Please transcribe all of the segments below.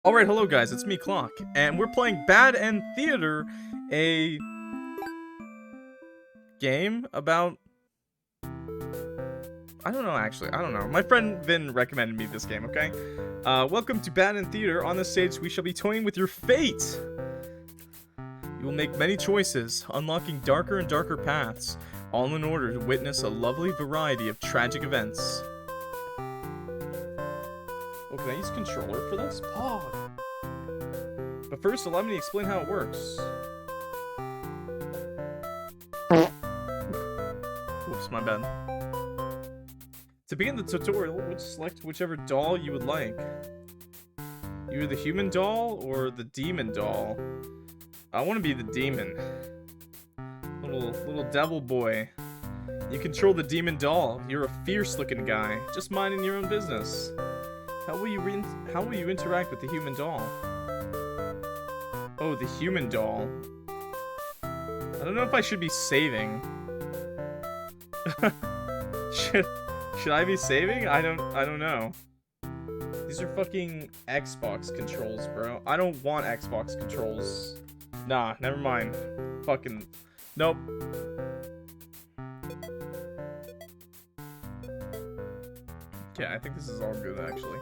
Alright, hello guys, it's me, Clock, and we're playing Bad End Theater, a game about... I don't know, actually, I don't know. My friend Vin recommended me this game, okay? Welcome to Bad End Theater. On this stage, we shall be toying with your fate! You will make many choices, unlocking darker and darker paths, all in order to witness a lovely variety of tragic events. Oh, can I use controller for this? Pog! But first, allow me to explain how it works. Oops, my bad. To begin the tutorial, select whichever doll you would like. Either the human doll or the demon doll. I want to be the demon. Little devil boy. You control the demon doll. You're a fierce-looking guy, just minding your own business. How will you interact with the human doll? Oh, the human doll. I don't know if I should be saving. Should I be saving? I don't know. These are fucking Xbox controls, bro. I don't want Xbox controls. Nah, never mind. Fucking nope. Okay, I think this is all good actually.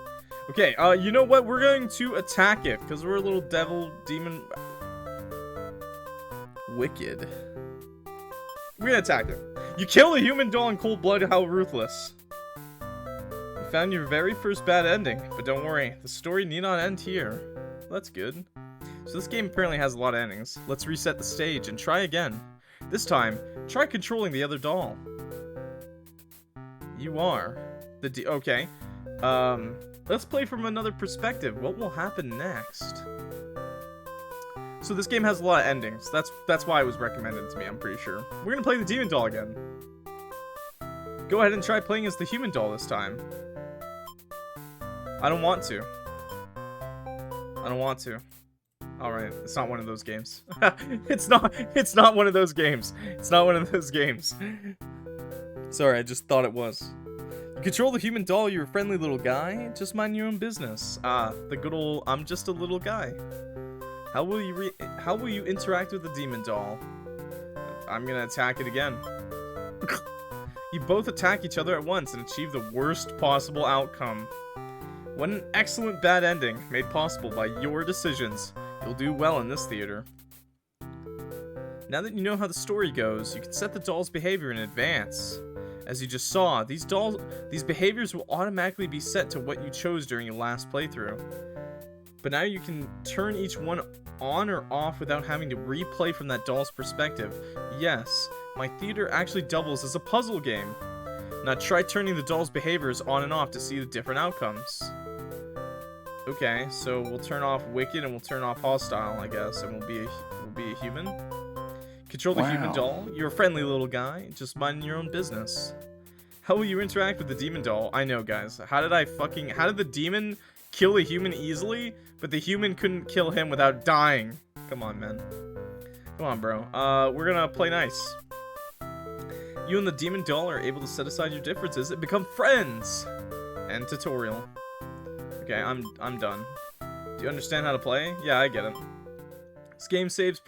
Okay, you know what? We're going to attack it, because we're a little devil, demon... Wicked. We're gonna attack it. You kill a human doll in cold blood, how ruthless. You found your very first bad ending, but don't worry, the story need not end here. That's good. So this game apparently has a lot of endings. Let's reset the stage and try again. This time, try controlling the other doll. You are. Okay. Let's play from another perspective. What will happen next? So this game has a lot of endings. That's why it was recommended to me, I'm pretty sure. We're gonna play the demon doll again. Go ahead and try playing as the human doll this time. I don't want to. I don't want to. Alright, it's not one of those games. It's not one of those games. It's not one of those games. Sorry, I just thought it was. You control the human doll, you're a friendly little guy. Just mind your own business. Ah, the good old I'm just a little guy. How will you interact with the demon doll? I'm gonna attack it again. You both attack each other at once and achieve the worst possible outcome. What an excellent bad ending, made possible by your decisions. You'll do well in this theater. Now that you know how the story goes, you can set the doll's behavior in advance. As you just saw, these behaviors will automatically be set to what you chose during your last playthrough. But now you can turn each one on or off without having to replay from that doll's perspective. Yes, my theater actually doubles as a puzzle game. Now try turning the doll's behaviors on and off to see the different outcomes. Okay, so we'll turn off Wicked and we'll turn off Hostile, I guess, and we'll be a human. Control the human doll. You're a friendly little guy, just minding your own business. How will you interact with the demon doll? I know, guys. How did the demon kill a human easily, but the human couldn't kill him without dying? Come on, man. Come on, bro. We're gonna play nice. You and the demon doll are able to set aside your differences and become friends. End tutorial. Okay, I'm done. Do you understand how to play? Yeah, I get it. This game saves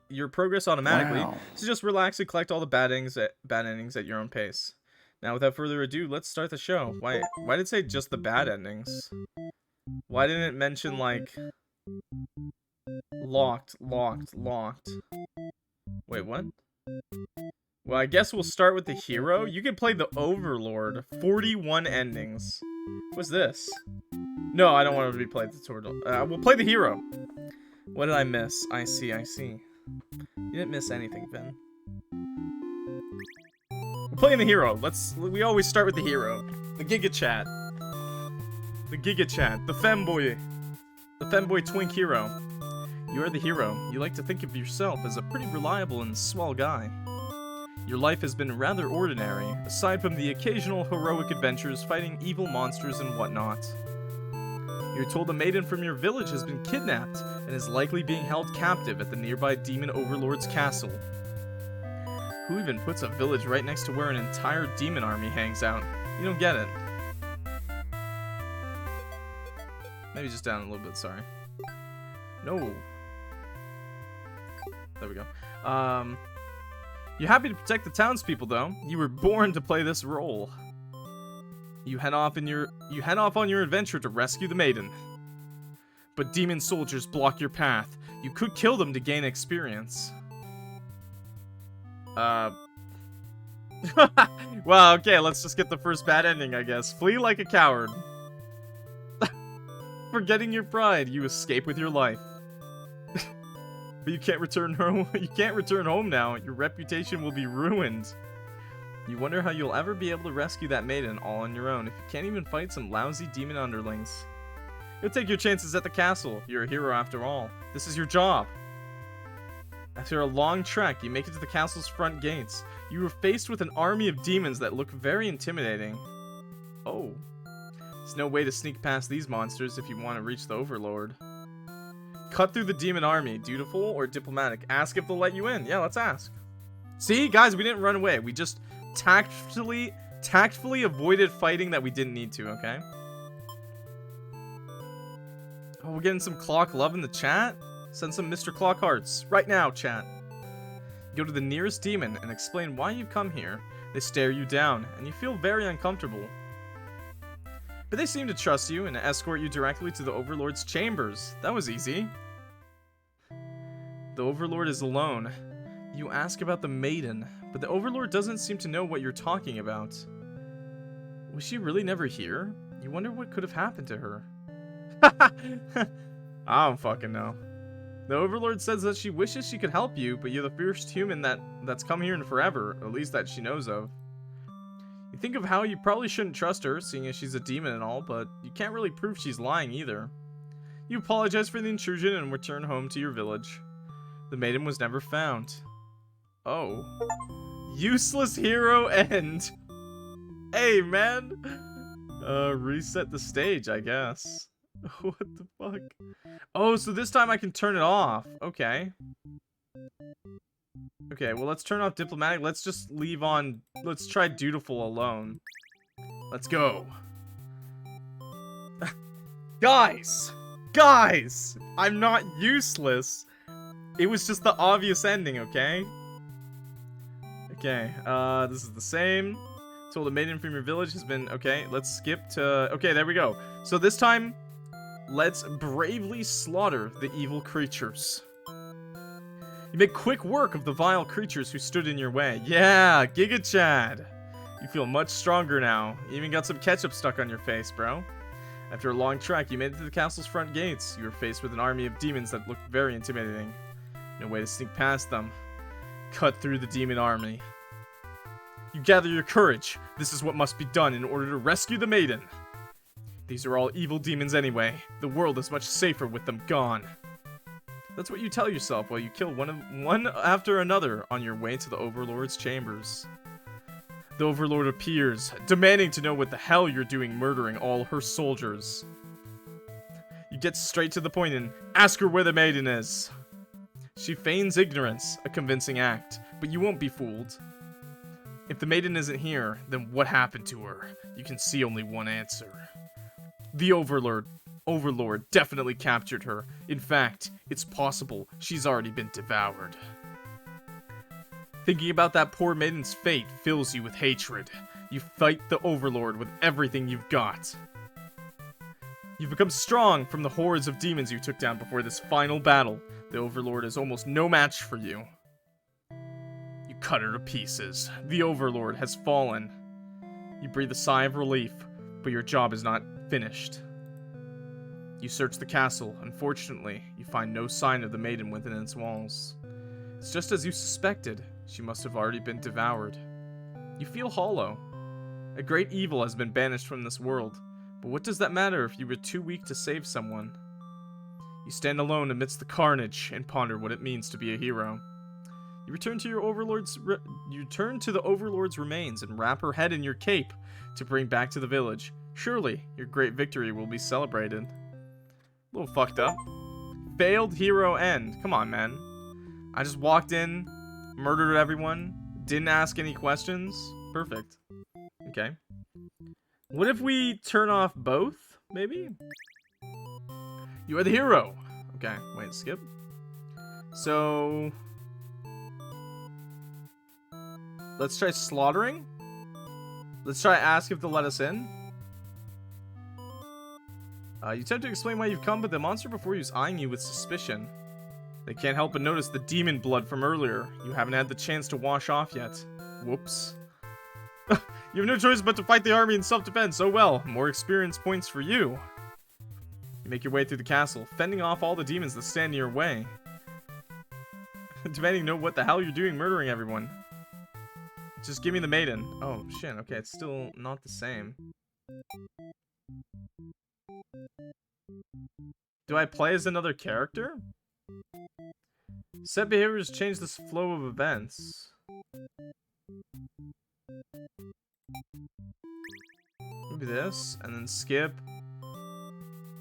your progress automatically, so just relax and collect all the bad endings at your own pace. Now, without further ado, let's start the show. Why did it say just the bad endings? Why didn't it mention, like, locked? Wait, what? Well, I guess we'll start with the hero. You can play the Overlord. 41 endings. What's this? No, I don't want to replay the tutorial. We'll play the hero. What did I miss? I see. You didn't miss anything, Ben. We're playing the hero. We always start with the hero. The Giga Chat. The Giga Chat. The femboy. The femboy twink hero. You're the hero. You like to think of yourself as a pretty reliable and swell guy. Your life has been rather ordinary, aside from the occasional heroic adventures fighting evil monsters and whatnot. You're told a maiden from your village has been kidnapped and is likely being held captive at the nearby demon overlord's castle. Who even puts a village right next to where an entire demon army hangs out? You don't get it. Maybe just down a little bit, sorry. No. There we go. You're happy to protect the townspeople, though. You were born to play this role. You head off on your adventure to rescue the Maiden. But demon soldiers block your path. You could kill them to gain experience. Well, okay, let's just get the first bad ending, I guess. Flee like a coward. Forgetting your pride, you escape with your life. But you can't return home. You can't return home now. Your reputation will be ruined. You wonder how you'll ever be able to rescue that maiden all on your own if you can't even fight some lousy demon underlings. You'll take your chances at the castle. You're a hero after all. This is your job. After a long trek, you make it to the castle's front gates. You are faced with an army of demons that look very intimidating. Oh. There's no way to sneak past these monsters if you want to reach the Overlord. Cut through the demon army. Dutiful or diplomatic? Ask if they'll let you in. Yeah, let's ask. See, guys, we didn't run away. We just tactfully avoided fighting that we didn't need to, okay? Oh, we're getting some clock love in the chat? Send some MrClock hearts. Right now, chat. Go to the nearest demon and explain why you've come here. They stare you down, and you feel very uncomfortable. But they seem to trust you and escort you directly to the Overlord's chambers. That was easy. The Overlord is alone. You ask about the Maiden, but the Overlord doesn't seem to know what you're talking about. Was she really never here? You wonder what could have happened to her. I don't fucking know. The Overlord says that she wishes she could help you, but you're the first human that's come here in forever, at least that she knows of. You think of how you probably shouldn't trust her, seeing as she's a demon and all, but you can't really prove she's lying either. You apologize for the intrusion and return home to your village. The Maiden was never found. Oh. Useless hero end. Hey, man. Reset the stage, I guess. What the fuck? Oh, so this time I can turn it off. Okay. Okay, well, let's turn off diplomatic. Let's just leave on... Let's try dutiful alone. Let's go. Guys! Guys! I'm not useless. It was just the obvious ending, okay? Okay, this is the same. Told a maiden from your village has been... Okay, let's skip to... Okay, there we go. So this time, let's bravely slaughter the evil creatures. You make quick work of the vile creatures who stood in your way. Yeah, Giga Chad. You feel much stronger now. You even got some ketchup stuck on your face, bro. After a long trek, you made it to the castle's front gates. You were faced with an army of demons that looked very intimidating. No way to sneak past them. Cut through the demon army. You gather your courage. This is what must be done in order to rescue the maiden. These are all evil demons anyway. The world is much safer with them gone. That's what you tell yourself while you kill one after another on your way to the Overlord's chambers. The Overlord appears, demanding to know what the hell you're doing murdering all her soldiers. You get straight to the point and ask her where the maiden is. She feigns ignorance, a convincing act, but you won't be fooled. If the maiden isn't here, then what happened to her? You can see only one answer. The Overlord definitely captured her. In fact, it's possible she's already been devoured. Thinking about that poor maiden's fate fills you with hatred. You fight the Overlord with everything you've got. You've become strong from the hordes of demons you took down before this final battle. The Overlord is almost no match for you. You cut her to pieces. The Overlord has fallen. You breathe a sigh of relief, but your job is not finished. You search the castle. Unfortunately, you find no sign of the maiden within its walls. It's just as you suspected. She must have already been devoured. You feel hollow. A great evil has been banished from this world. But what does that matter if you were too weak to save someone? You stand alone amidst the carnage and ponder what it means to be a hero. You return to the Overlord's remains and wrap her head in your cape to bring back to the village. Surely, your great victory will be celebrated. A little fucked up. Failed hero end. Come on, man. I just walked in, murdered everyone, didn't ask any questions. Perfect. Okay. What if we turn off both, maybe? You are the hero. Okay, wait, skip. So... let's try slaughtering. Let's try ask if they'll let us in. You attempt to explain why you've come, but the monster before you is eyeing you with suspicion. They can't help but notice the demon blood from earlier. You haven't had the chance to wash off yet. Whoops. You have no choice but to fight the army in self-defense. Oh well, more experience points for you. You make your way through the castle, fending off all the demons that stand in your way. Demanding to know what the hell you're doing murdering everyone. Just give me the maiden. Oh, shit. Okay, it's still not the same. Do I play as another character? Set behaviors change the flow of events. Maybe this, and then skip.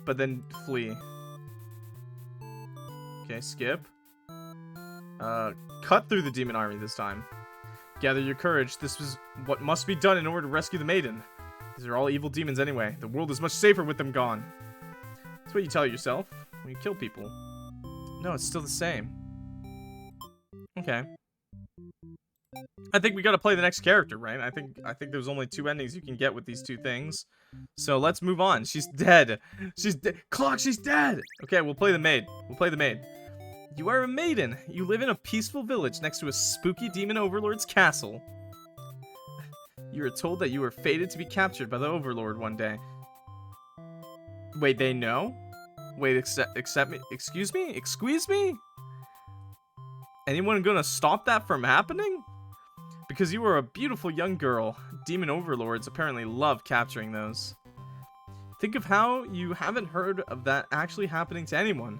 But then flee. Okay, skip. Cut through the demon army this time. Gather your courage. This was what must be done in order to rescue the maiden. These are all evil demons anyway. The world is much safer with them gone. That's what you tell yourself when you kill people. No, it's still the same. Okay. I think we gotta play the next character, right? I think there's only 2 endings you can get with these 2 things. So let's move on. She's dead. She's dead. Clock, she's dead! Okay, we'll play the maid. We'll play the maid. You are a maiden. You live in a peaceful village next to a spooky demon overlord's castle. You are told that you are fated to be captured by the overlord one day. Wait, they know? Wait, accept me? Excuse me? Excuse me? Anyone gonna stop that from happening? Because you are a beautiful young girl. Demon overlords apparently love capturing those. Think of how you haven't heard of that actually happening to anyone.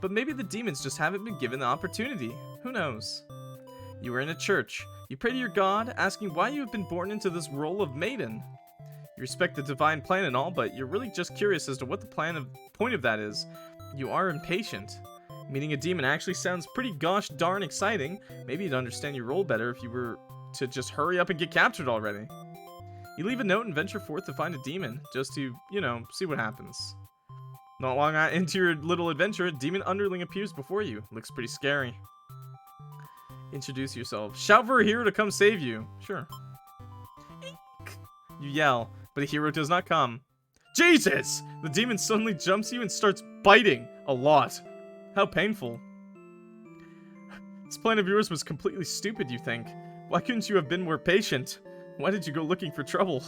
But maybe the demons just haven't been given the opportunity. Who knows? You are in a church. You pray to your god, asking why you have been born into this role of maiden. You respect the divine plan and all, but you're really just curious as to what the point of that is. You are impatient. Meeting a demon actually sounds pretty gosh darn exciting. Maybe you'd understand your role better if you were to just hurry up and get captured already. You leave a note and venture forth to find a demon, just to, you know, see what happens. Not long into your little adventure, a demon underling appears before you. Looks pretty scary. Introduce yourself. Shout for a hero to come save you. Sure. You yell, but a hero does not come. Jesus! The demon suddenly jumps you and starts biting a lot. How painful. This plan of yours was completely stupid, you think. Why couldn't you have been more patient? Why did you go looking for trouble?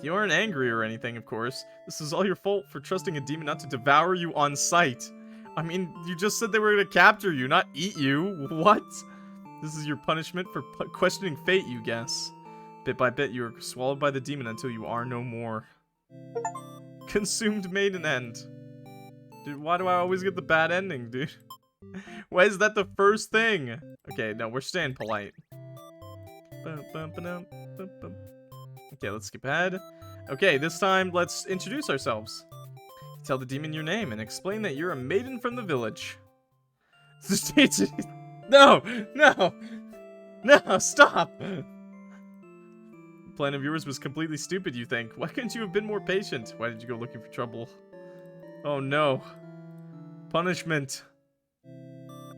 You aren't angry or anything, of course. This is all your fault for trusting a demon not to devour you on sight. I mean, you just said they were gonna capture you, not eat you. What? This is your punishment for questioning fate, you guess. Bit by bit, you are swallowed by the demon until you are no more. Consumed maiden end. Dude, why do I always get the bad ending, dude? Why is that the first thing? Okay, no, we're staying polite. Okay, let's skip ahead. Okay, this time, let's introduce ourselves. Tell the demon your name and explain that you're a maiden from the village. No! No! No, stop! The plan of yours was completely stupid, you think. Why couldn't you have been more patient? Why did you go looking for trouble? Oh no. Punishment.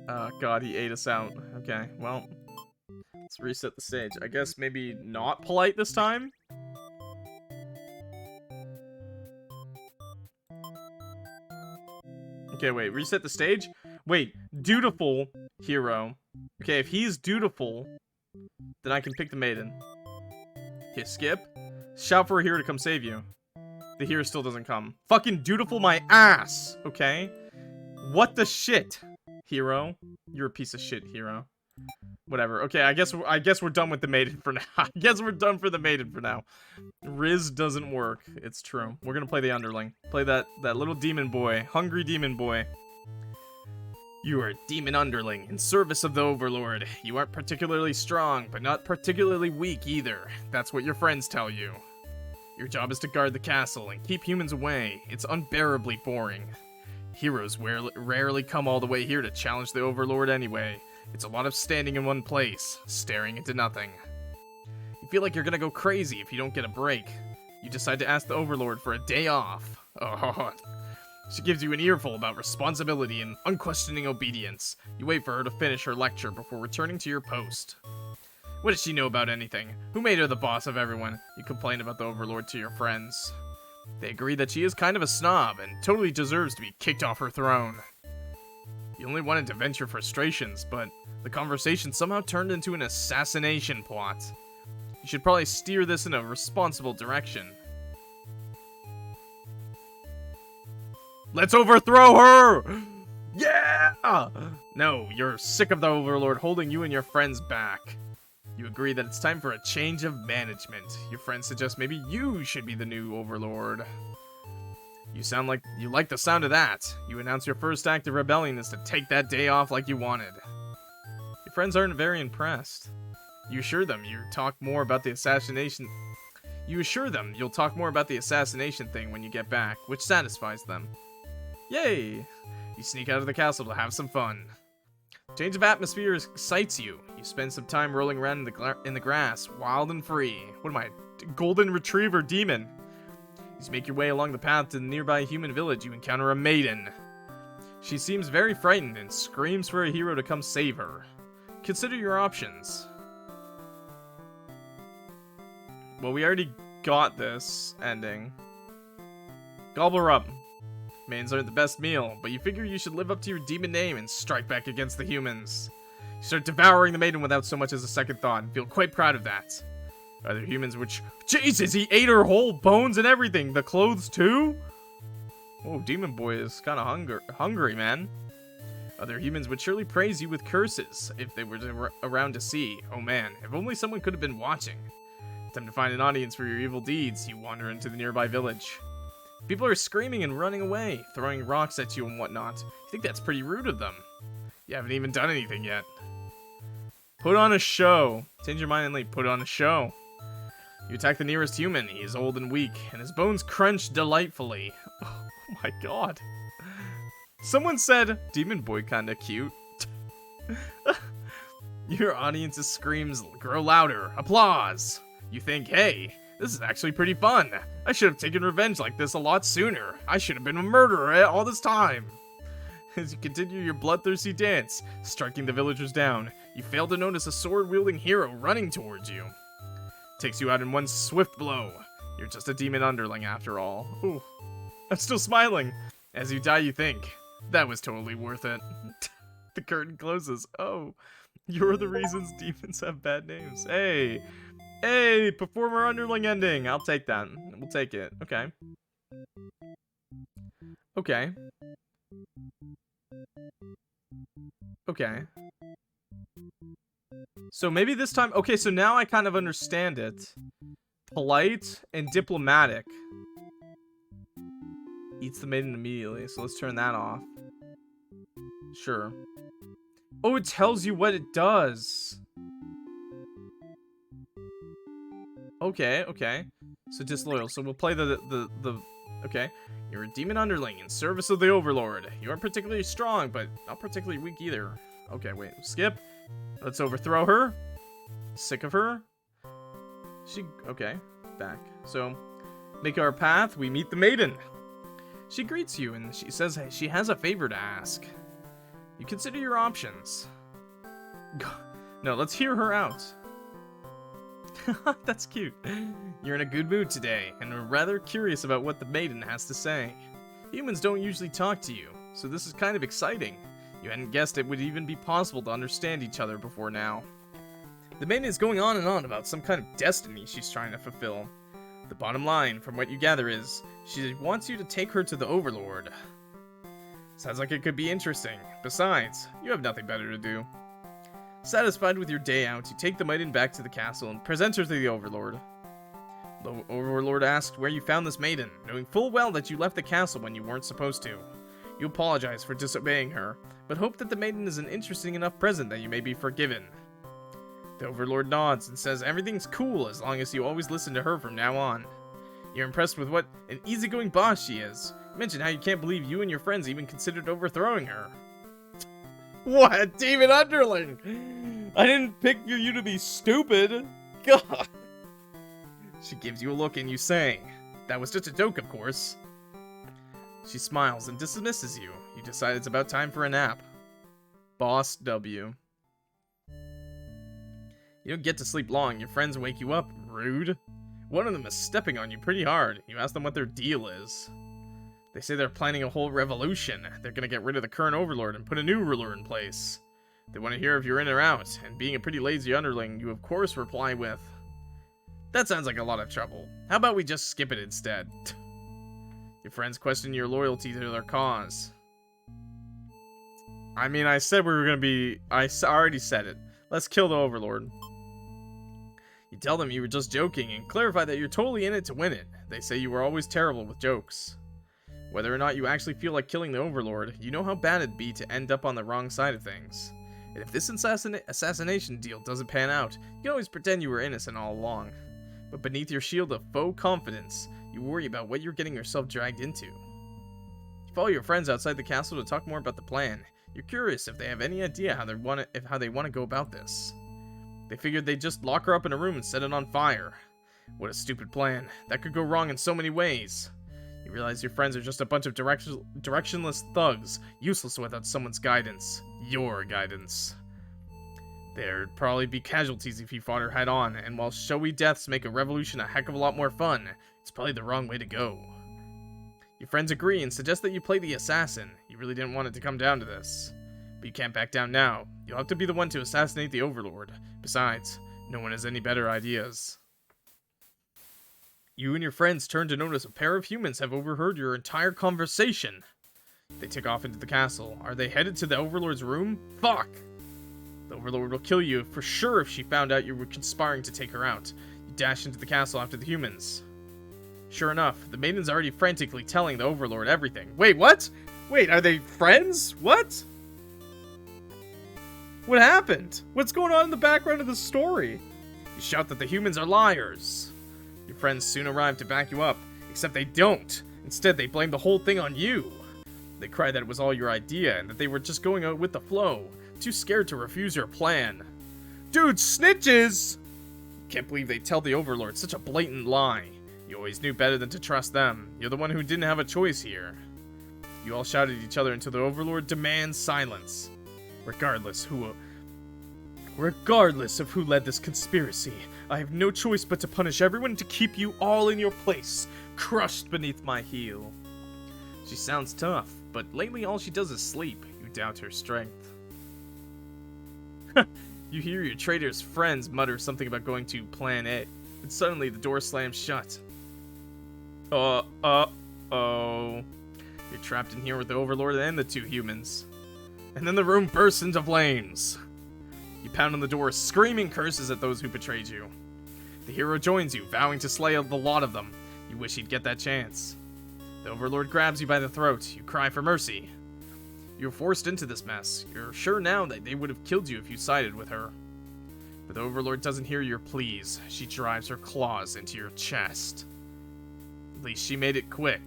Oh god, he ate us out. Okay, well. Let's reset the stage. I guess maybe not polite this time? Okay, wait, reset the stage? Wait, dutiful hero. Okay, if he's dutiful, then I can pick the maiden. Okay, skip. Shout for a hero to come save you. The hero still doesn't come. Fucking dutiful my ass, okay? What the shit, hero? You're a piece of shit, hero. Whatever. Okay, I guess we're done with the maiden for now. I guess we're done for the maiden for now. Riz doesn't work. It's true. We're gonna play the Underling. Play that little demon boy. Hungry demon boy. You are a demon underling in service of the Overlord. You aren't particularly strong, but not particularly weak either. That's what your friends tell you. Your job is to guard the castle and keep humans away. It's unbearably boring. Heroes rarely come all the way here to challenge the Overlord anyway. It's a lot of standing in one place, staring into nothing. You feel like you're gonna go crazy if you don't get a break. You decide to ask the Overlord for a day off. Oh, She gives you an earful about responsibility and unquestioning obedience. You wait for her to finish her lecture before returning to your post. What does she know about anything? Who made her the boss of everyone? You complain about the Overlord to your friends. They agree that she is kind of a snob and totally deserves to be kicked off her throne. You only wanted to vent your frustrations, but the conversation somehow turned into an assassination plot. You should probably steer this in a responsible direction. Let's overthrow her! Yeah! No, you're sick of the Overlord holding you and your friends back. You agree that it's time for a change of management. Your friends suggest maybe you should be the new Overlord. You sound like you like the sound of that. You announce your first act of rebellion is to take that day off like you wanted. Your friends aren't very impressed. You assure them you'll talk more about the assassination thing when you get back, which satisfies them. Yay! You sneak out of the castle to have some fun. Change of atmosphere excites you. You spend some time rolling around in the grass, wild and free. What am I, a golden retriever demon? As you make your way along the path to the nearby human village, you encounter a maiden. She seems very frightened and screams for a hero to come save her. Consider your options. Well, we already got this ending. Gobble her up. Maidens aren't the best meal, but you figure you should live up to your demon name and strike back against the humans. You start devouring the maiden without so much as a second thought and feel quite proud of that. Other humans which... Jesus, he ate her whole bones and everything! The clothes too? Oh, Demon Boy is kind of hungry, man. Other humans would surely praise you with curses if they were around to see. Oh man, if only someone could have been watching. Time to find an audience for your evil deeds. You wander into the nearby village. People are screaming and running away, throwing rocks at you and whatnot. You think that's pretty rude of them. You haven't even done anything yet. Put on a show. Change your mind and leave. Put on a show. You attack the nearest human. He is old and weak, and his bones crunch delightfully. Oh my god. Someone said, Demon Boy kinda cute. Your audience's screams grow louder. Applause. You think, hey, this is actually pretty fun. I should have taken revenge like this a lot sooner. I should have been a murderer all this time. As you continue your bloodthirsty dance, striking the villagers down, you fail to notice a sword-wielding hero running towards you. Takes you out in one swift blow. You're just a demon underling after all. Ooh, I'm still smiling. As you die, you think, that was totally worth it. The curtain closes. Oh, you're the reasons demons have bad names. Hey, performer underling ending. I'll take that. We'll take it. Okay. Okay. Okay. So maybe this time... Okay, so now I kind of understand it. Polite and diplomatic. Eats the maiden immediately, so let's turn that off. Sure. Oh, it tells you what it does. Okay, okay. So disloyal. So we'll play the okay. You're a demon underling in service of the Overlord. You aren't particularly strong, but not particularly weak either. Okay, wait. Skip. Let's overthrow her. Sick of her. Okay. Back. So, make our path. We meet the maiden. She greets you and she says she has a favor to ask. You consider your options. No, let's hear her out. That's cute. You're in a good mood today, and are rather curious about what the maiden has to say. Humans don't usually talk to you, so this is kind of exciting. You hadn't guessed it would even be possible to understand each other before now. The maiden is going on and on about some kind of destiny she's trying to fulfill. The bottom line, from what you gather, is she wants you to take her to the Overlord. Sounds like it could be interesting. Besides, you have nothing better to do. Satisfied with your day out, you take the maiden back to the castle and present her to the Overlord. The Overlord asked where you found this maiden, knowing full well that you left the castle when you weren't supposed to. You apologize for disobeying her, but hope that the maiden is an interesting enough present that you may be forgiven. The Overlord nods and says everything's cool as long as you always listen to her from now on. You're impressed with what an easygoing boss she is. You mentioned how you can't believe you and your friends even considered overthrowing her. What? Demon Underling! I didn't pick you to be stupid! God! She gives you a look and you say, that was just a joke, of course. She smiles and dismisses you. You decide it's about time for a nap. Boss W. You don't get to sleep long. Your friends wake you up. Rude. One of them is stepping on you pretty hard. You ask them what their deal is. They say they're planning a whole revolution. They're gonna get rid of the current Overlord and put a new ruler in place. They want to hear if you're in or out, and being a pretty lazy underling, you of course reply with, "That sounds like a lot of trouble. How about we just skip it instead?" Your friends question your loyalty to their cause. I mean, I said we were gonna be... I already said it. Let's kill the Overlord. You tell them you were just joking and clarify that you're totally in it to win it. They say you were always terrible with jokes. Whether or not you actually feel like killing the Overlord, you know how bad it'd be to end up on the wrong side of things. And if this assassination deal doesn't pan out, you can always pretend you were innocent all along. But beneath your shield of faux confidence, you worry about what you're getting yourself dragged into. You follow your friends outside the castle to talk more about the plan. You're curious if they have any idea how they want to go about this. They figured they'd just lock her up in a room and set it on fire. What a stupid plan. That could go wrong in so many ways. You realize your friends are just a bunch of directionless thugs, useless without someone's guidance. Your guidance. There'd probably be casualties if you fought her head on, and while showy deaths make a revolution a heck of a lot more fun, it's probably the wrong way to go. Your friends agree and suggest that you play the assassin. You really didn't want it to come down to this. But you can't back down now. You'll have to be the one to assassinate the Overlord. Besides, no one has any better ideas. You and your friends turn to notice a pair of humans have overheard your entire conversation. They take off into the castle. Are they headed to the Overlord's room? Fuck! The Overlord will kill you for sure if she found out you were conspiring to take her out. You dash into the castle after the humans. Sure enough, the Maiden's already frantically telling the Overlord everything. Wait, what? Wait, are they friends? What? What happened? What's going on in the background of the story? You shout that the humans are liars. Your friends soon arrive to back you up, except they don't. Instead, they blame the whole thing on you. They cry that it was all your idea and that they were just going out with the flow, too scared to refuse your plan. Dude, snitches! Can't believe they tell the Overlord such a blatant lie. You always knew better than to trust them. You're the one who didn't have a choice here. You all shout at each other until the Overlord demands silence. Regardless of who led this conspiracy, I have no choice but to punish everyone to keep you all in your place, crushed beneath my heel. She sounds tough, but lately all she does is sleep. You doubt her strength. You hear your traitor's friends mutter something about going to Plan A, and suddenly the door slams shut. Uh-oh. You're trapped in here with the Overlord and the two humans. And then the room bursts into flames. You pound on the door, screaming curses at those who betrayed you. The hero joins you, vowing to slay the lot of them. You wish he'd get that chance. The Overlord grabs you by the throat. You cry for mercy. You're forced into this mess. You're sure now that they would have killed you if you sided with her. But the Overlord doesn't hear your pleas. She drives her claws into your chest. At least she made it quick.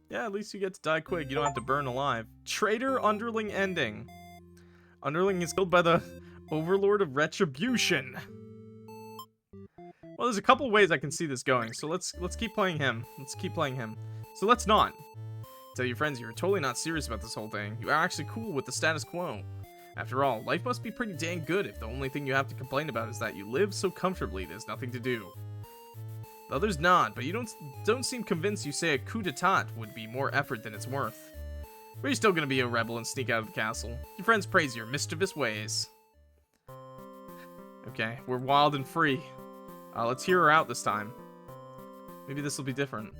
Yeah, at least you get to die quick. You don't have to burn alive. Traitor Underling ending. Underling is killed by the Overlord of Retribution. Well, there's a couple ways I can see this going, so let's keep playing him. Let's keep playing him. So let's not. Tell your friends you're totally not serious about this whole thing. You are actually cool with the status quo. After all, life must be pretty dang good if the only thing you have to complain about is that you live so comfortably there's nothing to do. The others nod, but you don't seem convinced you say a coup d'etat would be more effort than it's worth. But you're still gonna be a rebel and sneak out of the castle. Your friends praise your mischievous ways. Okay, we're wild and free. Let's hear her out this time. Maybe this will be different.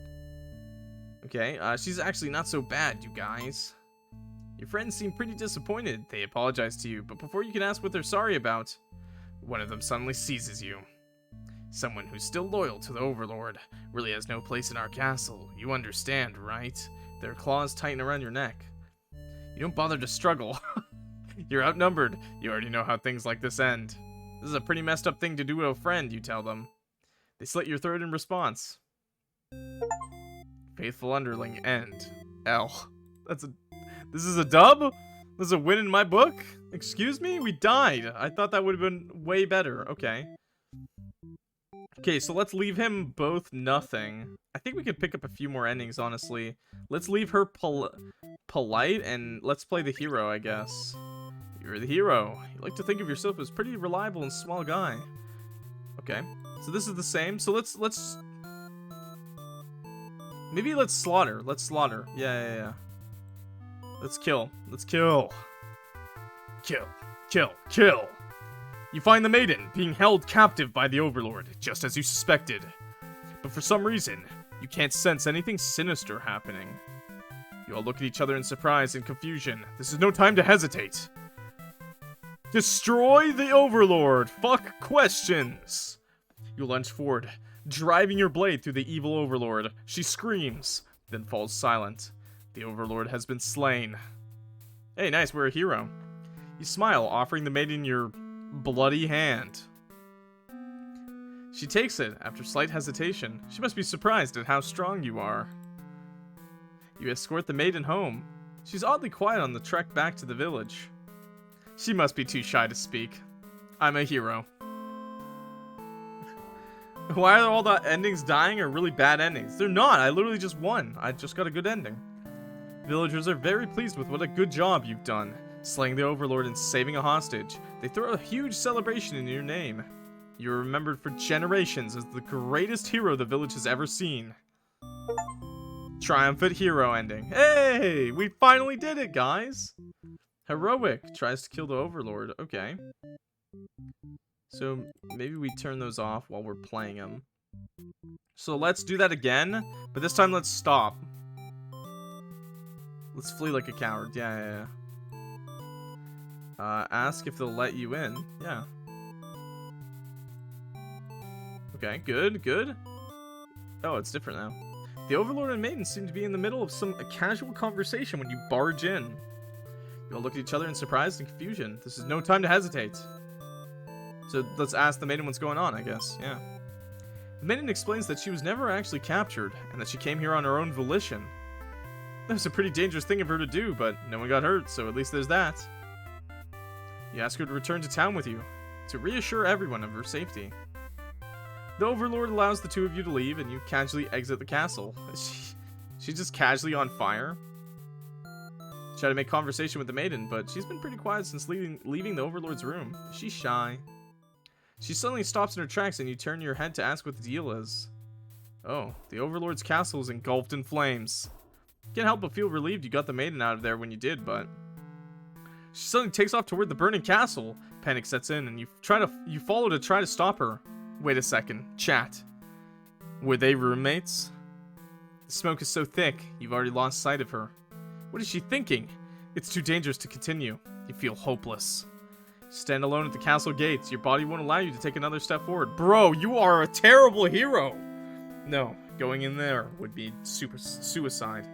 Okay, she's actually not so bad, you guys. Your friends seem pretty disappointed. They apologize to you, but before you can ask what they're sorry about, one of them suddenly seizes you. Someone who's still loyal to the Overlord really has no place in our castle. You understand, right? Their claws tighten around your neck. You don't bother to struggle. You're outnumbered. You already know how things like this end. This is a pretty messed up thing to do to a friend, you tell them. They slit your throat in response. Faithful Underling, end. L. This is a dub? This is a win in my book? Excuse me? We died. I thought that would have been way better. Okay. Okay, so let's leave him both nothing. I think we could pick up a few more endings, honestly. Let's leave her polite, and let's play the hero, I guess. You're the hero. You like to think of yourself as pretty reliable and small guy. Okay, so this is the same. So let's maybe let's slaughter. Let's slaughter. Yeah. Let's kill. Let's kill. Kill. You find the Maiden being held captive by the Overlord, just as you suspected. But for some reason, you can't sense anything sinister happening. You all look at each other in surprise and confusion. This is no time to hesitate. Destroy the Overlord! Fuck questions! You lunge forward, driving your blade through the evil Overlord. She screams, then falls silent. The Overlord has been slain. Hey, nice, we're a hero. You smile, offering the Maiden your bloody hand. She takes it after slight hesitation. She must be surprised at how strong you are. You escort the Maiden home. She's oddly quiet on the trek back to the village. She must be too shy to speak. I'm a hero. Why are all the endings dying or really bad endings? They're not. I literally just won. I just got a good ending. Villagers are very pleased with what a good job you've done. Slaying the Overlord and saving a hostage. They throw a huge celebration in your name. You're remembered for generations as the greatest hero the village has ever seen. Triumphant hero ending. Hey! We finally did it, guys! Heroic tries to kill the Overlord. Okay. So maybe we turn those off while we're playing them. So let's do that again, but this time let's stop. Let's flee like a coward. Yeah. Ask if they'll let you in. Yeah. Okay, good. Oh, it's different now. The Overlord and Maiden seem to be in the middle of a casual conversation when you barge in. You all look at each other in surprise and confusion. This is no time to hesitate. So let's ask the Maiden what's going on, I guess. Yeah. The Maiden explains that she was never actually captured, and that she came here on her own volition. That was a pretty dangerous thing of her to do, but no one got hurt, so at least there's that. You ask her to return to town with you, to reassure everyone of her safety. The Overlord allows the two of you to leave, and you casually exit the castle. She's just casually on fire. Try to make conversation with the Maiden, but she's been pretty quiet since leaving the Overlord's room. She's shy. She suddenly stops in her tracks, and you turn your head to ask what the deal is. Oh, the Overlord's castle is engulfed in flames. Can't help but feel relieved you got the Maiden out of there when you did, but... She suddenly takes off toward the burning castle. Panic sets in, and you follow to try to stop her. Wait a second. Chat. Were they roommates? The smoke is so thick, you've already lost sight of her. What is she thinking? It's too dangerous to continue. You feel hopeless. You stand alone at the castle gates. Your body won't allow you to take another step forward. Bro, you are a terrible hero! No, going in there would be suicide.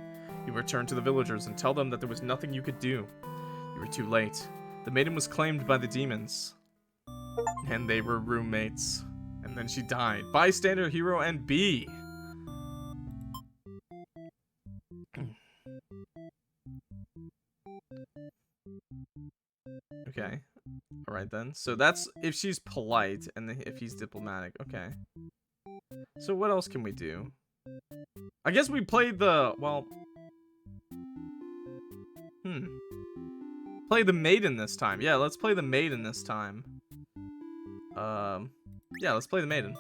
You return to the villagers and tell them that there was nothing you could do. You were too late. The Maiden was claimed by the demons. And they were roommates. And then she died. Bystander, hero, and B. Okay. Alright then. So that's if she's polite and if he's diplomatic. Okay. So what else can we do? I guess we played the... Well... Play the Maiden this time. Yeah, let's play the Maiden this time. Yeah, let's play the Maiden.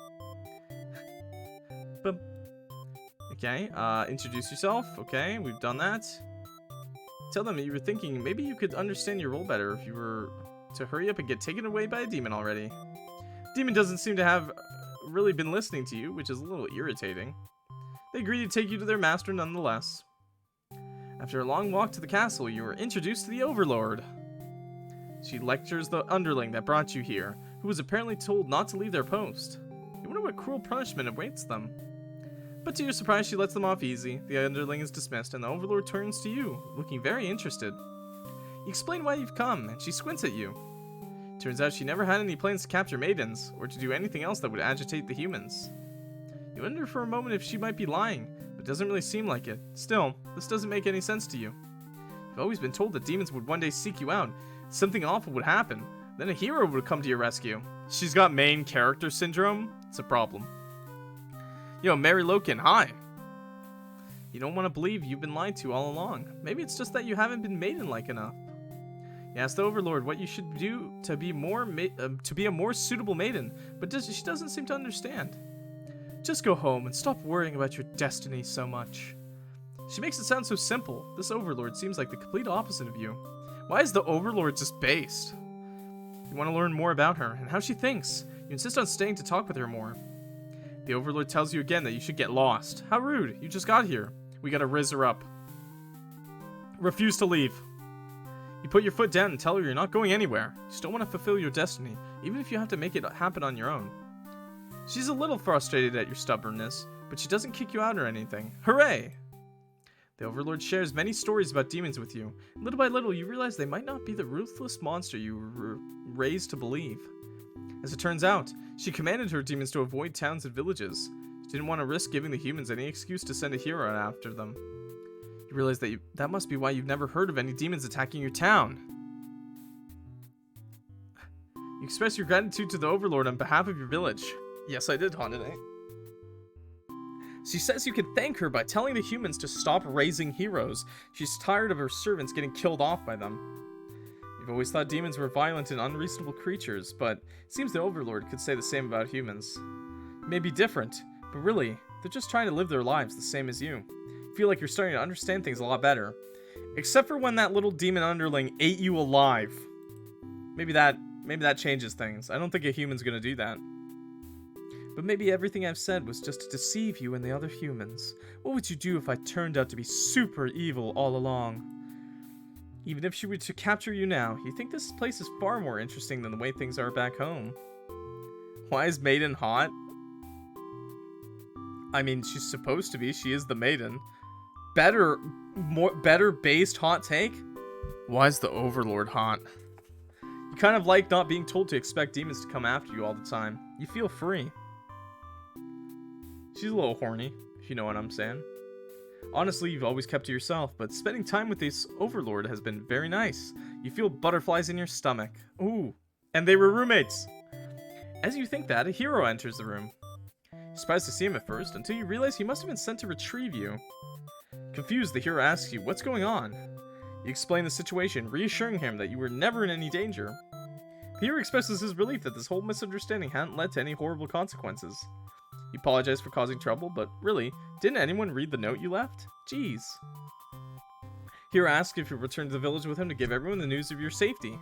Okay, introduce yourself. Okay, we've done that. Tell them that you were thinking maybe you could understand your role better if you were to hurry up and get taken away by a demon already. Demon doesn't seem to have really been listening to you, which is a little irritating. They agree to take you to their master nonetheless. After a long walk to the castle, you were introduced to the Overlord. She lectures the Underling that brought you here, who was apparently told not to leave their post. You wonder what cruel punishment awaits them. But to your surprise, she lets them off easy. The Underling is dismissed, and the Overlord turns to you, looking very interested. You explain why you've come, and she squints at you. Turns out she never had any plans to capture maidens, or to do anything else that would agitate the humans. You wonder for a moment if she might be lying, but it doesn't really seem like it. Still, this doesn't make any sense to you. You've always been told that demons would one day seek you out. Something awful would happen. Then a hero would come to your rescue. She's got main character syndrome. It's a problem. Yo, Mary Loken, hi. You don't want to believe you've been lied to all along. Maybe it's just that you haven't been maiden-like enough. You asked the Overlord what you should do to be a more suitable maiden, but she doesn't seem to understand. Just go home and stop worrying about your destiny so much. She makes it sound so simple. This Overlord seems like the complete opposite of you. Why is the Overlord just based? You want to learn more about her and how she thinks. You insist on staying to talk with her more. The Overlord tells you again that you should get lost. How rude. You just got here. We gotta riz her up. Refuse to leave. You put your foot down and tell her you're not going anywhere. You still want to fulfill your destiny, even if you have to make it happen on your own. She's a little frustrated at your stubbornness, but she doesn't kick you out or anything. Hooray! The Overlord shares many stories about demons with you. Little by little, you realize they might not be the ruthless monster you were raised to believe. As it turns out, she commanded her demons to avoid towns and villages. She didn't want to risk giving the humans any excuse to send a hero after them. You realize that that must be why you've never heard of any demons attacking your town. You express your gratitude to the Overlord on behalf of your village. Yes, I did, Haunted. She says you can thank her by telling the humans to stop raising heroes. She's tired of her servants getting killed off by them. You've always thought demons were violent and unreasonable creatures, but it seems the Overlord could say the same about humans. It may be different, but really, they're just trying to live their lives the same as you. I feel like you're starting to understand things a lot better. Except for when that little demon Underling ate you alive. Maybe that changes things. I don't think a human's gonna do that. But maybe everything I've said was just to deceive you and the other humans. What would you do if I turned out to be super evil all along? Even if she were to capture you now, you think this place is far more interesting than the way things are back home. Why is Maiden hot? I mean, she's supposed to be. She is the Maiden. Better based hot take? Why is the Overlord hot? You kind of like not being told to expect demons to come after you all the time. You feel free. She's a little horny, if you know what I'm saying. Honestly, you've always kept to yourself, but spending time with this Overlord has been very nice. You feel butterflies in your stomach. Ooh, and they were roommates. As you think that, a hero enters the room. You're surprised to see him at first, until you realize he must have been sent to retrieve you. Confused, the hero asks you, what's going on? You explain the situation, reassuring him that you were never in any danger. The hero expresses his relief that this whole misunderstanding hadn't led to any horrible consequences. You apologize for causing trouble, but really, didn't anyone read the note you left? Jeez. Hero asks if you return to the village with him to give everyone the news of your safety.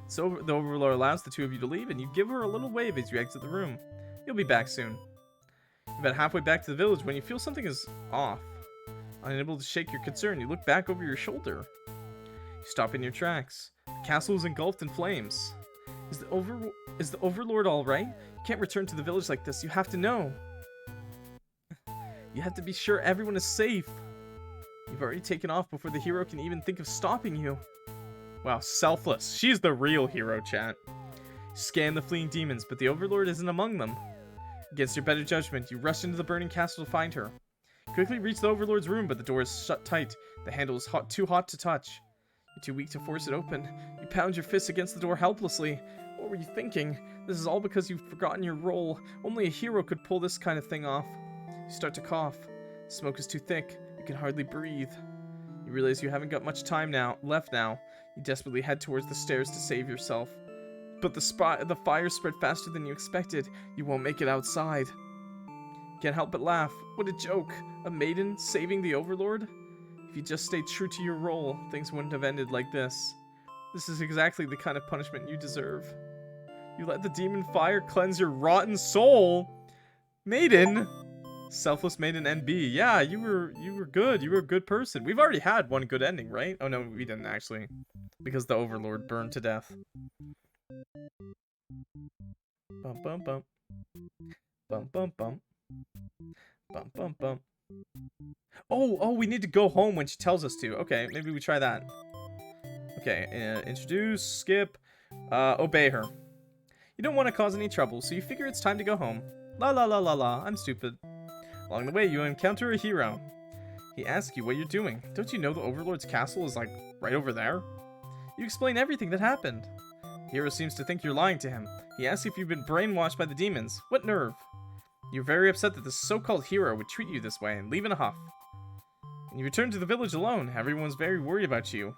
So the Overlord allows the two of you to leave, and you give her a little wave as you exit the room. You'll be back soon. You're about halfway back to the village when you feel something is off. Unable to shake your concern, you look back over your shoulder. You stop in your tracks. The castle is engulfed in flames. Is the Overlord alright? You can't return to the village like this. You have to know. You have to be sure everyone is safe. You've already taken off before the hero can even think of stopping you. Wow, Selfless. She's the real hero, chat. You scan the fleeing demons, but the Overlord isn't among them. Against your better judgment, you rush into the burning castle to find her. You quickly reach the Overlord's room, but the door is shut tight. The handle is too hot to touch. You're too weak to force it open. You pound your fists against the door helplessly. What were you thinking? This is all because you've forgotten your role. Only a hero could pull this kind of thing off. You start to cough. Smoke is too thick. You can hardly breathe. You realize you haven't got much time left now. You desperately head towards the stairs to save yourself. But the fire spread faster than you expected. You won't make it outside. Can't help but laugh. What a joke. A maiden saving the Overlord? If you just stayed true to your role, things wouldn't have ended like this. This is exactly the kind of punishment you deserve. You let the demon fire cleanse your rotten soul. Maiden. Selfless Maiden NB. Yeah, you were good. You were a good person. We've already had one good ending, right? Oh no, we didn't actually. Because the Overlord burned to death. Bum bum bum. Bum bum bum. Bum bum bum. Oh, we need to go home when she tells us to. Okay, maybe we try that. Okay, introduce, skip, obey her. You don't want to cause any trouble, so you figure it's time to go home. La la la la la, I'm stupid. Along the way, you encounter a hero. He asks you what you're doing. Don't you know the Overlord's castle is, like, right over there? You explain everything that happened. Hero seems to think you're lying to him. He asks if you've been brainwashed by the demons. What nerve? You're very upset that this so-called hero would treat you this way and leave in a huff. And you return to the village alone. Everyone's very worried about you.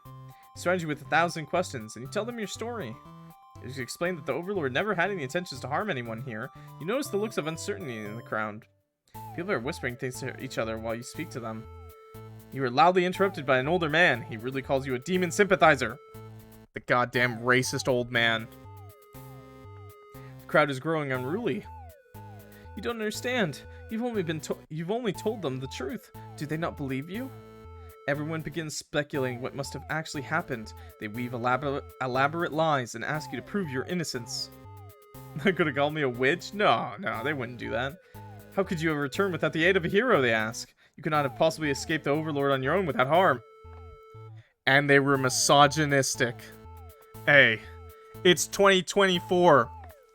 He surrounds you with 1,000 questions, and you tell them your story. You explain that the Overlord never had any intentions to harm anyone here. You notice the looks of uncertainty in the crowd. People are whispering things to each other while you speak to them. You are loudly interrupted by an older man. He really calls you a demon sympathizer. The goddamn racist old man. The crowd is growing unruly. You don't understand. You've only told them the truth. Do they not believe you? Everyone begins speculating what must have actually happened. They weave elaborate lies and ask you to prove your innocence. They're gonna call me a witch? No, they wouldn't do that. How could you ever return without the aid of a hero, they ask. You could not have possibly escaped the Overlord on your own without harm. And they were misogynistic. Hey, it's 2024.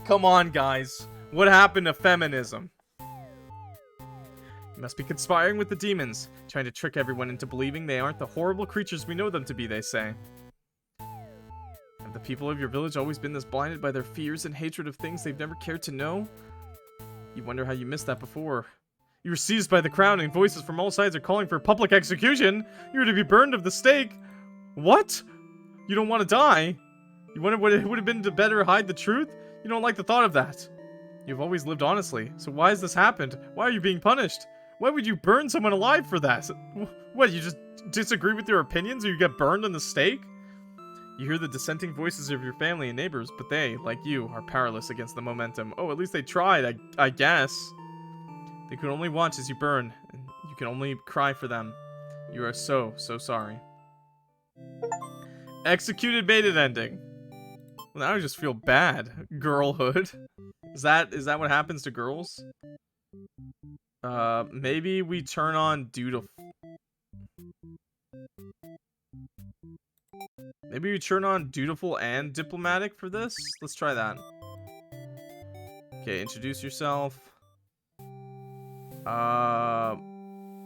Come on, guys. What happened to feminism? You must be conspiring with the demons, trying to trick everyone into believing they aren't the horrible creatures we know them to be, they say. Have the people of your village always been this blinded by their fears and hatred of things they've never cared to know? You wonder how you missed that before. You were seized by the crown and voices from all sides are calling for public execution. You're to be burned at the stake. What? You don't want to die? You wonder what it would have been to better hide the truth? You don't like the thought of that. You've always lived honestly, so why has this happened? Why are you being punished? Why would you burn someone alive for that? What, you just disagree with your opinions or you get burned on the stake? You hear the dissenting voices of your family and neighbors, but they, like you, are powerless against the momentum. Oh, at least they tried, I guess. They could only watch as you burn, and you can only cry for them. You are so sorry. Executed Maiden ending. Well, now I just feel bad. Girlhood. Is that what happens to girls? Maybe we turn on dutiful. Maybe we turn on dutiful and diplomatic for this? Let's try that. Okay, introduce yourself.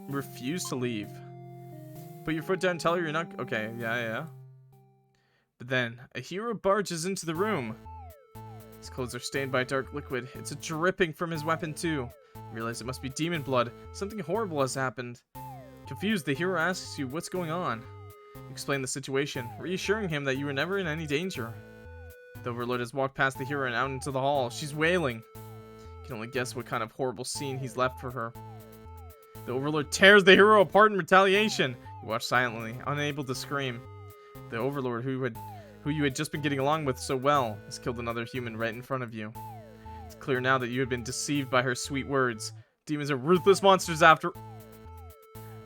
Refuse to leave. Put your foot down and tell her you're not... Okay, yeah. But then, a hero barges into the room. His clothes are stained by dark liquid. It's dripping from his weapon, too. You realize it must be demon blood. Something horrible has happened. Confused, the hero asks you what's going on. You explain the situation, reassuring him that you were never in any danger. The Overlord has walked past the hero and out into the hall. She's wailing. You can only guess what kind of horrible scene he's left for her. The Overlord tears the hero apart in retaliation. You watch silently, unable to scream. The Overlord, who you had just been getting along with so well, has killed another human right in front of you. It's clear now that you had been deceived by her sweet words. Demons are ruthless monsters after...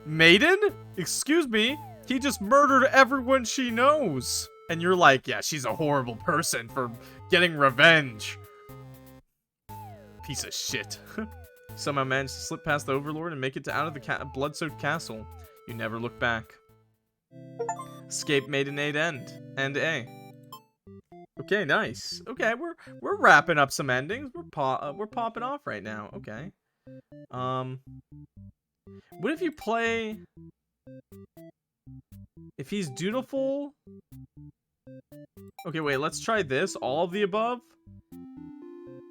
Maiden? Excuse me? He just murdered everyone she knows. And you're like, yeah, she's a horrible person for getting revenge. Piece of shit. Somehow managed to slip past the Overlord and make it out of the blood-soaked castle. You never look back. Escape Maiden end. End A. Okay, nice. Okay, we're wrapping up some endings. We're popping off right now. Okay. What if you play... If he's dutiful... Okay, wait, let's try this. All of the above.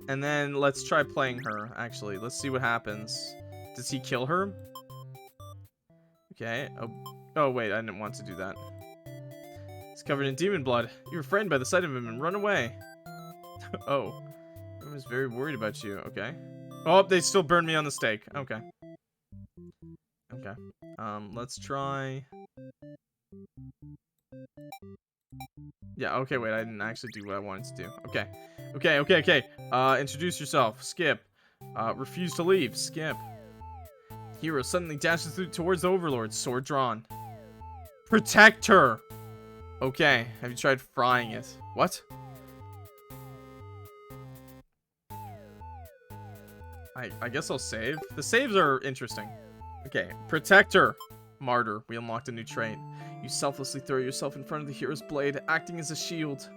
And then let's try playing her, actually. Let's see what happens. Does he kill her? Okay. Oh, wait, I didn't want to do that. He's covered in demon blood. You were frightened by the sight of him and run away. Oh. I was very worried about you. Okay. Oh, they still burned me on the stake. Okay. Okay. Let's try... Yeah, okay, wait, I didn't actually do what I wanted to do. Okay. Okay. Introduce yourself. Skip. Refuse to leave. Skip. Hero suddenly dashes towards the Overlord, sword drawn. Protect her! Okay, have you tried frying it? What? I guess I'll save. The saves are interesting. Okay, protect her. Martyr, we unlocked a new trait. You selflessly throw yourself in front of the hero's blade, acting as a shield.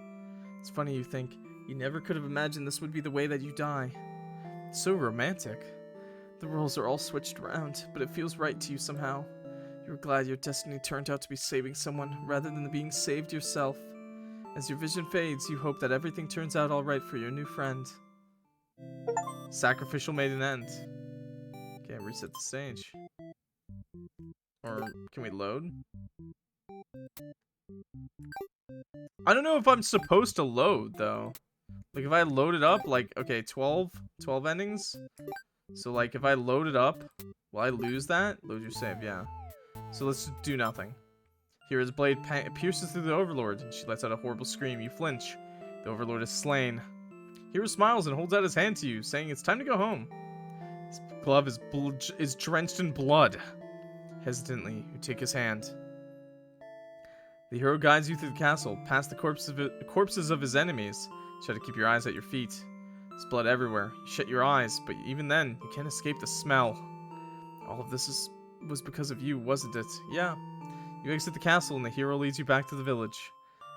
It's funny you think. You never could have imagined this would be the way that you die. It's so romantic. The roles are all switched around, but it feels right to you somehow. You're glad your destiny turned out to be saving someone, rather than being saved yourself. As your vision fades, you hope that everything turns out alright for your new friend. Sacrificial Maiden end. Okay, reset the stage. Or can we load? I don't know if I'm supposed to load, though. Like, if I load it up, like, okay, 12 endings. So, like, if I load it up, will I lose that? Load your save, yeah. So let's do nothing. Hera's blade pierces through the Overlord, and she lets out a horrible scream. You flinch. The Overlord is slain. Hero smiles and holds out his hand to you, saying it's time to go home. His glove is drenched in blood. Hesitantly, you take his hand. The hero guides you through the castle, past the corpses of his enemies. Try to keep your eyes at your feet. There's blood everywhere. You shut your eyes, but even then, you can't escape the smell. All of this was because of you, wasn't it? Yeah. You exit the castle, and the hero leads you back to the village.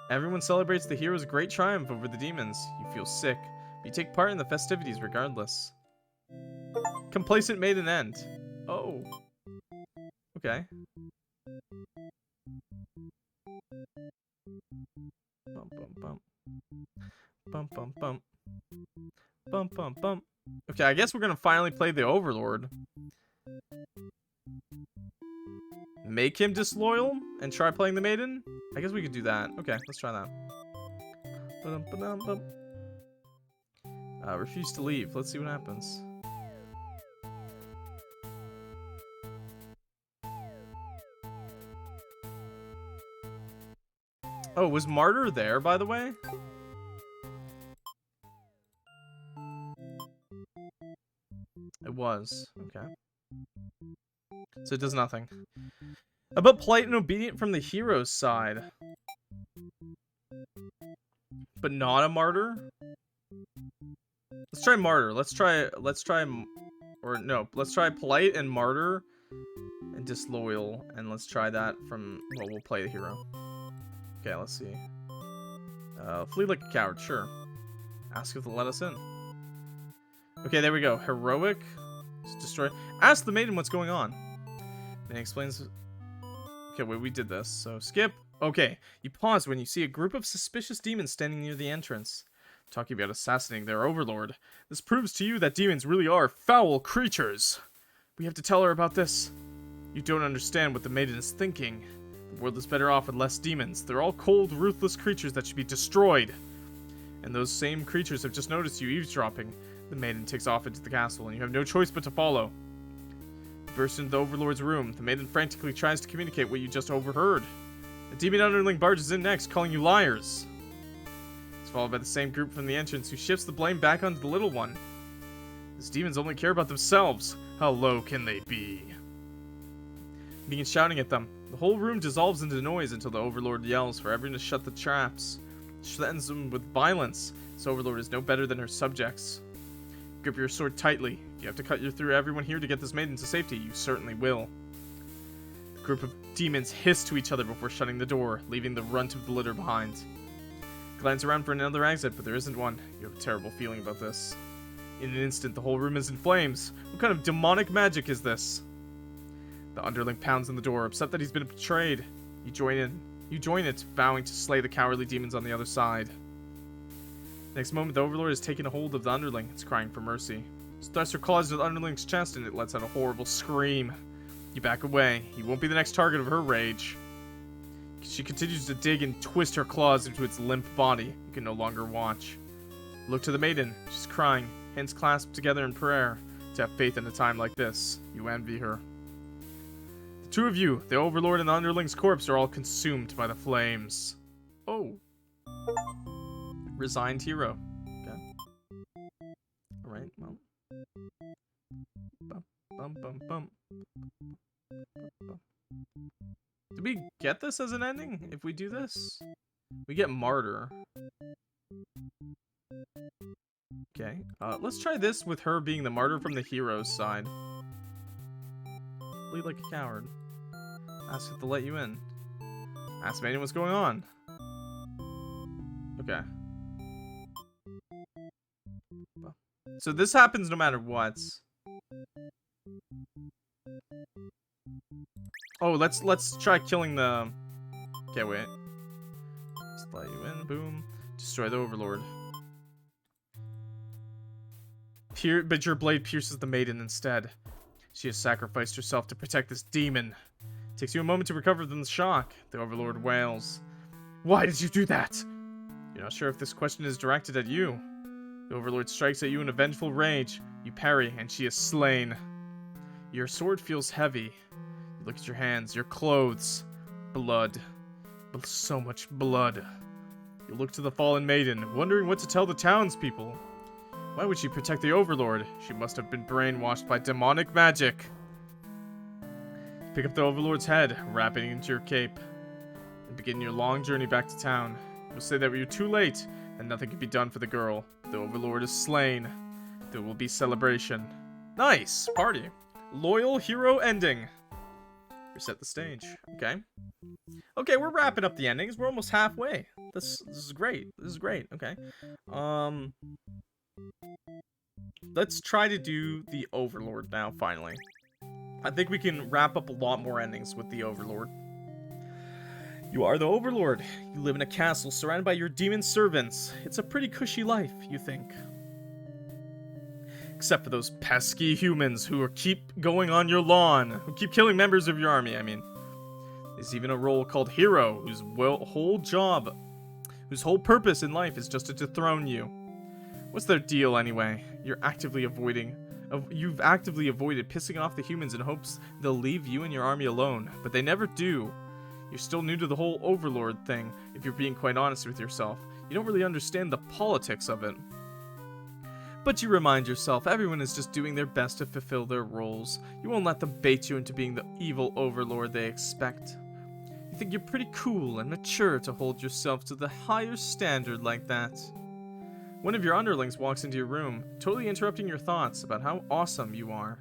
Everyone celebrates the hero's great triumph over the demons. You feel sick, but you take part in the festivities regardless. Complacent Maiden end. Oh. Okay. Bum bum bum. Bum bum bum. Bum bum bum. Okay, I guess we're gonna finally play the Overlord. Make him disloyal and try playing the Maiden? I guess we could do that. Okay, let's try that. Refuse to leave. Let's see what happens. Oh, was Martyr there, by the way? It was. Okay. So it does nothing. About polite and obedient from the hero's side. But not a martyr? Let's try martyr. Let's try polite and martyr and disloyal. And let's try that from, well, we'll play the hero. Okay, let's see. Flee like a coward, sure. Ask if they'll let us in. Okay, there we go. Heroic. Just destroy. Ask the maiden what's going on. And he explains. Okay, wait, we did this. So skip. Okay, you pause when you see a group of suspicious demons standing near the entrance. Talking about assassinating their overlord. This proves to you that demons really are foul creatures. We have to tell her about this. You don't understand what the maiden is thinking. The world is better off with less demons. They're all cold, ruthless creatures that should be destroyed. And those same creatures have just noticed you eavesdropping. The maiden takes off into the castle, and you have no choice but to follow. You burst into the Overlord's room. The maiden frantically tries to communicate what you just overheard. The demon Underling barges in next, calling you liars. It's followed by the same group from the entrance, who shifts the blame back onto the little one. These demons only care about themselves. How low can they be? He begins shouting at them. The whole room dissolves into noise until the Overlord yells for everyone to shut the traps. She threatens them with violence. This Overlord is no better than her subjects. Grip your sword tightly. If you have to cut through everyone here to get this maiden to safety, you certainly will. The group of demons hiss to each other before shutting the door, leaving the runt of the litter behind. Glance around for another exit, but there isn't one. You have a terrible feeling about this. In an instant, the whole room is in flames. What kind of demonic magic is this? The Underling pounds on the door, upset that he's been betrayed. You join it, vowing to slay the cowardly demons on the other side. Next moment, the Overlord has taken a hold of the Underling. It's crying for mercy. She thrusts her claws into the Underling's chest, and it lets out a horrible scream. You back away. You won't be the next target of her rage. She continues to dig and twist her claws into its limp body. You can no longer watch. Look to the maiden. She's crying, hands clasped together in prayer. To have faith in a time like this, you envy her. The two of you, the Overlord and the Underling's corpse, are all consumed by the flames. Oh. Resigned hero. Okay. Alright, well. Bum, bum, bum, bum. Bum. Did we get this as an ending? If we do this? We get Martyr. Okay. Let's try this with her being the martyr from the hero's side. Bleed like a coward. Ask if they'll let you in. Ask Maiden what's going on. Okay. So this happens no matter what. Oh, let's try killing the... Okay, wait. Let you in. Boom. Destroy the Overlord. But your blade pierces the Maiden instead. She has sacrificed herself to protect this demon. It takes you a moment to recover from the shock. The Overlord wails. Why did you do that? You're not sure if this question is directed at you. The Overlord strikes at you in a vengeful rage. You parry, and she is slain. Your sword feels heavy. You look at your hands, your clothes. Blood. So much blood. You look to the fallen maiden, wondering what to tell the townspeople. Why would she protect the Overlord? She must have been brainwashed by demonic magic. Pick up the Overlord's head, wrap it into your cape, and begin your long journey back to town. You'll say that you're too late, and nothing can be done for the girl. The Overlord is slain. There will be celebration. Nice! Party. Loyal hero ending. Reset the stage. Okay. Okay, we're wrapping up the endings. We're almost halfway. This is great. This is great. Okay. Let's try to do the Overlord now, finally. I think we can wrap up a lot more endings with the Overlord. You are the Overlord. You live in a castle surrounded by your demon servants. It's a pretty cushy life, you think. Except for those pesky humans who keep going on your lawn, who keep killing members of your army, I mean. There's even a role called Hero, whose whole purpose in life is just to dethrone you. What's their deal anyway? You've actively avoided pissing off the humans in hopes they'll leave you and your army alone, but they never do. You're still new to the whole Overlord thing, if you're being quite honest with yourself. You don't really understand the politics of it. But you remind yourself, everyone is just doing their best to fulfill their roles. You won't let them bait you into being the evil Overlord they expect. You think you're pretty cool and mature to hold yourself to the higher standard like that. One of your underlings walks into your room, totally interrupting your thoughts about how awesome you are.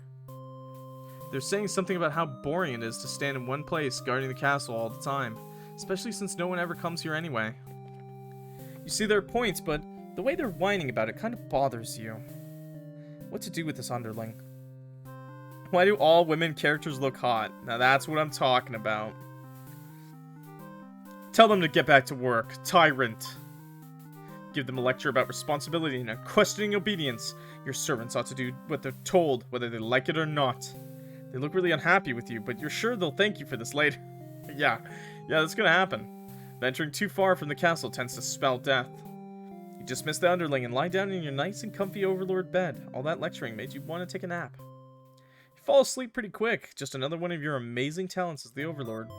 They're saying something about how boring it is to stand in one place guarding the castle all the time, especially since no one ever comes here anyway. You see their points, but the way they're whining about it kind of bothers you. What to do with this underling? Why do all women characters look hot? Now that's what I'm talking about. Tell them to get back to work, tyrant. Give them a lecture about responsibility and unquestioning obedience. Your servants ought to do what they're told, whether they like it or not. They look really unhappy with you, but you're sure they'll thank you for this later. Yeah, that's gonna happen. Venturing too far from the castle tends to spell death. You dismiss the underling and lie down in your nice and comfy Overlord bed. All that lecturing made you want to take a nap. You fall asleep pretty quick. Just another one of your amazing talents as the Overlord.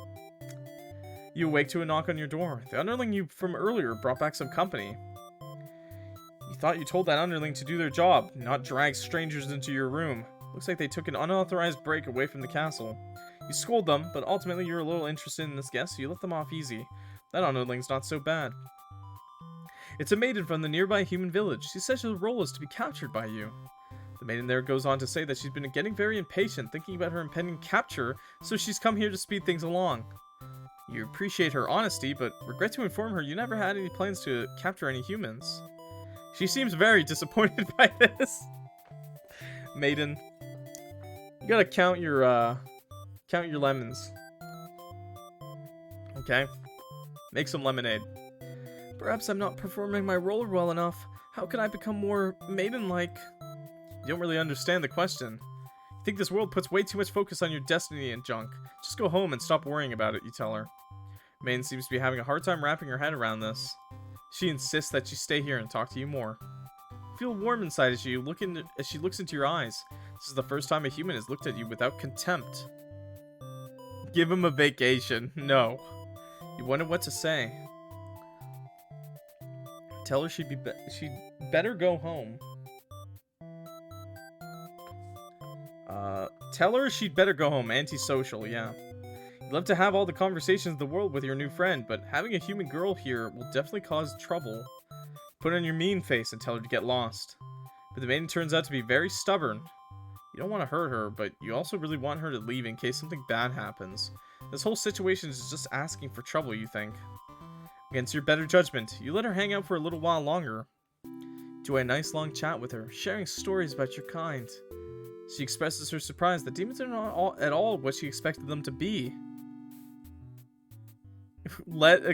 You awake to a knock on your door. The underling you from earlier brought back some company. You thought you told that underling to do their job, not drag strangers into your room. Looks like they took an unauthorized break away from the castle. You scold them, but ultimately you're a little interested in this guest, so you let them off easy. That underling's not so bad. It's a maiden from the nearby human village. She says her role is to be captured by you. The maiden there goes on to say that she's been getting very impatient, thinking about her impending capture, so she's come here to speed things along. You appreciate her honesty, but regret to inform her you never had any plans to capture any humans. She seems very disappointed by this. Maiden, you gotta count your lemons. Okay? Make some lemonade. Perhaps I'm not performing my role well enough. How can I become more maiden-like? You don't really understand the question. You think this world puts way too much focus on your destiny and junk. Just go home and stop worrying about it, you tell her. Maiden seems to be having a hard time wrapping her head around this. She insists that you stay here and talk to you more. You feel warm inside as she looks into your eyes. This is the first time a human has looked at you without contempt. Give him a vacation. No. You wonder what to say. Tell her she'd better go home. Tell her she'd better go home. Antisocial, yeah. You'd love to have all the conversations in the world with your new friend, but having a human girl here will definitely cause trouble. Put on your mean face and tell her to get lost. But the maiden turns out to be very stubborn. You don't want to hurt her, but you also really want her to leave in case something bad happens. This whole situation is just asking for trouble, you think. Against your better judgment, you let her hang out for a little while longer. Enjoy a nice long chat with her, sharing stories about your kind. She expresses her surprise that demons are not at all what she expected them to be.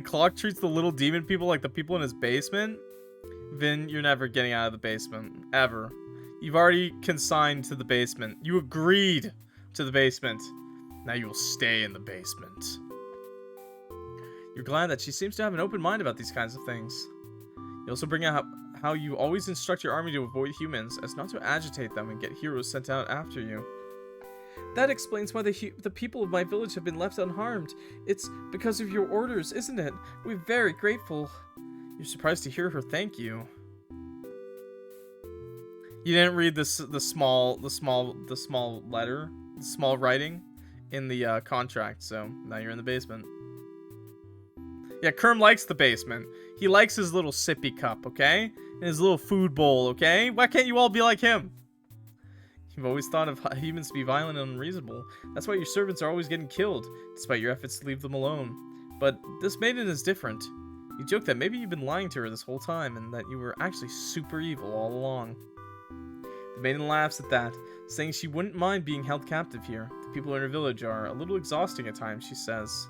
Clock treats the little demon people like the people in his basement, then you're never getting out of the basement. Ever. You've already consigned to the basement. You agreed to the basement. Now you will stay in the basement. You're glad that she seems to have an open mind about these kinds of things. You also bring out how you always instruct your army to avoid humans, as not to agitate them and get heroes sent out after you. That explains why the people of my village have been left unharmed. It's because of your orders, isn't it? We're very grateful. You're surprised to hear her thank you. You didn't read the small letter, the small writing in the contract, so now you're in the basement. Yeah, Kerm likes the basement. He likes his little sippy cup, okay? And his little food bowl, okay? Why can't you all be like him? You've always thought of humans to be violent and unreasonable. That's why your servants are always getting killed, despite your efforts to leave them alone. But this maiden is different. You joke that maybe you've been lying to her this whole time, and that you were actually super evil all along. The maiden laughs at that, saying she wouldn't mind being held captive here. The people in her village are a little exhausting at times, she says.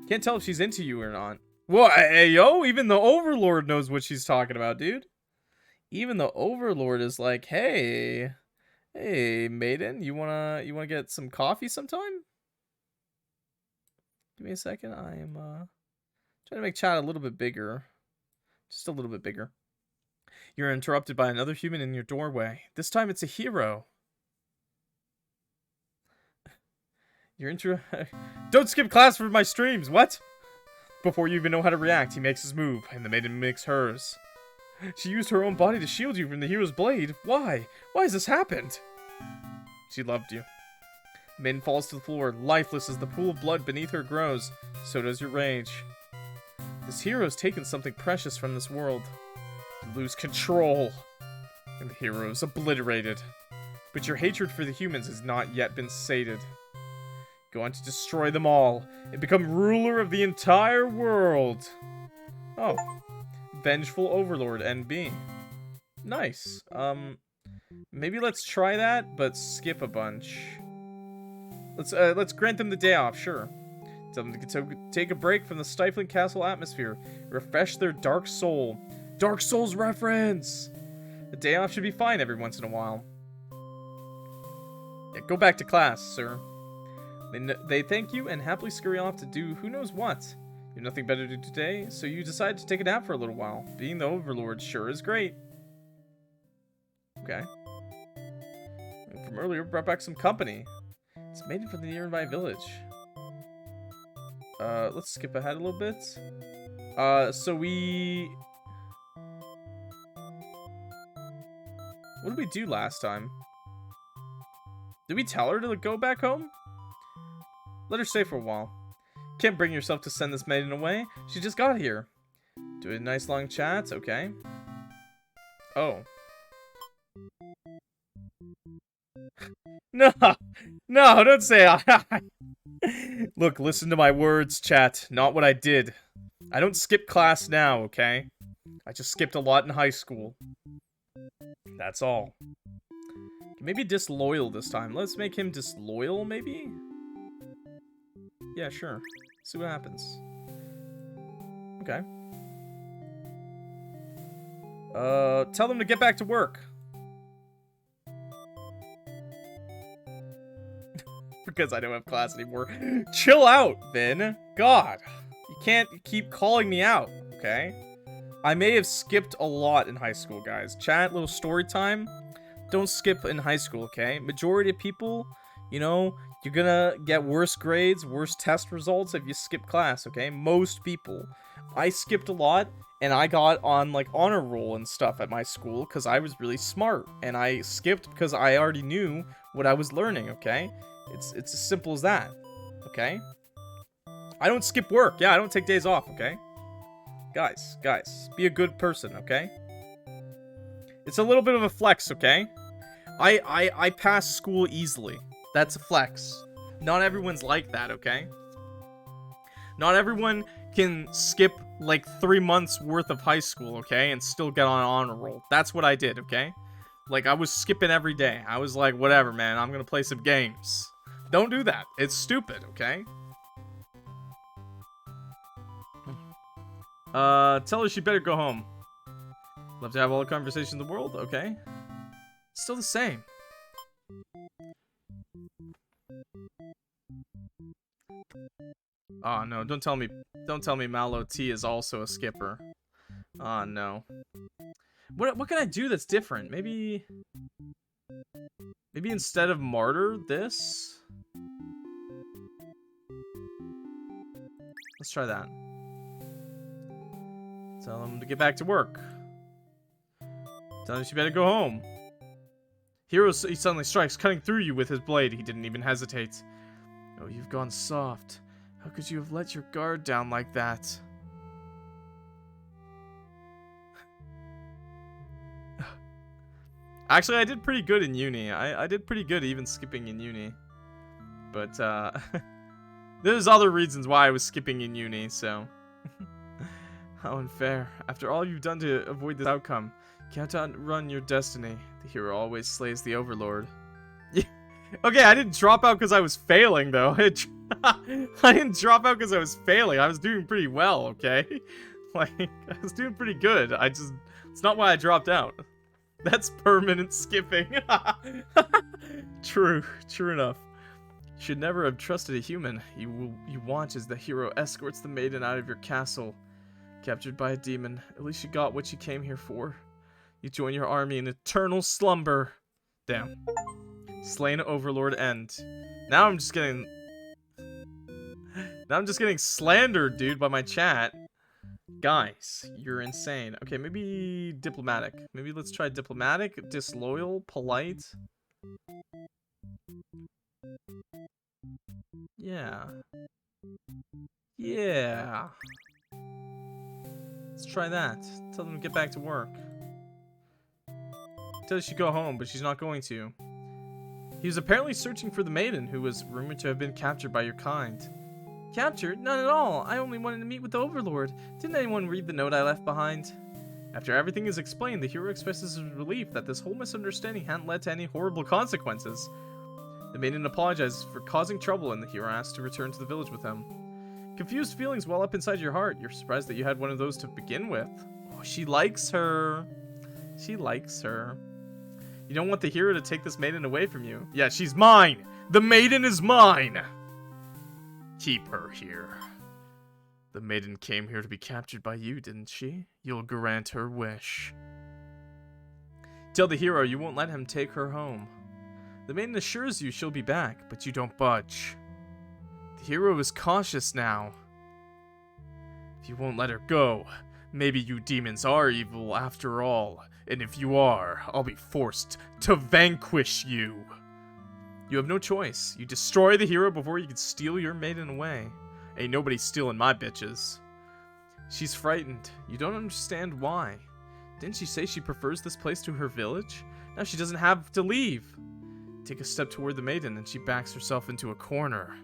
Can't tell if she's into you or not. Whoa, hey, yo, even the Overlord knows what she's talking about, dude. Even the Overlord is like, hey, Maiden, you wanna get some coffee sometime? Give me a second. I am trying to make chat a little bit bigger, just a little bit bigger. You're interrupted by another human in your doorway. This time it's a hero. Don't skip class for my streams. What? Before you even know how to react, he makes his move, and the maiden makes hers. She used her own body to shield you from the hero's blade. Why? Why has this happened? She loved you. The maiden falls to the floor, lifeless as the pool of blood beneath her grows. So does your rage. This hero has taken something precious from this world. You lose control. And the hero is obliterated. But your hatred for the humans has not yet been sated. Go on to destroy them all and become ruler of the entire world. Oh. Vengeful Overlord NB. Nice. Maybe let's try that, but skip a bunch. Let's grant them the day off, sure. Tell them to take a break from the stifling castle atmosphere. Refresh their dark soul. Dark Souls reference! A day off should be fine every once in a while. Yeah, go back to class, sir. They thank you and happily scurry off to do who knows what. You have nothing better to do today, so you decide to take a nap for a little while. Being the Overlord sure is great. Okay. From earlier, brought back some company. It's Maiden from the nearby village. Let's skip ahead a little bit. So we... What did we do last time? Did we tell her to go back home? Let her stay for a while. Can't bring yourself to send this maiden away. She just got here. Do a nice long chat, okay. Oh. No, don't say Look, listen to my words, chat. Not what I did. I don't skip class now, okay? I just skipped a lot in high school. That's all. Maybe disloyal this time. Let's make him disloyal, maybe? Yeah, sure. See what happens. Okay. Tell them to get back to work. Because I don't have class anymore. Chill out, Vin. God. You can't keep calling me out, okay? I may have skipped a lot in high school, guys. Chat, little story time. Don't skip in high school, okay? Majority of people, you know, you're gonna get worse grades, worse test results if you skip class, okay? Most people. I skipped a lot, and I got on, like, honor roll and stuff at my school because I was really smart. And I skipped because I already knew what I was learning, okay? It's as simple as that, okay? I don't skip work. Yeah, I don't take days off, okay? Guys, be a good person, okay? It's a little bit of a flex, okay? I pass school easily. That's a flex. Not everyone's like that, okay? Not everyone can skip like 3 months worth of high school, okay? And still get on an honor roll. That's what I did, okay? Like, I was skipping every day. I was like, whatever, man. I'm gonna play some games. Don't do that. It's stupid, okay? Tell her she better go home. Love to have all the conversation in the world. Okay. Still the same. Oh no, don't tell me Mallow T is also a skipper. Oh no. What can I do that's different? Maybe instead of martyr, this? Let's try that. Tell him to get back to work. Tell him she better go home. Hero, he suddenly strikes, cutting through you with his blade. He didn't even hesitate. Oh, you've gone soft. How could you have let your guard down like that? Actually, I did pretty good in uni. I did pretty good even skipping in uni. But, there's other reasons why I was skipping in uni, so... How unfair. After all you've done to avoid this outcome, you can't outrun your destiny. The hero always slays the Overlord. Okay, I didn't drop out because I was failing, though. I didn't drop out because I was failing. I was doing pretty well, okay? Like, I was doing pretty good. It's not why I dropped out. That's permanent skipping. True enough. You should never have trusted a human. You watch as the hero escorts the maiden out of your castle. Captured by a demon. At least you got what you came here for. You join your army in eternal slumber. Damn. Slain Overlord end. Now I'm just getting slandered, dude, by my chat. Guys, you're insane. Okay, maybe diplomatic. Maybe let's try diplomatic, disloyal, polite. Yeah. Yeah. Let's try that. Tell them to get back to work. Tell her she should go home, but she's not going to. He was apparently searching for the maiden, who was rumored to have been captured by your kind. Captured? None at all. I only wanted to meet with the Overlord. Didn't anyone read the note I left behind? After everything is explained, the hero expresses his relief that this whole misunderstanding hadn't led to any horrible consequences. The maiden apologizes for causing trouble, and the hero asks to return to the village with him. Confused feelings well up inside your heart. You're surprised that you had one of those to begin with. Oh, she likes her. She likes her. You don't want the hero to take this maiden away from you. Yeah, she's mine. The maiden is mine. Keep her here. The maiden came here to be captured by you, didn't she? You'll grant her wish. Tell the hero you won't let him take her home. The maiden assures you she'll be back, but you don't budge. The hero is cautious now. If you won't let her go, maybe you demons are evil after all. And if you are, I'll be forced to vanquish you. You have no choice. You destroy the hero before you can steal your maiden away. Ain't nobody stealing my bitches. She's frightened. You don't understand why. Didn't she say she prefers this place to her village? Now she doesn't have to leave. Take a step toward the maiden and she backs herself into a corner.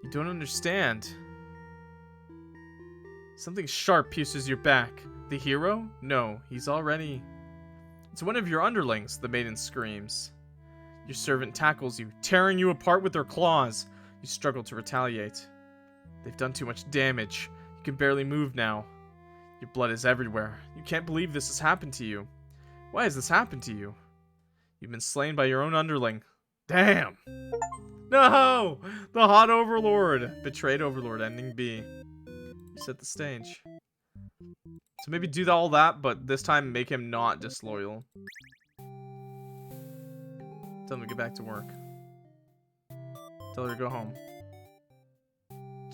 You don't understand. Something sharp pierces your back. The hero? No, he's already... It's one of your underlings, the maiden screams. Your servant tackles you, tearing you apart with their claws. You struggle to retaliate. They've done too much damage. You can barely move now. Your blood is everywhere. You can't believe this has happened to you. Why has this happened to you? You've been slain by your own underling. Damn! No! The hot Overlord! Betrayed Overlord, ending B. You set the stage. So maybe do all that, but this time make him not disloyal. Tell him to get back to work. Tell her to go home.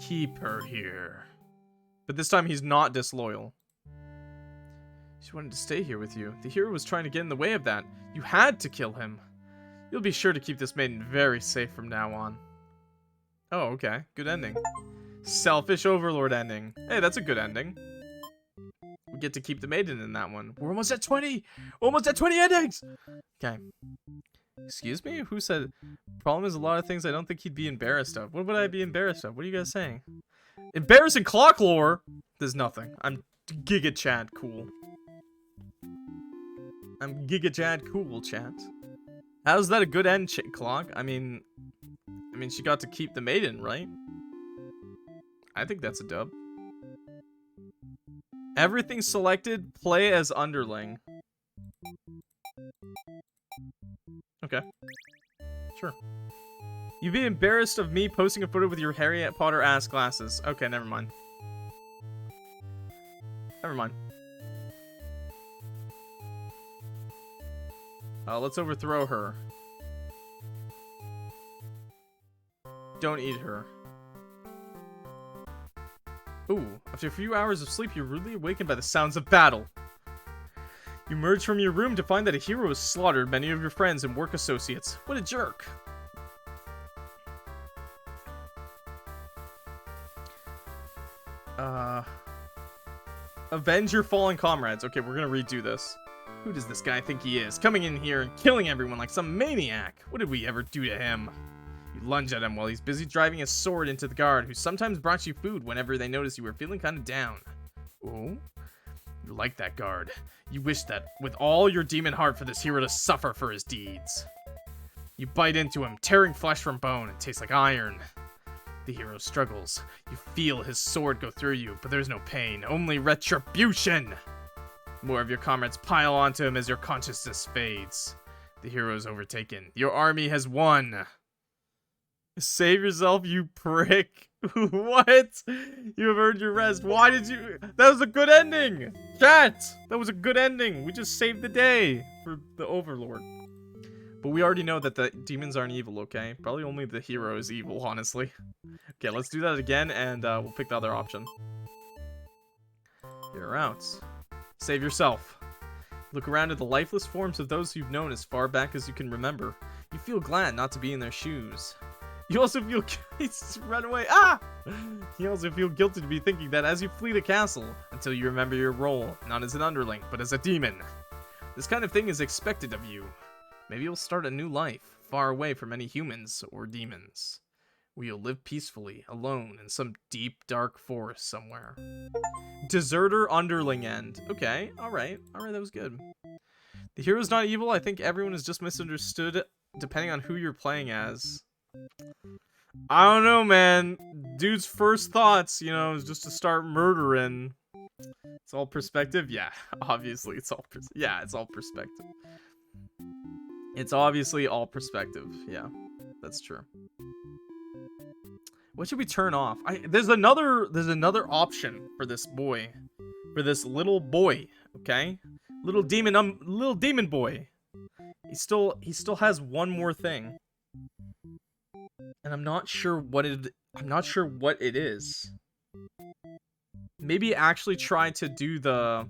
Keep her here. But this time he's not disloyal. She wanted to stay here with you. The hero was trying to get in the way of that. You had to kill him. You'll be sure to keep this maiden very safe from now on. Oh, okay. Good ending. Selfish Overlord ending. Hey, that's a good ending. We get to keep the maiden in that one. We're almost at 20! Almost at 20 endings! Okay. Excuse me? Who said... Problem is a lot of things I don't think he'd be embarrassed of. What would I be embarrassed of? What are you guys saying? Embarrassing clock lore? There's nothing. I'm Giga Chad cool. I'm Giga Chad cool, chat. How's that a good end, Clock? I mean, she got to keep the maiden, right? I think that's a dub. Everything selected, play as Underling. Okay. Sure. You'd be embarrassed of me posting a photo with your Harry Potter ass glasses. Okay, never mind. Never mind. Let's overthrow her. Don't eat her. Ooh, after a few hours of sleep, you're rudely awakened by the sounds of battle. You emerge from your room to find that a hero has slaughtered many of your friends and work associates. What a jerk. Avenge your fallen comrades. Okay, we're gonna redo this. Who does this guy think he is? Coming in here and killing everyone like some maniac. What did we ever do to him? You lunge at him while he's busy driving his sword into the guard, who sometimes brought you food whenever they noticed you were feeling kind of down. Oh? You like that guard. You wish that, with all your demon heart, for this hero to suffer for his deeds. You bite into him, tearing flesh from bone. It tastes like iron. The hero struggles. You feel his sword go through you, but there's no pain, only retribution. More of your comrades pile onto him as your consciousness fades. The hero is overtaken. Your army has won. Save yourself, you prick. What? You have earned your rest. Why did you... That was a good ending. Chat! That was a good ending. We just saved the day for the Overlord. But we already know that the demons aren't evil, okay? Probably only the hero is evil, honestly. Okay, let's do that again, and we'll pick the other option. You're out. Save yourself. Look around at the lifeless forms of those you've known as far back as you can remember. You feel glad not to be in their shoes. You also feel... Run away. Ah! You also feel guilty to be thinking that as you flee the castle, until you remember your role, not as an underling, but as a demon. This kind of thing is expected of you. Maybe you'll start a new life, far away from any humans or demons. Where you'll live peacefully, alone, in some deep, dark forest somewhere. Deserter Underling end. Okay, alright. Alright, that was good. The hero's not evil. I think everyone is just misunderstood, depending on who you're playing as. I don't know, man. Dude's first thoughts, you know, is just to start murdering. It's all perspective? Yeah, obviously it's all it's all perspective. It's obviously all perspective. Yeah, that's true. What should we turn off? There's another option for this boy. For this little boy, okay? Little demon boy. He still has one more thing. And I'm not sure what it is. Maybe actually try to do the...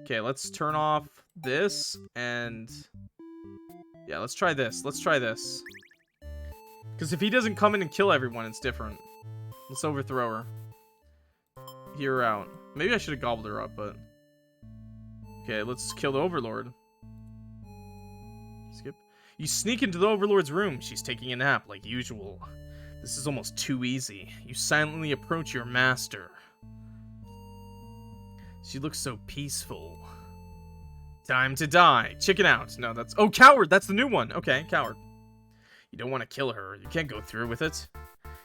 Okay, let's turn off this and... Yeah, let's try this. Let's try this. Because if he doesn't come in and kill everyone, it's different. Let's overthrow her. Hear her out. Maybe I should have gobbled her up, but... Okay, let's kill the Overlord. Skip. You sneak into the Overlord's room. She's taking a nap, like usual. This is almost too easy. You silently approach your master. She looks so peaceful. Time to die. Chicken out. No, that's... Oh, coward! That's the new one. Okay, coward. You don't want to kill her. You can't go through with it.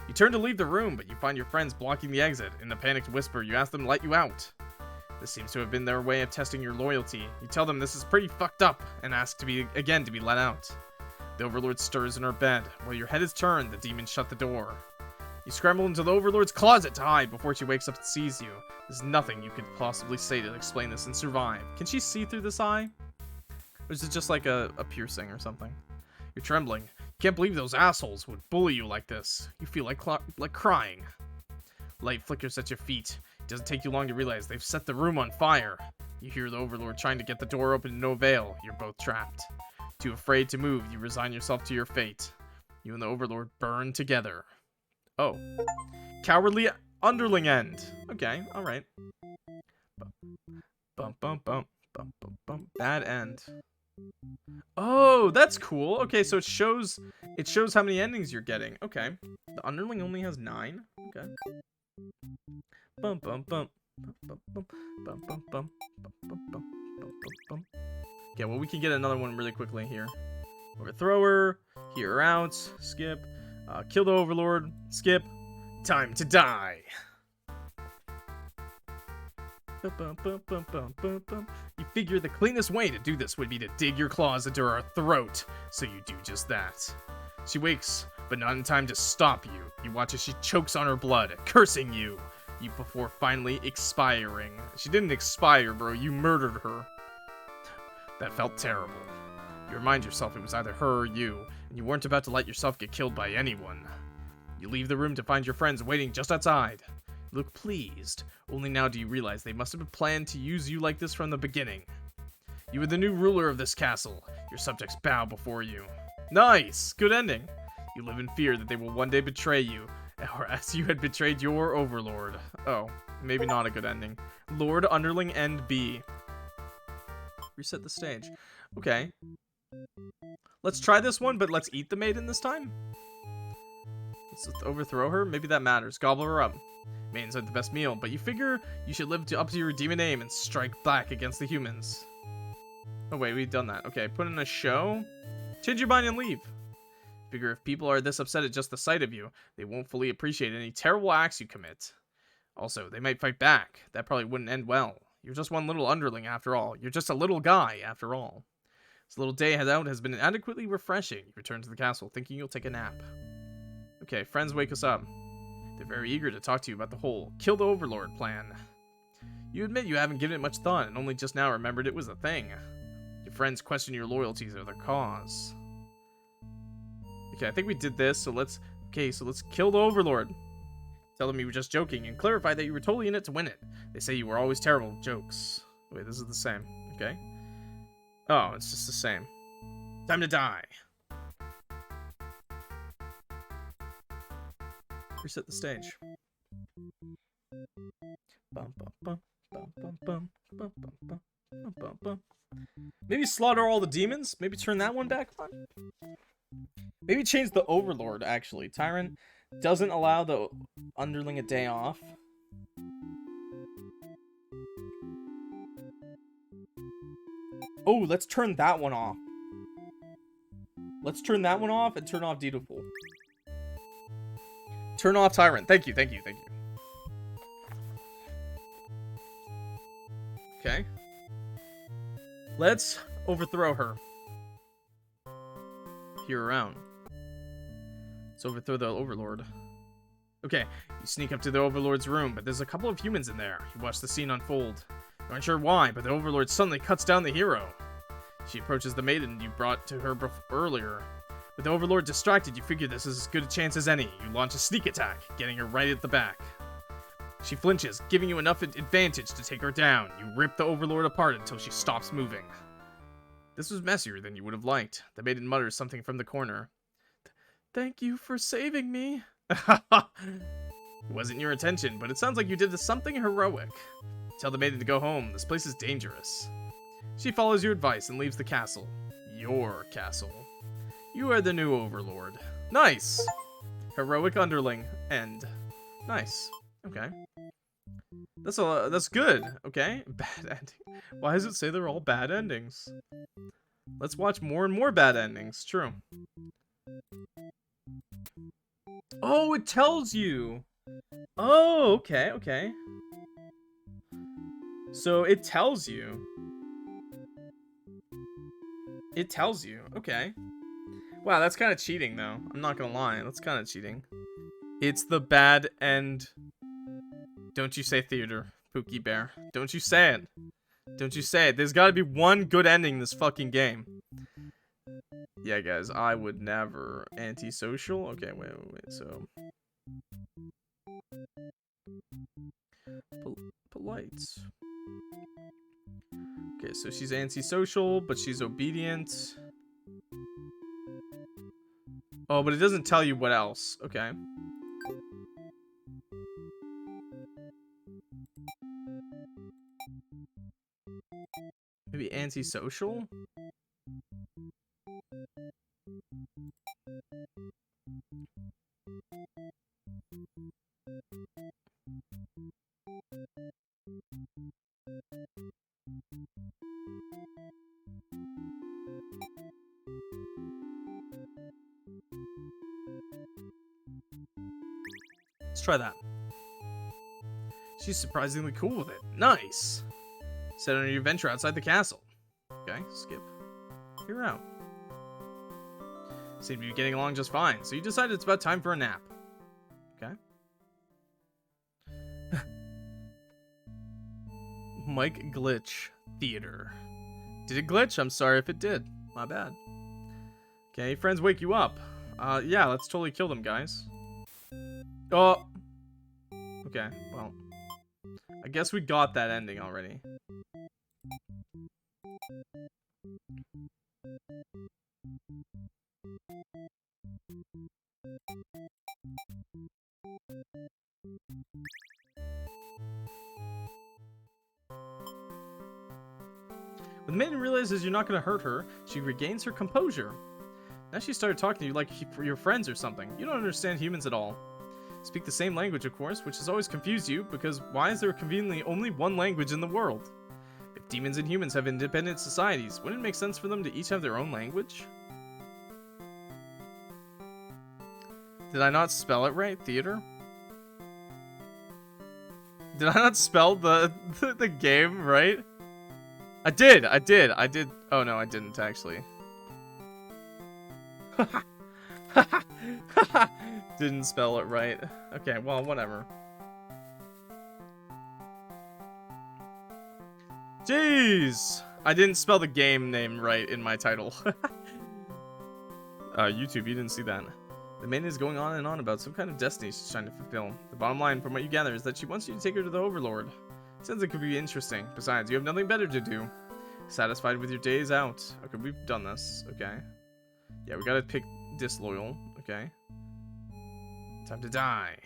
You turn to leave the room, but you find your friends blocking the exit. In a panicked whisper, you ask them to let you out. This seems to have been their way of testing your loyalty. You tell them this is pretty fucked up, and ask to be let out. The Overlord stirs in her bed. While your head is turned, the demons shut the door. You scramble into the Overlord's closet to hide before she wakes up and sees you. There's nothing you could possibly say to explain this and survive. Can she see through this eye? Or is it just like a piercing or something? You're trembling. You can't believe those assholes would bully you like this. You feel like crying. Light flickers at your feet. It doesn't take you long to realize they've set the room on fire. You hear the Overlord trying to get the door open to no avail. You're both trapped. Too afraid to move, you resign yourself to your fate. You and the Overlord burn together. Oh. Cowardly Underling end. Okay, alright. Bump, bump, bump, bump, bump, bump. Bad end. Oh, that's cool. Okay, so it shows how many endings you're getting. Okay. The Underling only has 9. Okay. Bump, bump, bump. Bump, bump, bump, bump, bump, bump, bump, bump, bump, bump. Okay, well, we can get another one really quickly here. Overthrow her. Hear her out. Skip. Kill the Overlord. Skip. Time to die. You figure the cleanest way to do this would be to dig your claws into her throat, so you do just that. She wakes, but not in time to stop you. You watch as she chokes on her blood, cursing you before finally expiring. She didn't expire, bro. You murdered her. That felt terrible. You remind yourself it was either her or you, and you weren't about to let yourself get killed by anyone. You leave the room to find your friends waiting just outside. You look pleased. Only now do you realize they must have planned to use you like this from the beginning. You are the new ruler of this castle. Your subjects bow before you. Nice! Good ending. You live in fear that they will one day betray you, or as you had betrayed your overlord. Oh, maybe not a good ending. Lord, Underling, and B. Reset the stage. Okay. Let's try this one, but let's eat the maiden this time. Let's overthrow her. Maybe that matters. Gobble her up. Maidens aren't the best meal, but you figure you should live up to your demon name and strike back against the humans. Oh wait, we've done that. Okay, put in a show. Change your mind and leave. Figure if people are this upset at just the sight of you, they won't fully appreciate any terrible acts you commit. Also, they might fight back. That probably wouldn't end well. You're just one little underling after all. You're just a little guy after all. This little day out has been adequately refreshing. You return to the castle, thinking you'll take a nap. Okay, friends wake us up. They're very eager to talk to you about the whole kill the Overlord plan. You admit you haven't given it much thought and only just now remembered it was a thing. Your friends question your loyalties or their cause. Okay, I think we did this, so let's kill the Overlord. Tell them you were just joking and clarify that you were totally in it to win it. They say you were always terrible at jokes. Wait, this is the same. Okay. Oh, it's just the same. Time to die. Reset the stage. Maybe slaughter all the demons? Maybe turn that one back on? Maybe change the Overlord, actually. Tyrant doesn't allow the Underling a day off. Oh, let's turn that one off. Let's turn that one off and turn off Dutiful. Turn off Tyrant. Thank you, thank you, thank you. Okay. Let's overthrow her. Peer around. Let's overthrow the Overlord. Okay, you sneak up to the Overlord's room, but there's a couple of humans in there. You watch the scene unfold. You aren't sure why, but the Overlord suddenly cuts down the hero. She approaches the maiden you brought to her earlier. With the Overlord distracted, you figure this is as good a chance as any. You launch a sneak attack, getting her right at the back. She flinches, giving you enough advantage to take her down. You rip the Overlord apart until she stops moving. This was messier than you would have liked. The maiden mutters something from the corner. Thank you for saving me. It wasn't your intention, but it sounds like you did something heroic. Tell the maiden to go home. This place is dangerous. She follows your advice and leaves the castle. Your castle. You are the new Overlord. Nice! Heroic Underling. End. Nice. Okay. That's good. Okay. Bad ending. Why does it say they're all bad endings? Let's watch more and more bad endings. True. Oh, it tells you. Oh, okay, okay. So it tells you. It tells you. Okay. Wow, that's kind of cheating, though. I'm not gonna lie. That's kind of cheating. It's the bad end. Don't you say theater, Pookie Bear. Don't you say it. Don't you say it. There's gotta be one good ending in this fucking game. Yeah, guys, I would never. Antisocial? Okay, wait. So. Polite. Okay, so she's antisocial, but she's obedient. Oh, but it doesn't tell you what else. Okay. Maybe antisocial? Let's try that. She's surprisingly cool with it. Nice. Set on your adventure outside the castle. Okay, skip. You're out. Seem to be getting along just fine, so you decided it's about time for a nap. Okay. Mike Glitch Theater. Did it glitch? I'm sorry if it did. My bad. Okay, friends wake you up. Yeah, let's totally kill them, guys. Oh. Okay, well. I guess we got that ending already. When the maiden realizes you're not going to hurt her, she regains her composure. Now she started talking to you like your friends or something. You don't understand humans at all. Speak the same language, of course, which has always confused you, because why is there conveniently only one language in the world? If demons and humans have independent societies, wouldn't it make sense for them to each have their own language? Did I not spell it right? Theater? Did I not spell the game right? I did. Oh no, I didn't actually. Didn't spell it right. Okay, well, whatever. Jeez! I didn't spell the game name right in my title. YouTube, you didn't see that. The maiden is going on and on about some kind of destiny she's trying to fulfill. The bottom line, from what you gather, is that she wants you to take her to the Overlord. Sounds like it could be interesting. Besides, you have nothing better to do. Satisfied with your days out. Okay, we've done this. Okay. Yeah, we gotta pick disloyal. Okay. Time to die.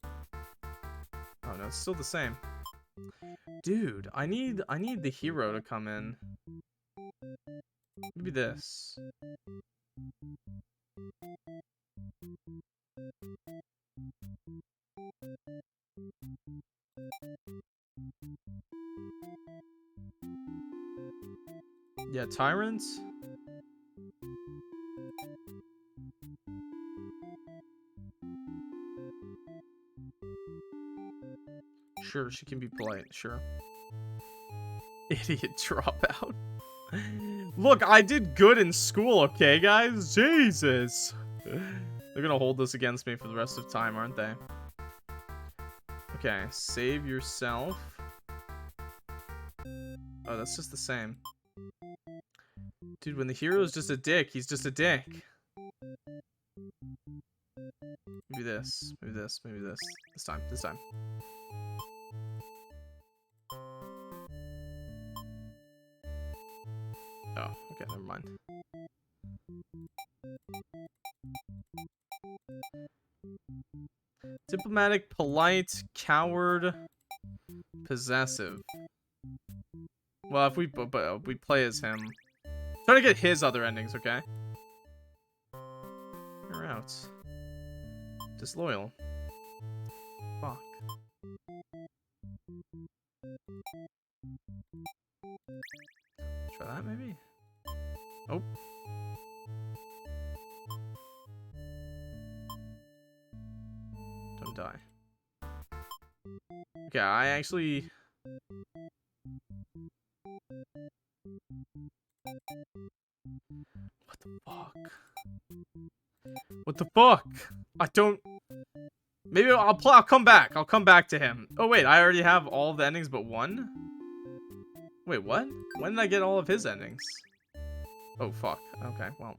Oh no, it's still the same. Dude, I need the hero to come in. Maybe this. Yeah, tyrants. Sure, she can be polite, sure. Idiot dropout. Look, I did good in school, okay, guys? Jesus. They're gonna hold this against me for the rest of time, aren't they? Okay, save yourself. Oh, that's just the same. Dude, when the hero's just a dick, he's just a dick. Maybe this, maybe this, maybe this. This time, this time. Oh, okay, never mind. Diplomatic, polite, coward, possessive. Well, if we play as him. Try to get his other endings, okay? You're out. Disloyal. Fuck. Try that, maybe? Oh. Don't die. Okay, I actually... What the fuck? What the fuck? I don't... Maybe I'll come back. I'll come back to him. Oh, wait. I already have all of the endings but one? Wait, what? When did I get all of his endings? Oh, fuck. Okay, well.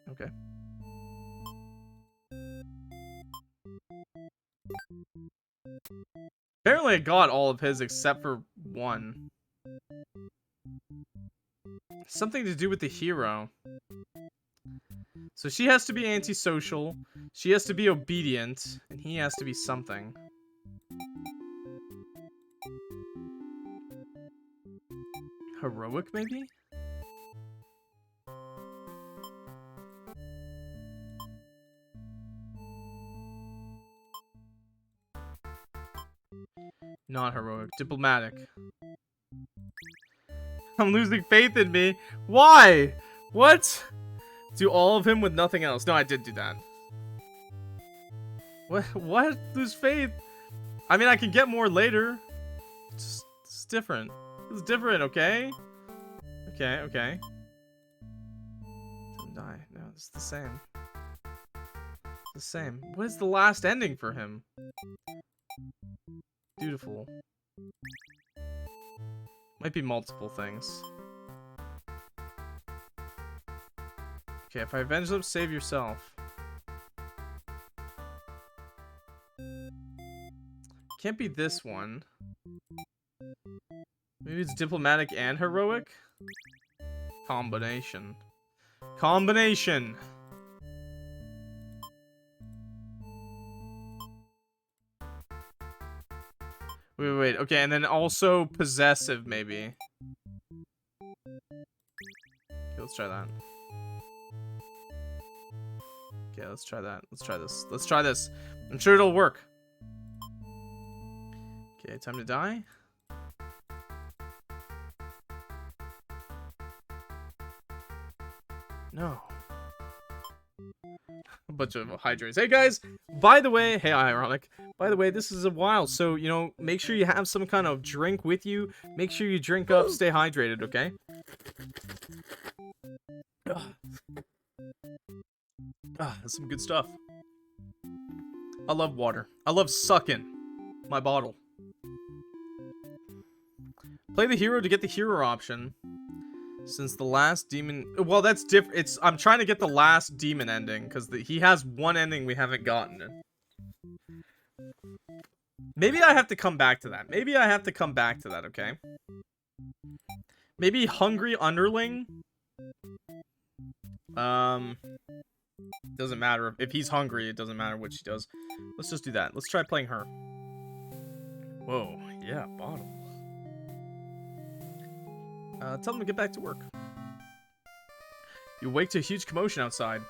Okay. Apparently I got all of his except for one. Something to do with the hero. So she has to be antisocial, she has to be obedient, and he has to be something. Heroic, maybe? Not heroic. Diplomatic. I'm losing faith in me. Why? What? Do all of him with nothing else. No, I did do that. What? Lose faith? I mean, I can get more later. It's different. It's different, okay? Okay. Don't die. No, it's the same. It's the same. What is the last ending for him? Beautiful. Might be multiple things. Okay, if I avenge them, save yourself. Can't be this one. Maybe it's diplomatic and heroic? Combination. Combination! Wait. Okay, and then also possessive, maybe. Okay, let's try that. Okay, let's try that. Let's try this. Let's try this. I'm sure it'll work. Okay, time to die. No. A bunch of hydrates. Hey guys, by the way, hey ironic. By the way, this is a while, so you know, make sure you have some kind of drink with you. Make sure you drink up, stay hydrated, okay? That's some good stuff. I love water. I love sucking my bottle. Play the hero to get the hero option. Since the last demon... Well, that's different. I'm trying to get the last demon ending, because he has one ending we haven't gotten. Maybe I have to come back to that. Maybe I have to come back to that, okay? Maybe Hungry Underling? Doesn't matter. If he's hungry, it doesn't matter what she does. Let's just do that. Let's try playing her. Whoa. Yeah, bottle. Tell them to get back to work. You awake to a huge commotion outside.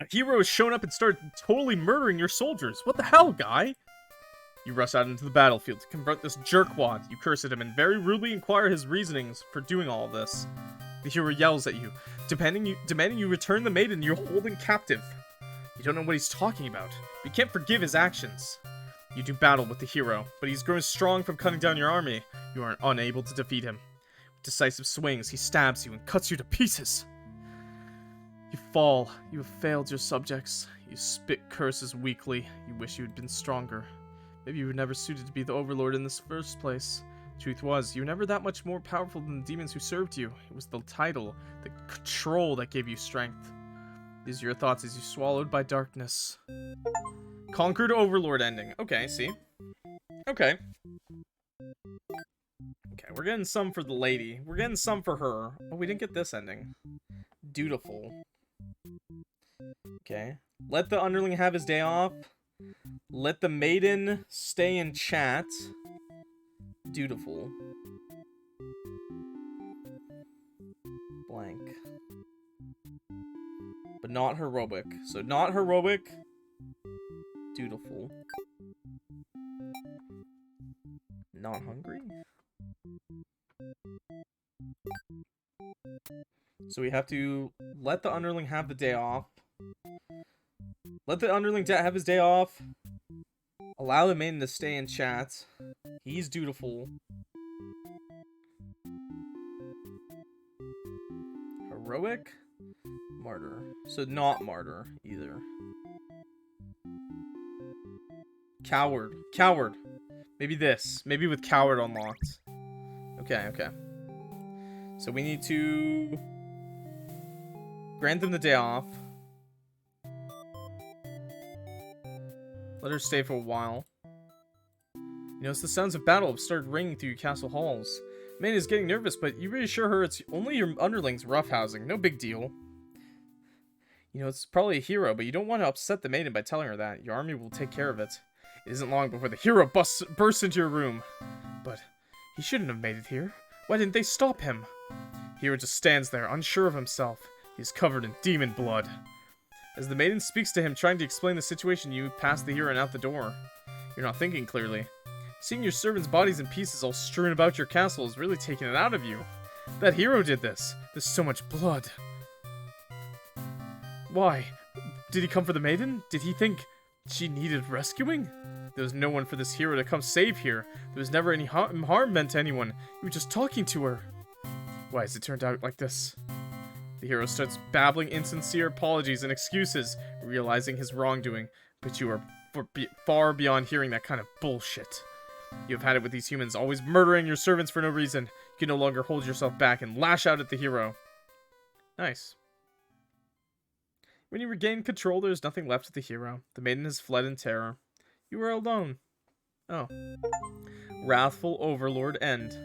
A hero has shown up and started totally murdering your soldiers. What the hell, guy? You rush out into the battlefield to confront this jerkwad. You curse at him and very rudely inquire his reasonings for doing all this. The hero yells at you, demanding you return the maiden you're holding captive. You don't know what he's talking about. You can't forgive his actions. You do battle with the hero, but he's grown strong from cutting down your army. You are unable to defeat him. Decisive swings, he stabs you and cuts you to pieces. You fall. You have failed your subjects. You spit curses weakly. You wish you had been stronger. Maybe you were never suited to be the Overlord in this first place. Truth was, you were never that much more powerful than the demons who served you. It was the title, the control that gave you strength. These are your thoughts as you swallowed by darkness. Conquered Overlord ending. Okay, see? Okay. Okay, we're getting some for the lady. We're getting some for her. Oh, we didn't get this ending. Dutiful. Okay. Let the Underling have his day off. Let the maiden stay in chat. Dutiful. Blank. But not heroic. So not heroic. Dutiful. Not hungry. So we have to let the Underling have the day off. Let the Underling have his day off. Allow the maiden to stay in chat. He's dutiful. Heroic? Martyr. So not martyr either. Coward. Coward. Maybe this. Maybe with coward unlocked. Okay, okay. So we need to grant them the day off. Let her stay for a while. You notice the sounds of battle have started ringing through your castle halls. Maiden is getting nervous, but you reassure her it's only your underlings roughhousing. No big deal. You know, it's probably a hero, but you don't want to upset the maiden by telling her that. Your army will take care of it. It isn't long before the hero bursts into your room. But he shouldn't have made it here. Why didn't they stop him? Hero just stands there, unsure of himself. He's covered in demon blood. As the maiden speaks to him, trying to explain the situation, you pass the hero and out the door. You're not thinking clearly. Seeing your servants' bodies in pieces all strewn about your castle is really taking it out of you. That hero did this. There's so much blood. Why? Did he come for the maiden? Did he think She needed rescuing? There was no one for this hero to come save here. There was never any harm meant to anyone. You were just talking to her. Why has it turned out like this? The hero starts babbling insincere apologies and excuses, realizing his wrongdoing. But you are far beyond hearing that kind of bullshit. You have had it with these humans, always murdering your servants for no reason. You can no longer hold yourself back and lash out at the hero. Nice. When you regain control, there is nothing left of the hero. The maiden has fled in terror. You are alone. Oh. Wrathful Overlord End.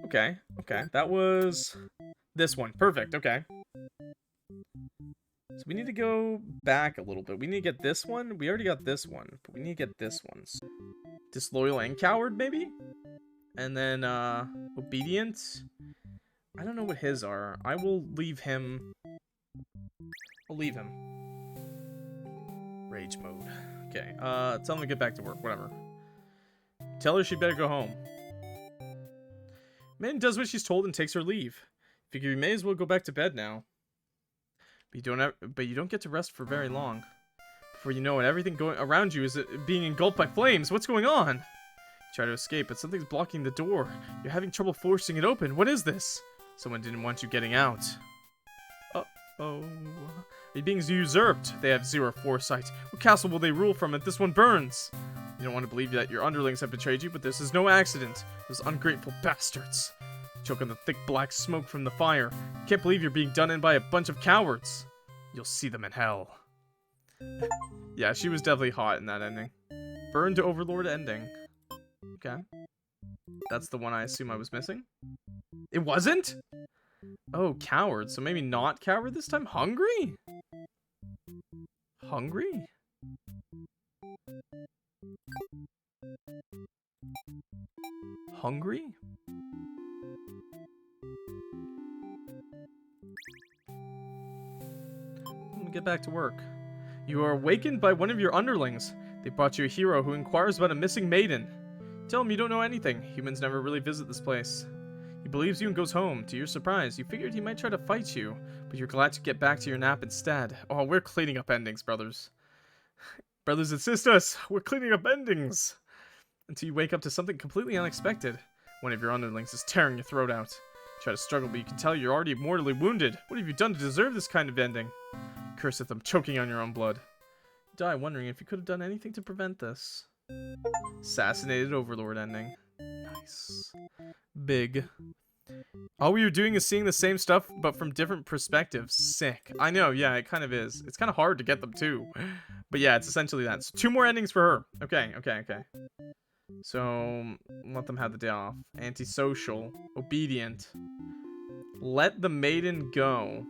Okay, okay. That was this one. Perfect, okay. So we need to go back a little bit. We need to get this one. We already got this one, but we need to get this one. So, disloyal and coward, maybe? And then, obedient. I don't know what his are. I will leave him. I'll leave him. Rage mode. Okay, tell him to get back to work, whatever. Tell her she'd better go home. Maiden does what she's told and takes her leave. Figure you may as well go back to bed now. But you don't get to rest for very long. Before you know it, everything going around you is being engulfed by flames. What's going on? You try to escape, but something's blocking the door. You're having trouble forcing it open. What is this? Someone didn't want you getting out. Uh-oh. Are you being usurped? They have zero foresight. What castle will they rule from if this one burns? You don't want to believe that your underlings have betrayed you, but this is no accident. Those ungrateful bastards. Choke on the thick black smoke from the fire. Can't believe you're being done in by a bunch of cowards. You'll see them in hell. Yeah, she was definitely hot in that ending. Burn to Overlord ending. Okay. That's the one I assume I was missing. It wasn't? Oh, coward. So maybe not coward this time? Hungry? Hungry? Hungry? Get back to work. You are awakened by one of your underlings. They brought you a hero who inquires about a missing maiden. Tell him you don't know anything. Humans never really visit this place. He believes you and goes home. To your surprise, you figured he might try to fight you, but you're glad to get back to your nap instead. Oh, we're cleaning up endings, brothers. Brothers and sisters, we're cleaning up endings. Until you wake up to something completely unexpected. One of your underlings is tearing your throat out. You try to struggle, but you can tell you're already mortally wounded. What have you done to deserve this kind of ending? Curse at them, choking on your own blood. You die wondering if you could have done anything to prevent this. Assassinated Overlord ending. Nice. Big. All we were doing is seeing the same stuff, but from different perspectives. Sick. I know, yeah, it kind of is. It's kind of hard to get them too. But yeah, it's essentially that. So 2 more endings for her. Okay, okay, okay. So, let them have the day off. Antisocial. Obedient. Let the maiden go.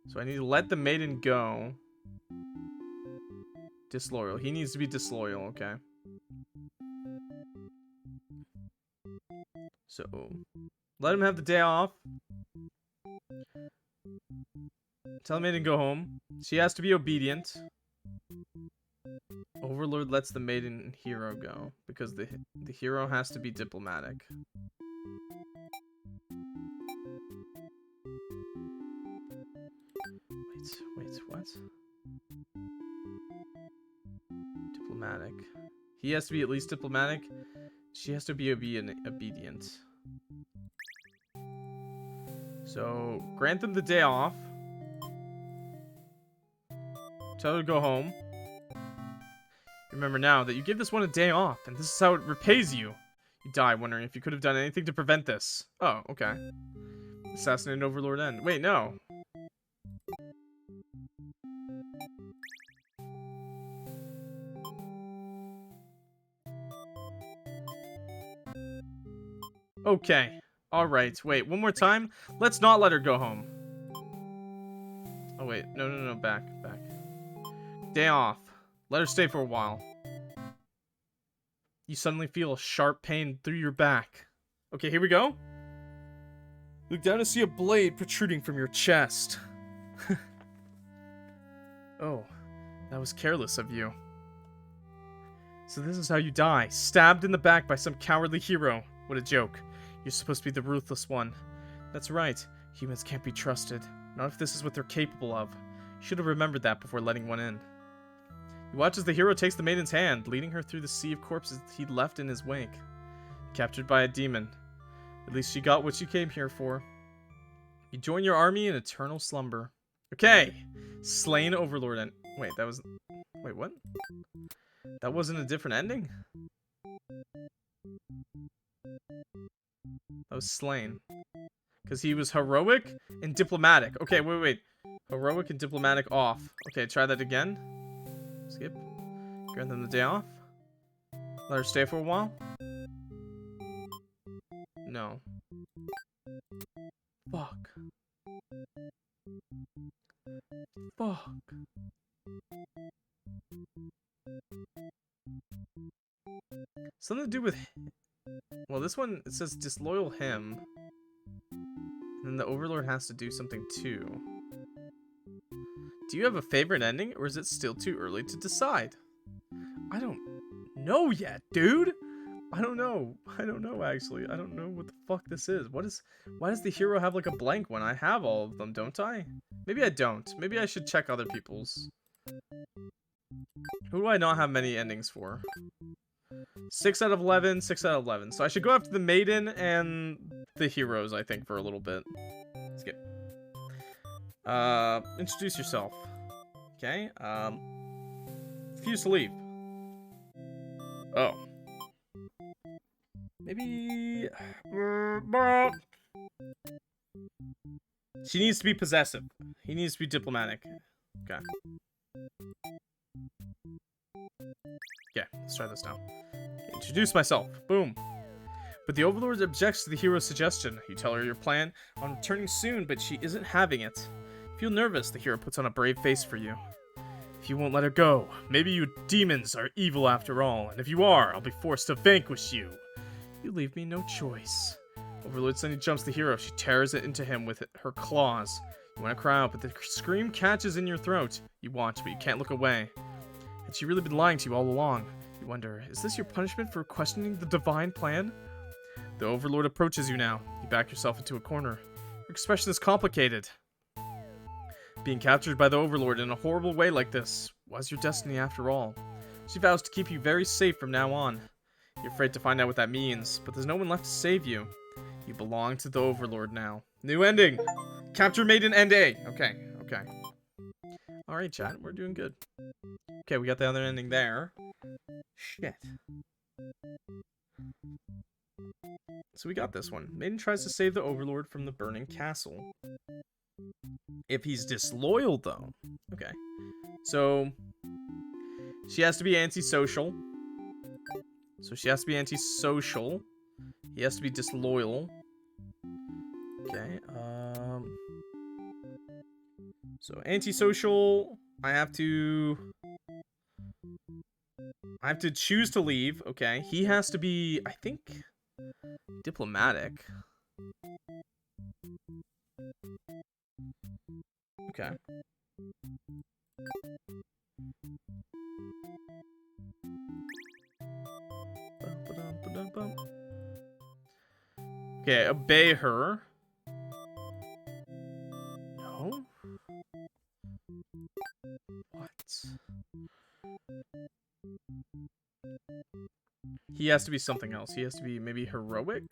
So I need to let the maiden go. Disloyal. He needs to be disloyal, okay. So, let him have the day off. Tell the maiden to go home. She has to be obedient. Overlord lets the maiden hero go. Because the hero has to be diplomatic. Wait, what? Diplomatic. He has to be at least diplomatic. She has to be obedient. So, grant them the day off. Tell her to go home. Remember now that you give this one a day off, and this is how it repays you. You die wondering if you could have done anything to prevent this. Oh, okay. Assassinate Overlord End. Wait, no. Okay. Alright. Wait, one more time. Let's not let her go home. Oh, wait. No. Back. Day off. Let her stay for a while. You suddenly feel a sharp pain through your back. Okay, here we go. Look down to see a blade protruding from your chest. Oh, that was careless of you. So this is how you die. Stabbed in the back by some cowardly hero. What a joke. You're supposed to be the ruthless one. That's right. Humans can't be trusted. Not if this is what they're capable of. Should have remembered that before letting one in. You watch as the hero takes the maiden's hand, leading her through the sea of corpses he'd left in his wake. Captured by a demon. At least she got what she came here for. You join your army in eternal slumber. Okay! Slain Overlord and... Wait, that was... Wait, what? That wasn't a different ending? That was slain. Because he was heroic and diplomatic. Okay, wait. Heroic and diplomatic off. Okay, try that again. Skip. Grant them the day off. Let her stay for a while. No. Fuck. Fuck. Something to do with... Well, this one, it says disloyal him. And then the Overlord has to do something too. Do you have a favorite ending, or is it still too early to decide? I don't know yet, dude! I don't know, actually. I don't know what the fuck this is. Why does the hero have, like, a blank one? I have all of them, don't I? Maybe I don't. Maybe I should check other people's. Who do I not have many endings for? 6 out of 11, 6 out of 11. So I should go after the Maiden and the heroes, I think, for a little bit. Skip. Introduce yourself. Okay, refuse to leave. Oh. Maybe... She needs to be possessive. He needs to be diplomatic. Okay. Yeah, let's try this now. Introduce myself. Boom. But the Overlord objects to the hero's suggestion. You tell her your plan on returning soon, but she isn't having it. Feel nervous, the hero puts on a brave face for you. If you won't let her go, maybe you demons are evil after all, and if you are, I'll be forced to vanquish you. You leave me no choice. Overlord suddenly jumps the hero. She tears it into him with her claws. You want to cry out, but the scream catches in your throat. You watch, but you can't look away. Had she really been lying to you all along? You wonder, is this your punishment for questioning the divine plan? The Overlord approaches you now. You back yourself into a corner. Your expression is complicated. Being captured by the Overlord in a horrible way like this was your destiny after all. She vows to keep you very safe from now on. You're afraid to find out what that means, but there's no one left to save you. You belong to the Overlord now. New ending! Capture Maiden End A. Okay. Alright, chat, we're doing good. Okay, we got the other ending there. Shit. So we got this one. Maiden tries to save the Overlord from the burning castle. If he's disloyal, though. Okay. So, she has to be antisocial. He has to be disloyal. Okay, so antisocial, I have to choose to leave. Okay, he has to be, I think, diplomatic. Okay. Okay, obey her. No? What? He has to be something else. He has to be maybe heroic?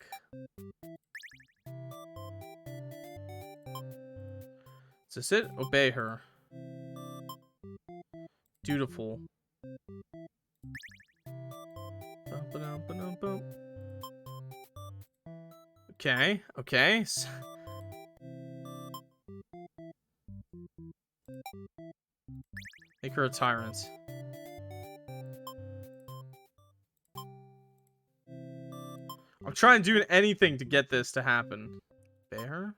Is this it? Obey her. Dutiful. Okay. Make her a tyrant. I'm trying to do anything to get this to happen. Bear?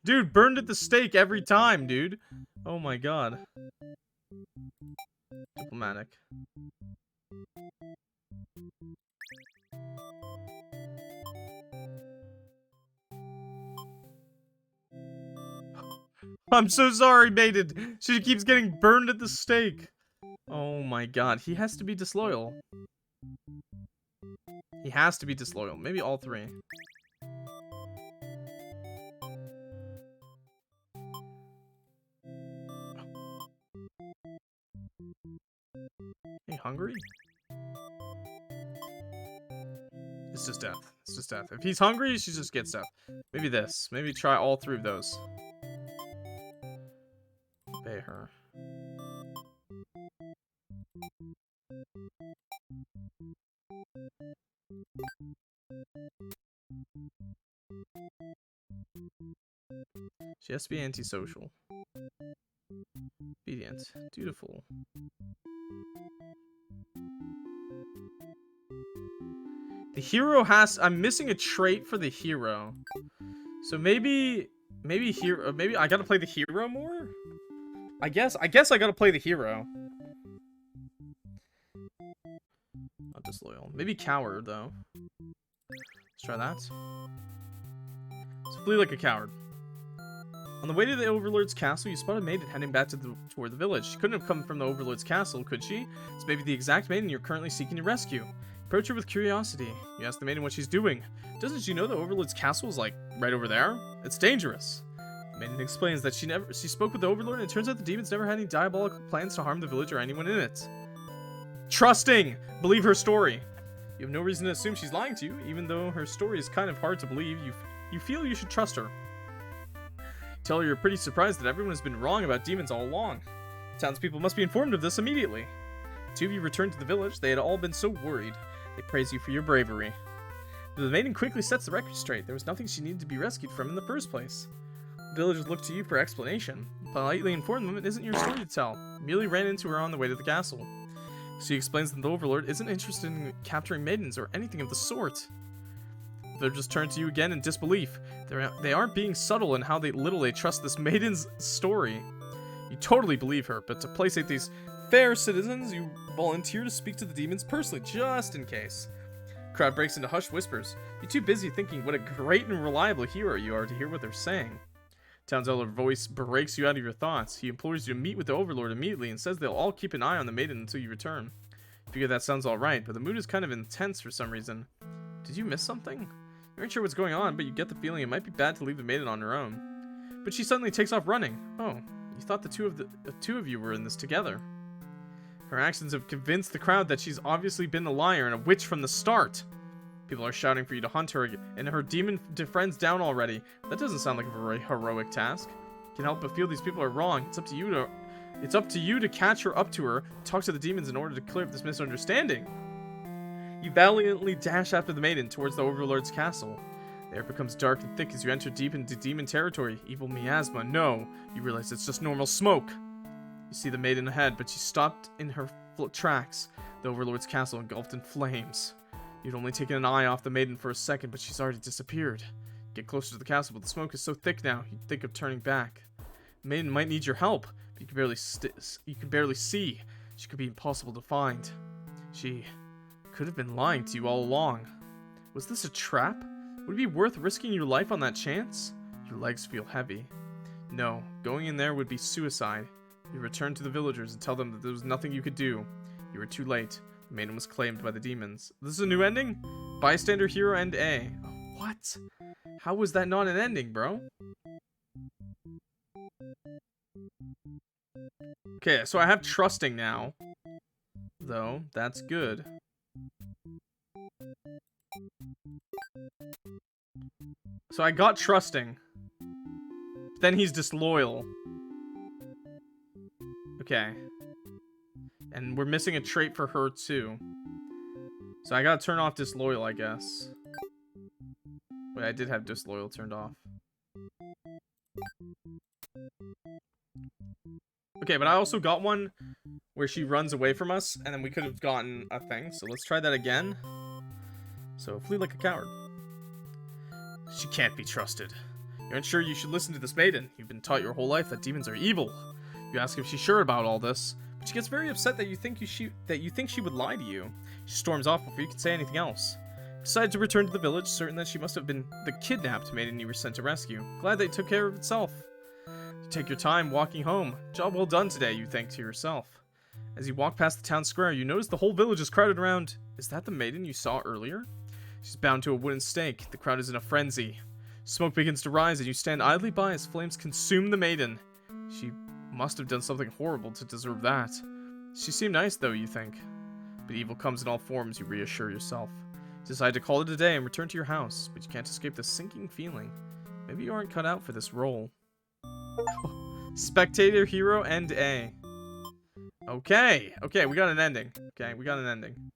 Dude, burned at the stake every time, dude. Oh my god. Diplomatic. I'm so sorry, Maiden. She keeps getting burned at the stake. Oh my god. He has to be disloyal. He has to be disloyal. Maybe all three. Hey, hungry? It's just death. It's just death. If he's hungry, she just gets death. Maybe this. Maybe try all three of those. Obey her. She has to be antisocial. Obedient. Dutiful. The hero has... I'm missing a trait for the hero. So maybe I gotta play the hero more? I guess I gotta play the hero. Not disloyal. Maybe coward, though. Let's try that. So flee like a coward. On the way to the Overlord's castle, you spotted Maiden heading back toward the village. She couldn't have come from the Overlord's castle, could she? It's maybe the exact Maiden you're currently seeking to rescue. Approach her with curiosity. You ask the Maiden what she's doing. Doesn't she know the Overlord's castle is, like, right over there? It's dangerous. The Maiden explains that she spoke with the Overlord, and it turns out the demons never had any diabolical plans to harm the village or anyone in it. Trusting! Believe her story. You have no reason to assume she's lying to you, even though her story is kind of hard to believe. You feel you should trust her. Tell her you're pretty surprised that everyone has been wrong about demons all along. Townspeople must be informed of this immediately. The two of you returned to the village. They had all been so worried. They praise you for your bravery. The Maiden quickly sets the record straight. There was nothing she needed to be rescued from in the first place. The villagers look to you for explanation. You politely inform them it isn't your story to tell. You merely ran into her on the way to the castle. She explains that the Overlord isn't interested in capturing maidens or anything of the sort. The villagers turn to you again in disbelief. They aren't being subtle in how little they trust this maiden's story. You totally believe her, but to placate these fair citizens, you volunteer to speak to the demons personally, just in case. The crowd breaks into hushed whispers. You're too busy thinking what a great and reliable hero you are to hear what they're saying. Town's elder voice breaks you out of your thoughts. He implores you to meet with the Overlord immediately and says they'll all keep an eye on the Maiden until you return. You figure that sounds alright, but the mood is kind of intense for some reason. Did you miss something? You aren't sure what's going on, but you get the feeling it might be bad to leave the Maiden on her own. But she suddenly takes off running. Oh, you thought the two of you were in this together. Her actions have convinced the crowd that she's obviously been a liar and a witch from the start. People are shouting for you to hunt her and her demon friends down already. That doesn't sound like a very heroic task. You can't help but feel these people are wrong. It's up to you to catch her up to her, talk to the demons in order to clear up this misunderstanding. You valiantly dash after the Maiden towards the Overlord's castle. The air becomes dark and thick as you enter deep into demon territory. Evil miasma. No, you realize it's just normal smoke. You see the Maiden ahead, but she stopped in her tracks. The Overlord's castle engulfed in flames. You'd only taken an eye off the Maiden for a second, but she's already disappeared. You get closer to the castle, but the smoke is so thick now, you'd think of turning back. The Maiden might need your help, but you can barely see. She could be impossible to find. She could have been lying to you all along. Was this a trap? Would it be worth risking your life on that chance? Your legs feel heavy. No, going in there would be suicide. You return to the villagers and tell them that there was nothing you could do. You were too late. The Maiden was claimed by the demons. This is a new ending? Bystander, hero, and A. What? How was that not an ending, bro? Okay, so I have trusting now. Though, that's good. So I got trusting. Then he's disloyal. Okay. And we're missing a trait for her, too. So I gotta turn off disloyal, I guess. Wait, I did have disloyal turned off. Okay, but I also got one where she runs away from us, and then we could have gotten a thing. So let's try that again. So, flee like a coward. She can't be trusted. You aren't sure you should listen to this Maiden. You've been taught your whole life that demons are evil. You ask if she's sure about all this, but she gets very upset that you think she would lie to you. She storms off before you can say anything else. Decided to return to the village, certain that she must have been the kidnapped Maiden you were sent to rescue. Glad that it took care of itself. You take your time walking home. Job well done today, you think to yourself. As you walk past the town square, you notice the whole village is crowded around. Is that the Maiden you saw earlier? She's bound to a wooden stake. The crowd is in a frenzy. Smoke begins to rise, and you stand idly by as flames consume the Maiden. She must have done something horrible to deserve that. She seemed nice, though, you think. But evil comes in all forms, you reassure yourself. You decide to call it a day and return to your house, but you can't escape the sinking feeling. Maybe you aren't cut out for this role. Spectator, hero, end A. Okay. Okay, we got an ending. Okay, we got an ending.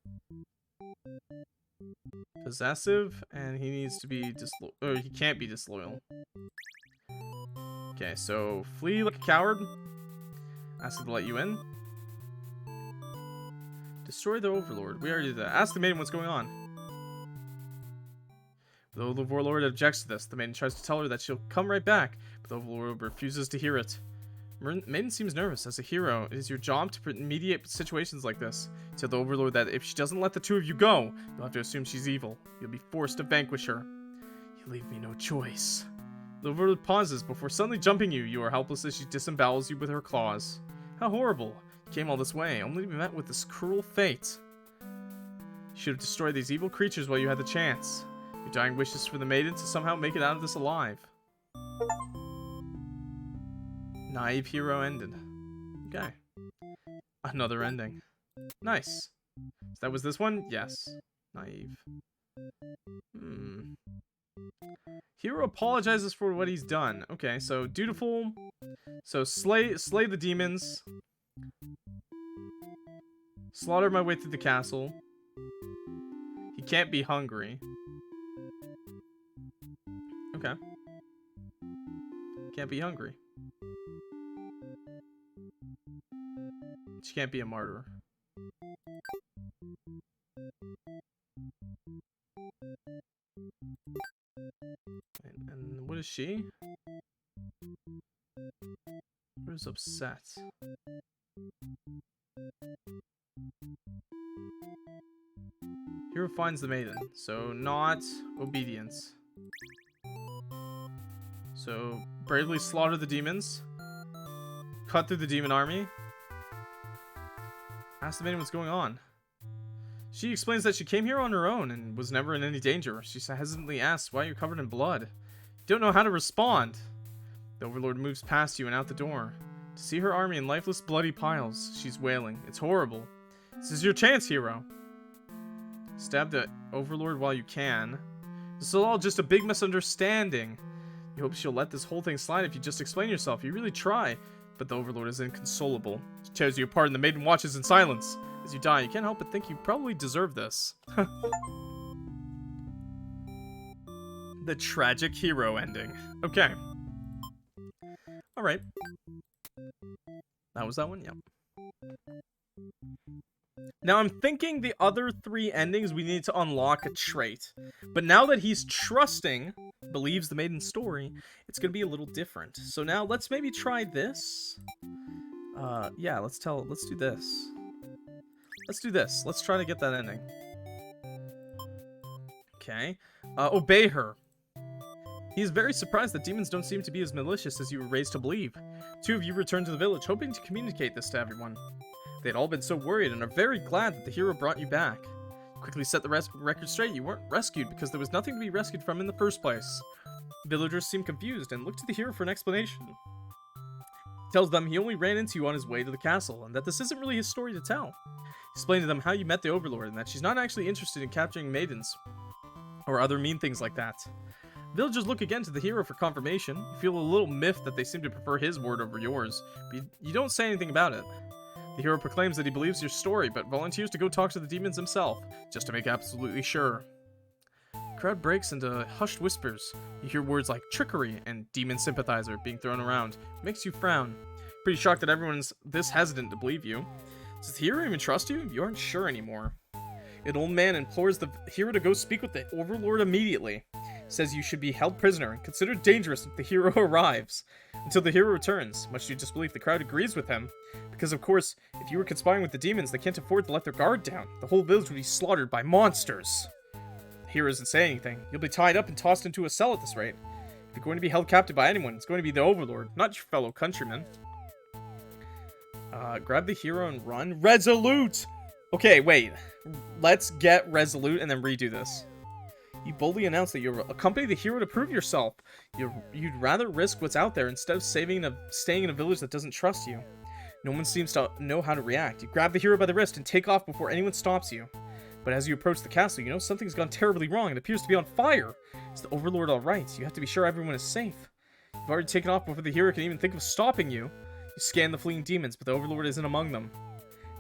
Possessive, and he needs to be disloyal. Or he can't be disloyal. Okay, so flee like a coward. Ask him to let you in. Destroy the Overlord. We already did that. Ask the Maiden what's going on. The Overlord objects to this. The Maiden tries to tell her that she'll come right back, but the Overlord refuses to hear it. Maiden seems nervous. As a hero, it is your job to mediate situations like this. Tell the Overlord that if she doesn't let the two of you go, you'll have to assume she's evil. You'll be forced to vanquish her. You leave me no choice. The Overlord pauses before suddenly jumping you. You are helpless as she disembowels you with her claws. How horrible. You came all this way, only to be met with this cruel fate. You should have destroyed these evil creatures while you had the chance. Your dying wish is for the Maiden to somehow make it out of this alive. Naive hero ended. Okay. Another ending. Nice. So that was this one? Yes. Naive. Hero apologizes for what he's done. Okay, so dutiful. So slay the demons. Slaughter my way through the castle. He can't be hungry. Okay. Can't be hungry. She can't be a martyr. And what is she? What is upset? Hero finds the Maiden, so not obedience. So bravely slaughter the demons. Cut through the demon army. Ask the Maiden what's going on. She explains that she came here on her own and was never in any danger. She hesitantly asks why you're covered in blood. You don't know how to respond. The Overlord moves past you and out the door. To see her army in lifeless, bloody piles, she's wailing. It's horrible. This is your chance, hero. Stab the Overlord while you can. This is all just a big misunderstanding. You hope she'll let this whole thing slide if you just explain yourself. You really try. But the Overlord is inconsolable. She tears you apart and the Maiden watches in silence. As you die, you can't help but think you probably deserve this. The tragic hero ending. Okay. Alright. That was that one? Yep. Now I'm thinking the other 3 endings we need to unlock a trait. But now that he's trusting, believes the Maiden's story, it's gonna be a little different. So now let's maybe try this. Yeah, let's do this. Let's do this. Let's try to get that ending. Okay. Obey her. He is very surprised that demons don't seem to be as malicious as you were raised to believe. 2 of you return to the village, hoping to communicate this to everyone. They had all been so worried and are very glad that the hero brought you back. Quickly set the record straight. You weren't rescued because there was nothing to be rescued from in the first place. Villagers seem confused and look to the hero for an explanation. He tells them he only ran into you on his way to the castle and that this isn't really his story to tell. Explain to them how you met the Overlord and that she's not actually interested in capturing maidens or other mean things like that. Villagers look again to the hero for confirmation. You feel a little miffed that they seem to prefer his word over yours, but you don't say anything about it. The hero proclaims that he believes your story, but volunteers to go talk to the demons himself, just to make absolutely sure. The crowd breaks into hushed whispers. You hear words like trickery and demon sympathizer being thrown around. It makes you frown. Pretty shocked that everyone's this hesitant to believe you. Does the hero even trust you? You aren't sure anymore. An old man implores the hero to go speak with the Overlord immediately. Says you should be held prisoner and considered dangerous if the hero arrives. Until the hero returns, much to your disbelief, the crowd agrees with him. Because, of course, if you were conspiring with the demons, they can't afford to let their guard down. The whole village would be slaughtered by monsters. The hero doesn't say anything. You'll be tied up and tossed into a cell at this rate. If you're going to be held captive by anyone, it's going to be the Overlord, not your fellow countrymen. Grab the hero and run. Resolute! Okay, wait. Let's get resolute and then redo this. You boldly announce that you'll accompany the hero to prove yourself. You'd rather risk what's out there instead of staying in a village that doesn't trust you. No one seems to know how to react. You grab the hero by the wrist and take off before anyone stops you. But as you approach the castle, you know something's gone terribly wrong. It appears to be on fire. Is the Overlord alright? You have to be sure everyone is safe. You've already taken off before the hero can even think of stopping you. You scan the fleeing demons, but the Overlord isn't among them.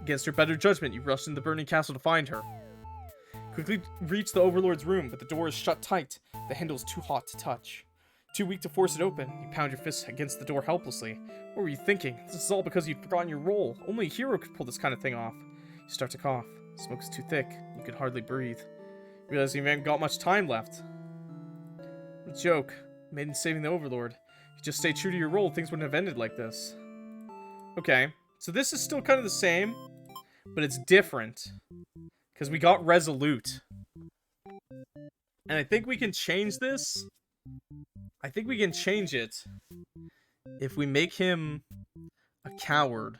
Against her better judgment, you rush into the burning castle to find her. Quickly reach the Overlord's room, but the door is shut tight. The handle is too hot to touch. Too weak to force it open, you pound your fists against the door helplessly. What were you thinking? This is all because you'd forgotten your role. Only a hero could pull this kind of thing off. You start to cough. The smoke is too thick. You can hardly breathe. You realize you haven't got much time left. What a joke. Maiden saving the Overlord. If you just stay true to your role, things wouldn't have ended like this. Okay, so this is still kind of the same, but it's different. Because we got Resolute. And I think we can change this. I think we can change it if we make him a coward.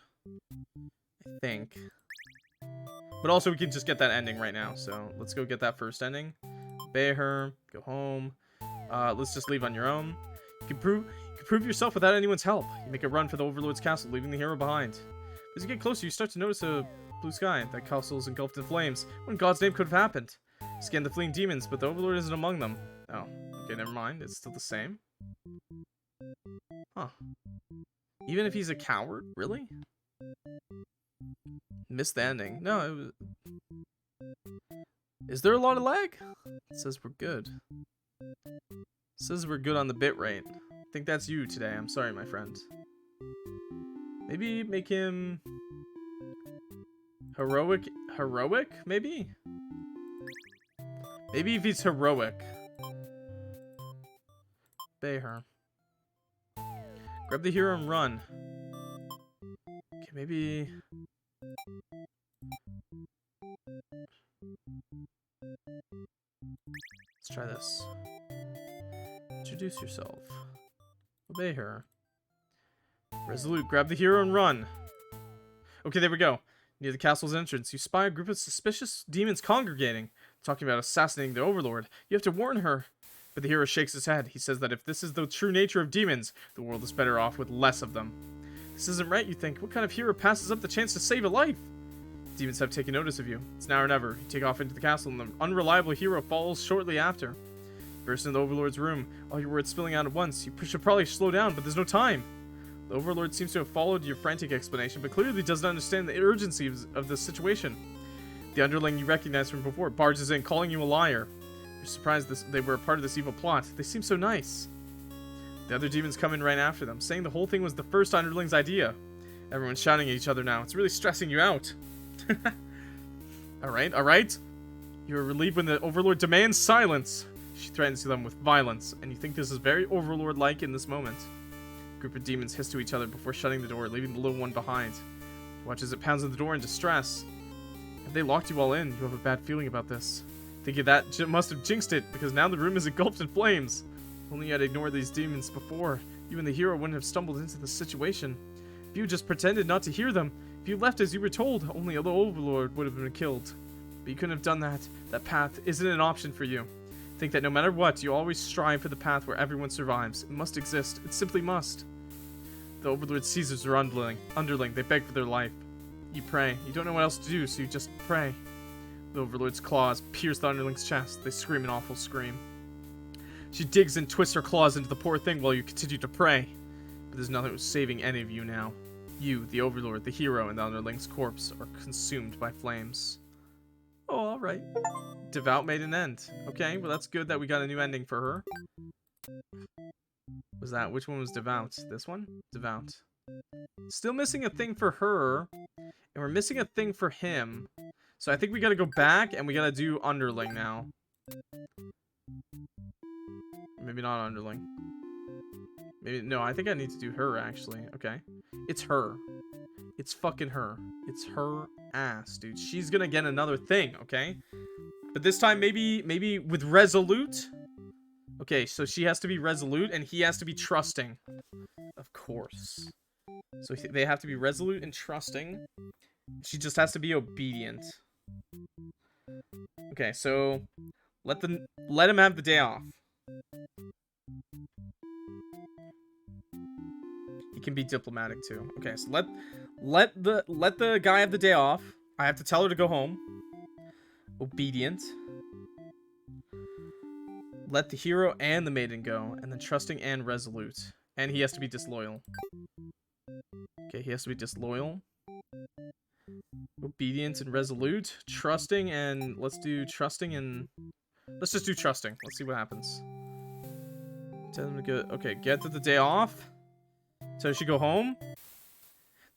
I think. But also we can just get that ending right now. So let's go get that first ending. Obey her. Go home. Let's just leave on your own. You can prove yourself without anyone's help. You make a run for the Overlord's castle, leaving the hero behind. As you get closer, you start to notice a blue sky. That castle is engulfed in flames. What in God's name could have happened? Scan the fleeing demons, but the Overlord isn't among them. Oh, okay, never mind. It's still the same. Huh. Even if he's a coward? Really? Missed the ending. No, it was... Is there a lot of lag? It says we're good. It says we're good on the bitrate. I think that's you today. I'm sorry, my friend. Maybe make him... Heroic? Heroic, maybe? Maybe if he's heroic. Obey her. Grab the hero and run. Okay, maybe... Let's try this. Introduce yourself. Obey her. Resolute, grab the hero and run. Okay, there we go. Near the castle's entrance, you spy a group of suspicious demons congregating, talking about assassinating the Overlord. You have to warn her. But the hero shakes his head. He says that if this is the true nature of demons, the world is better off with less of them. This isn't right, you think. What kind of hero passes up the chance to save a life? Demons have taken notice of you. It's now or never. You take off into the castle, and the unreliable hero follows shortly after. You burst into the Overlord's room, all your words spilling out at once. You should probably slow down, but there's no time. The Overlord seems to have followed your frantic explanation, but clearly does not understand the urgency of the situation. The Underling you recognized from before barges in, calling you a liar. You're surprised they were a part of this evil plot. They seem so nice. The other demons come in right after them, saying the whole thing was the first Underling's idea. Everyone's shouting at each other now. It's really stressing you out. Alright, alright. You are relieved when the Overlord demands silence. She threatens them with violence, and you think this is very Overlord-like in this moment. A group of demons hiss to each other before shutting the door, leaving the little one behind. You watch as it pounds on the door in distress. Have they locked you all in? You have a bad feeling about this. Thinking that must have jinxed it, because now the room is engulfed in flames. If only you had ignored these demons before, you and the hero wouldn't have stumbled into this situation. If you just pretended not to hear them, if you left as you were told, only the Overlord would have been killed. But you couldn't have done that. That path isn't an option for you. Think that no matter what, you always strive for the path where everyone survives. It must exist. It simply must. The Overlord seizes their underling. They beg for their life. You pray. You don't know what else to do, so you just pray. The Overlord's claws pierce the Underling's chest. They scream an awful scream. She digs and twists her claws into the poor thing while you continue to pray. But there's nothing saving any of you now. You, the Overlord, the hero, and the Underling's corpse are consumed by flames. Oh, alright. Devout made an end. Okay, well that's good that we got a new ending for her. Was that, which one was Devout? This one? Devout. Still missing a thing for her. And we're missing a thing for him. So I think we gotta go back and we gotta do Underling now. Maybe not Underling. Maybe, no, I think I need to do her actually. Okay. It's her. It's fucking her. It's her ass, dude. She's gonna get another thing, okay? But this time maybe with Resolute. Okay, so she has to be Resolute and he has to be trusting. Of course. So they have to be Resolute and trusting. She just has to be obedient. Okay, so let him have the day off. He can be diplomatic too. Okay, so Let the guy have the day off. I have to tell her to go home. Obedient. Let the hero and the maiden go, and then trusting and resolute. And he has to be disloyal. Okay, he has to be disloyal. Obedient and resolute. Trusting and... Let's do trusting and... Let's just do trusting. Let's see what happens. Tell him to go... Okay, get to the day off. Tell her she go home.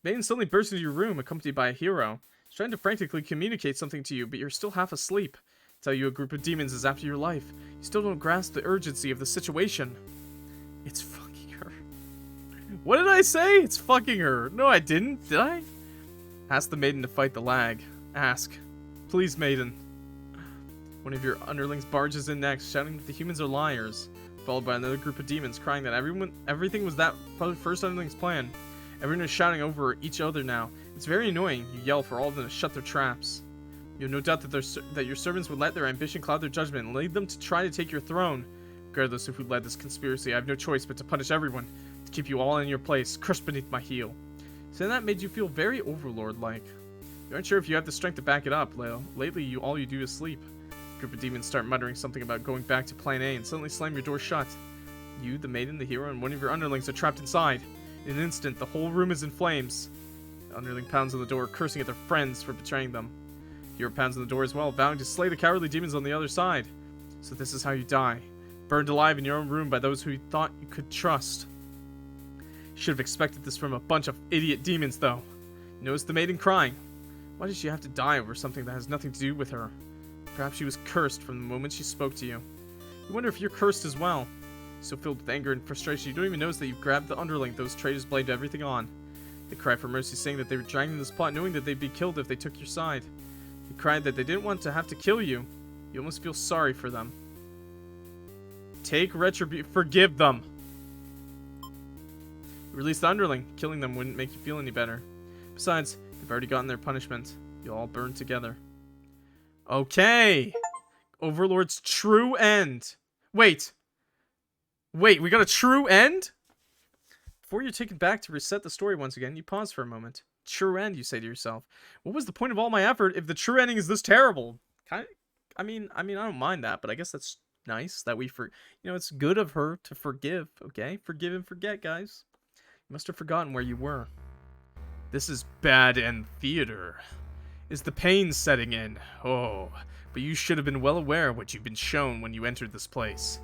Maiden suddenly bursts into your room, accompanied by a hero. She's trying to frantically communicate something to you, but you're still half asleep. Tell you a group of demons is after your life. You still don't grasp the urgency of the situation. It's fucking her. What did I say? It's fucking her. No, I didn't. Did I? Ask the maiden to fight the lag. Ask. Please, maiden. One of your underlings barges in next, shouting that the humans are liars, followed by another group of demons crying that everything was that first underling's plan. Everyone is shouting over each other now. It's very annoying. You yell for all of them to shut their traps. You have no doubt that your servants would let their ambition cloud their judgment and lead them to try to take your throne. Regardless of who led this conspiracy, I have no choice but to punish everyone, to keep you all in your place, crushed beneath my heel. So that made you feel very Overlord-like. You aren't sure if you have the strength to back it up, Lale. Lately, all you do is sleep. A group of demons start muttering something about going back to Plan A and suddenly slam your door shut. You, the maiden, the hero, and one of your underlings are trapped inside. In an instant, the whole room is in flames. The underling pounds on the door, cursing at their friends for betraying them. Hero pounds on the door as well, vowing to slay the cowardly demons on the other side. So this is how you die. Burned alive in your own room by those who you thought you could trust. You should have expected this from a bunch of idiot demons, though. You notice the maiden crying. Why did she have to die over something that has nothing to do with her? Perhaps she was cursed from the moment she spoke to you. You wonder if you're cursed as well. So filled with anger and frustration, you don't even notice that you've grabbed the underling those traitors blamed everything on. They cry for mercy, saying that they were dragging this plot, knowing that they'd be killed if they took your side. They cried that they didn't want to have to kill you. You almost feel sorry for them. Take retribution. Forgive them. Release the underling. Killing them wouldn't make you feel any better. Besides, they've already gotten their punishment. You'll all burn together. Okay. Overlord's true end. Wait, we got a true end? Before you're taken back to reset the story once again, you pause for a moment. True end, you say to yourself. What was the point of all my effort if the true ending is this terrible? I mean, I don't mind that, but I guess that's nice that it's good of her to forgive, okay? Forgive and forget, guys. You must have forgotten where you were. This is bad end theater. Is the pain setting in? Oh, but you should have been well aware of what you've been shown when you entered this place.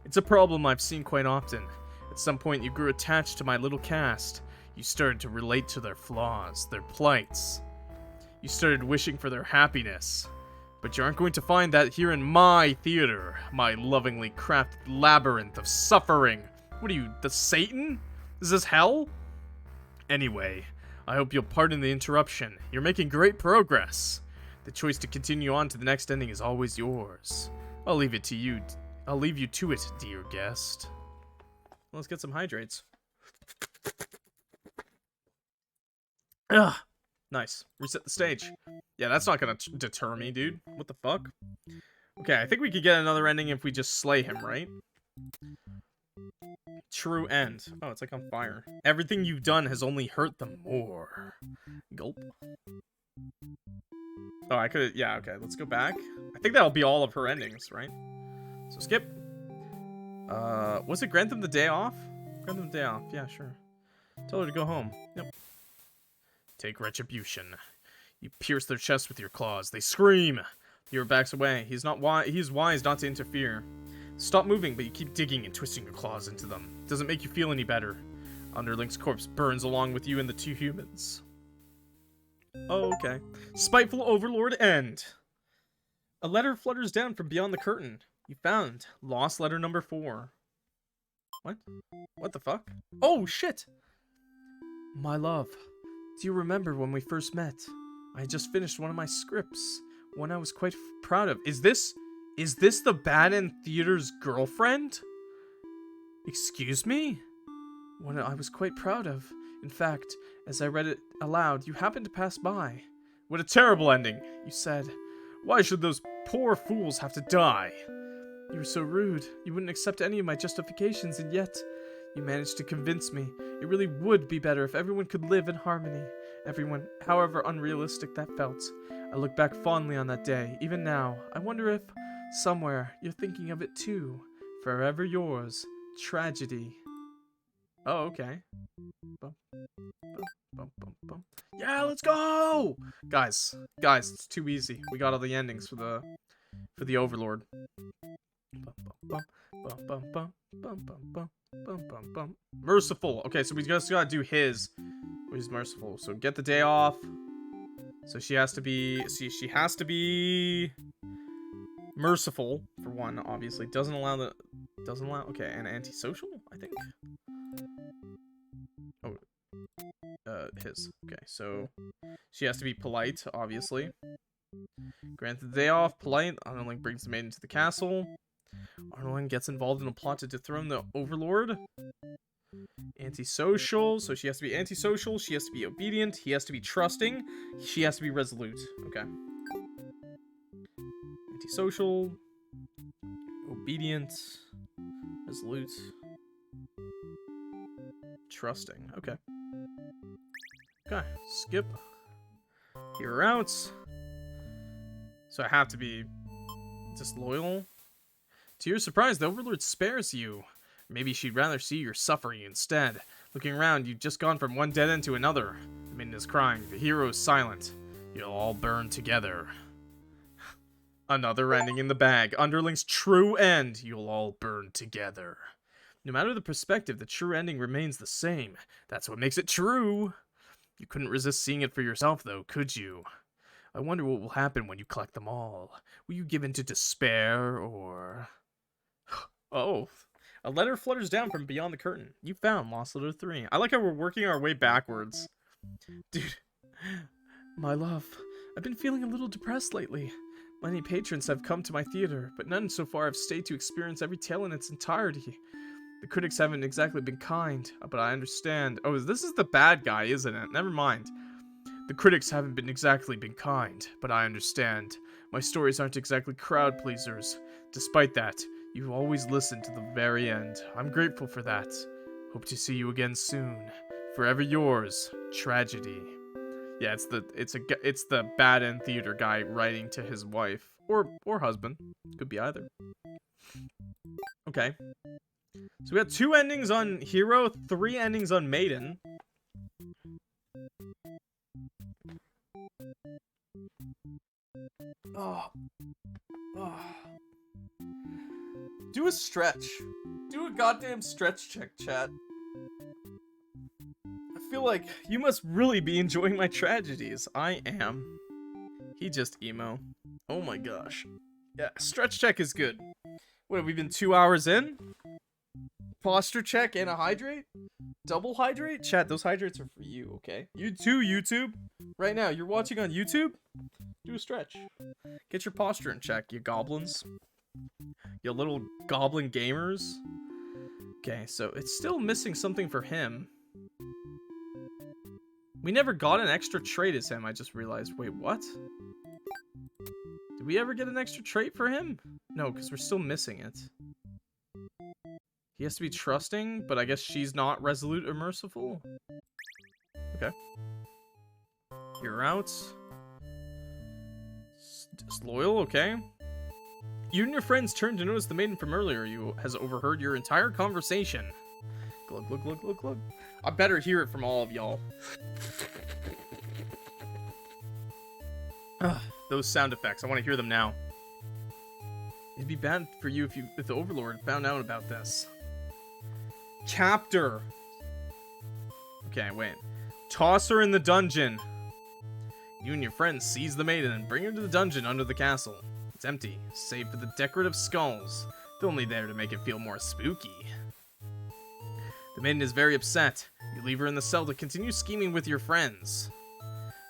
It's a problem I've seen quite often. At some point, you grew attached to my little cast. You started to relate to their flaws, their plights. You started wishing for their happiness. But you aren't going to find that here in my theater, my lovingly crafted labyrinth of suffering. What are you, the Satan? Is this hell? Anyway, I hope you'll pardon the interruption. You're making great progress. The choice to continue on to the next ending is always yours. I'll leave you to it, dear guest. Let's get some hydrates. Ugh. Nice. Reset the stage. Yeah, that's not gonna deter me, dude. What the fuck? Okay, I think we could get another ending if we just slay him, right? True end. Oh, it's like on fire. Everything you've done has only hurt them more. Gulp. Oh, I could've... Yeah, okay, let's go back. I think that'll be all of her endings, right? So skip. Was it grant them the day off? Grant them the day off. Yeah, sure. Tell her to go home. Yep. Take retribution. You pierce their chest with your claws. They scream. The hero backs away. He's wise not to interfere. Stop moving, but you keep digging and twisting your claws into them. Doesn't make you feel any better. Underling's corpse burns along with you and the two humans. Oh, okay. Spiteful Overlord end. A letter flutters down from beyond the curtain. You found lost letter number 4. What? What the fuck? Oh, shit! My love, do you remember when we first met? I had just finished one of my scripts, one I was quite proud of. Is this the Bad End Theater's girlfriend? Excuse me? One I was quite proud of. In fact, as I read it aloud, you happened to pass by. What a terrible ending, you said. Why should those poor fools have to die? You were so rude. You wouldn't accept any of my justifications, and yet you managed to convince me. It really would be better if everyone could live in harmony. Everyone, however unrealistic that felt, I look back fondly on that day. Even now, I wonder if, somewhere, you're thinking of it too. Forever yours, Tragedy. Oh, okay. Bum, bum, bum, bum, bum. Yeah, let's go! Guys, it's too easy. We got all the endings for the Overlord. Bum, bum, bum, bum, bum, bum, bum, bum, bum, bum, bum. Merciful. Okay, so we just gotta do his. He's merciful. So get the day off. So she has to be. See, she has to be merciful for one. Obviously, doesn't allow. Okay, and antisocial, I think. Oh, his. Okay, so she has to be polite, obviously. Granted the day off, polite. Underling brings the maiden to the castle. Underling gets involved in a plot to dethrone the Overlord. Antisocial, so she has to be antisocial, she has to be obedient, he has to be trusting, she has to be resolute. Okay. Antisocial, obedient, resolute, trusting. Okay. Okay, skip. You're out. So I have to be disloyal. To your surprise, the Overlord spares you. Maybe she'd rather see your suffering instead. Looking around, you've just gone from one dead end to another. The maiden is crying. The hero is silent. You'll all burn together. Another ending in the bag. Underling's true end. You'll all burn together. No matter the perspective, the true ending remains the same. That's what makes it true. You couldn't resist seeing it for yourself, though, could you? I wonder what will happen when you collect them all. Will you give in to despair, or... Oh... A letter flutters down from beyond the curtain. You found Lost Letter 3. I like how we're working our way backwards. Dude. My love, I've been feeling a little depressed lately. Many patrons have come to my theater, but none so far have stayed to experience every tale in its entirety. The critics haven't exactly been kind, but I understand. Oh, this is the bad guy, isn't it? Never mind. The critics haven't exactly been kind, but I understand. My stories aren't exactly crowd pleasers. Despite that, you've always listened to the very end. I'm grateful for that. Hope to see you again soon. Forever yours, Tragedy. Yeah, it's the bad end theater guy writing to his wife or husband. Could be either. Okay. So we got 2 endings on Hero, 3 endings on Maiden. Oh. Do a stretch. Do a goddamn stretch check, chat. I feel like you must really be enjoying my tragedies. I am. He just emo. Oh my gosh. Yeah, stretch check is good. What, have we been 2 hours in? Posture check and a hydrate? Double hydrate? Chat, those hydrates are for you, okay? You too, YouTube. Right now, you're watching on YouTube? Do a stretch. Get your posture in check, you goblins. You little goblin gamers. Okay, so it's still missing something for him. We never got an extra trait as him, I just realized. Wait, what? Did we ever get an extra trait for him? No, because we're still missing it. He has to be trusting, but I guess she's not resolute or merciful. Okay. You're out. Disloyal, okay. You and your friends turn to notice the maiden from earlier. You has overheard your entire conversation. Glug, glug, glug, glug, glug. I better hear it from all of y'all. Those sound effects. I want to hear them now. It'd be bad for you if the Overlord found out about this. Captor. Okay, wait. Toss her in the dungeon. You and your friends seize the maiden and bring her to the dungeon under the castle. It's empty, save for the decorative skulls. They're only there to make it feel more spooky. The maiden is very upset. You leave her in the cell to continue scheming with your friends.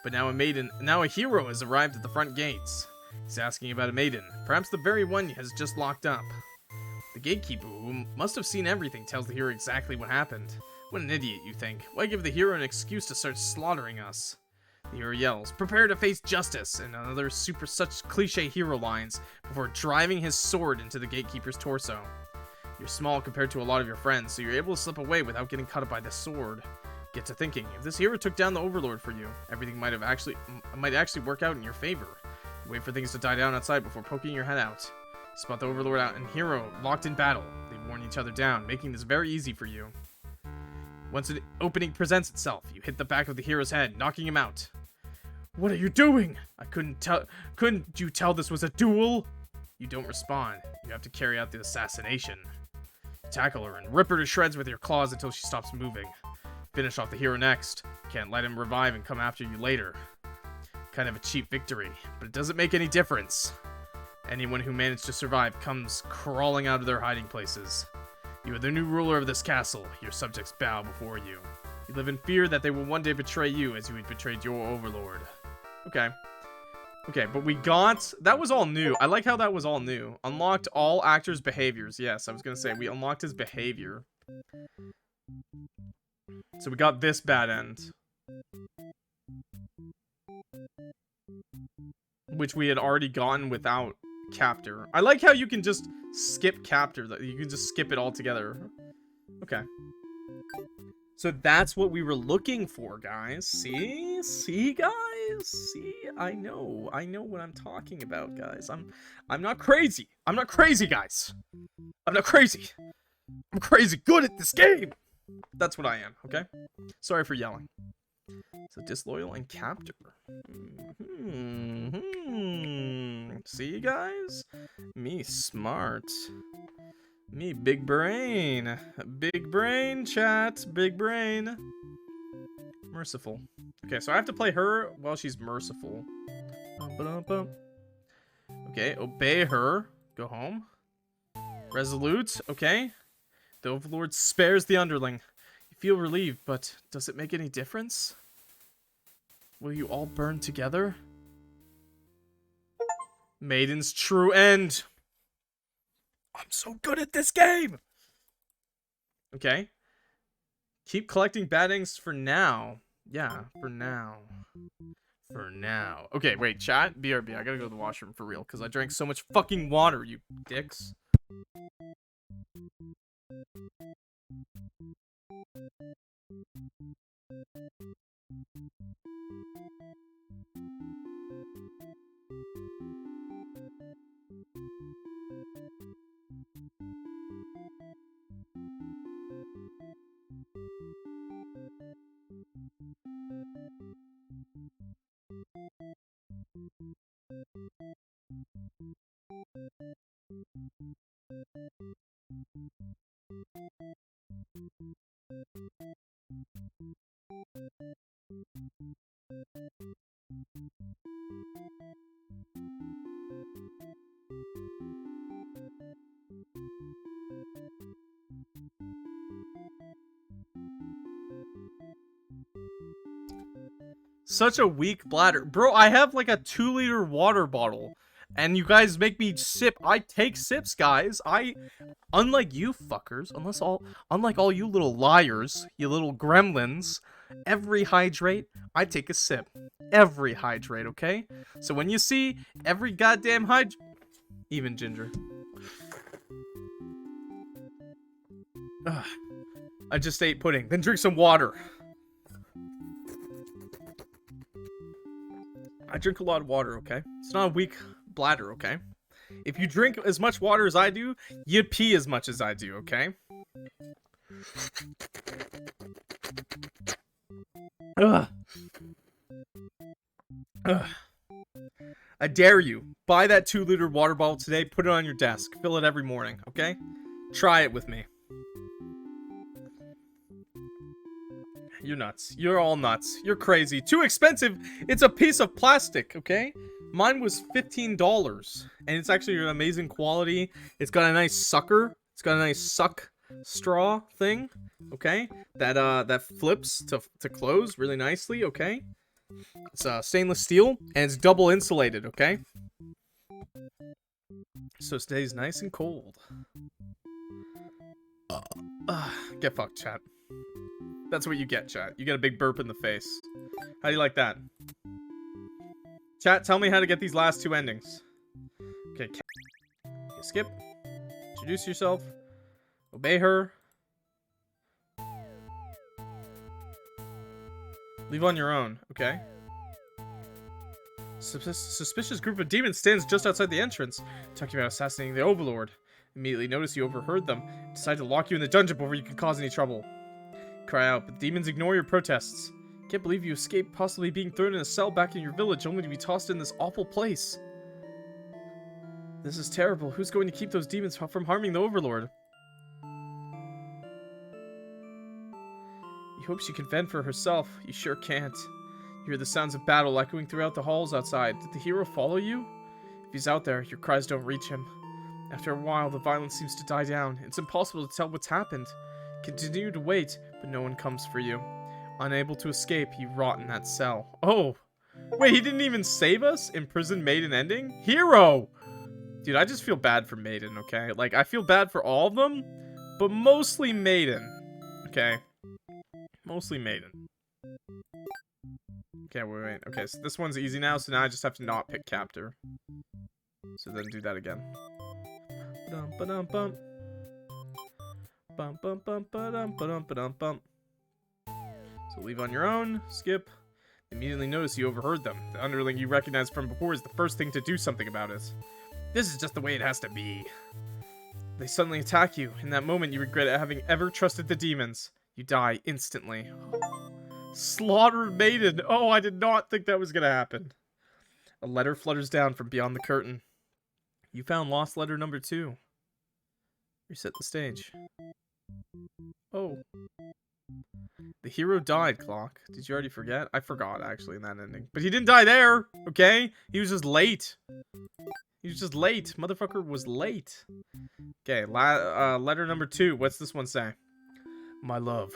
But now a hero has arrived at the front gates. He's asking about a maiden, perhaps the very one he has just locked up. The gatekeeper, who must have seen everything, tells the hero exactly what happened. What an idiot, you think. Why give the hero an excuse to start slaughtering us? The hero yells, "Prepare to face justice," and another such cliche hero lines before driving his sword into the gatekeeper's torso. You're small compared to a lot of your friends, so you're able to slip away without getting cut by the sword. Get to thinking, if this hero took down the Overlord for you, everything might actually work out in your favor. You wait for things to die down outside before poking your head out. Spot the Overlord out and hero locked in battle. They worn each other down, making this very easy for you. Once an opening presents itself, you hit the back of the hero's head, knocking him out. What are you doing? Couldn't you tell this was a duel? You don't respond. You have to carry out the assassination. Tackle her and rip her to shreds with your claws until she stops moving. Finish off the hero next. Can't let him revive and come after you later. Kind of a cheap victory, but it doesn't make any difference. Anyone who managed to survive comes crawling out of their hiding places. You are the new ruler of this castle. Your subjects bow before you. You live in fear that they will one day betray you as you had betrayed your overlord. Okay. Okay, but we got... That was all new. I like how that was all new. Unlocked all actors' behaviors. Yes, I was going to say, we unlocked his behavior. So we got this bad end. Which we had already gotten without captor. I like how you can just skip captor. You can just skip it altogether. Okay. So that's what we were looking for, guys. See? See, guys? See? I know what I'm talking about, guys. I'm not crazy. I'm not crazy, guys. I'm not crazy. I'm crazy good at this game. That's what I am, okay? Sorry for yelling. So disloyal and captor. See, guys? Me smart. Me big brain. Big brain, chat. Big brain. Merciful. Okay, so I have to play her while she's merciful. Okay, obey her. Go home. Resolute. Okay. The Overlord spares the Underling. You feel relieved, but does it make any difference? Will you all burn together? Maiden's true end. I'm so good at this game! Okay. Keep collecting bad eggs for now. Yeah, for now. For now. Okay, wait, chat. BRB, I gotta go to the washroom for real, because I drank so much fucking water, you dicks. Such a weak bladder. Bro, I have like a 2-liter water bottle. And you guys make me sip. I take sips, guys. Unlike you fuckers, unlike all you little liars, you little gremlins, every hydrate, I take a sip. Every hydrate, okay? So when you see every goddamn even Ginger. Ugh. I just ate pudding. Then drink some water. I drink a lot of water, okay? It's not a weak bladder, okay? If you drink as much water as I do, you pee as much as I do, okay? Ugh. Ugh. I dare you. Buy that 2-liter water bottle today, put it on your desk. Fill it every morning, okay? Try it with me. You're nuts. You're all nuts. You're crazy. Too expensive. It's a piece of plastic, okay? Mine was $15. And it's actually an amazing quality. It's got a nice sucker. It's got a nice suck straw thing, okay? That flips to close really nicely, okay? It's stainless steel, and it's double insulated, okay? So it stays nice and cold. Get fucked, chat. That's what you get, chat. You get a big burp in the face. How do you like that? Chat, tell me how to get these last 2 endings. Okay, skip. Introduce yourself. Obey her. Leave on your own, okay? Suspicious group of demons stands just outside the entrance, talking about assassinating the Overlord. Immediately notice you overheard them. Decide to lock you in the dungeon before you can cause any trouble. Cry out, but the demons ignore your protests. Can't believe you escaped possibly being thrown in a cell back in your village only to be tossed in this awful place. This is terrible. Who's going to keep those demons from harming the Overlord? You hope she can fend for herself. You sure can't. You hear the sounds of battle echoing throughout the halls outside. Did the hero follow you? If he's out there, your cries don't reach him. After a while, the violence seems to die down. It's impossible to tell what's happened. Continue to wait, but no one comes for you. Unable to escape, you rot in that cell. Oh! Wait, he didn't even save us? Imprisoned Maiden ending? Hero! Dude, I just feel bad for Maiden, okay? Like, I feel bad for all of them, but mostly Maiden. Okay? Mostly Maiden. Okay, wait. Okay, so this one's easy now, so now I just have to not pick Captor. So then do that again. Ba-dum-ba-dum-bum. Bum-bum-bum-ba-dum-ba-dum-ba-dum-bum. So leave on your own, skip. Immediately notice you overheard them. The Underling you recognized from before is the first thing to do something about it. This is just the way it has to be. They suddenly attack you. In that moment, you regret having ever trusted the demons. You die instantly. Slaughtered Maiden. Oh, I did not think that was going to happen. A letter flutters down from beyond the curtain. You found lost letter number 2. Reset the stage. Oh. The hero died, Clock. Did you already forget? I forgot, actually, in that ending. But he didn't die there, okay? He was just late. He was just late. Motherfucker was late. Okay, letter number 2. What's this one say? My love,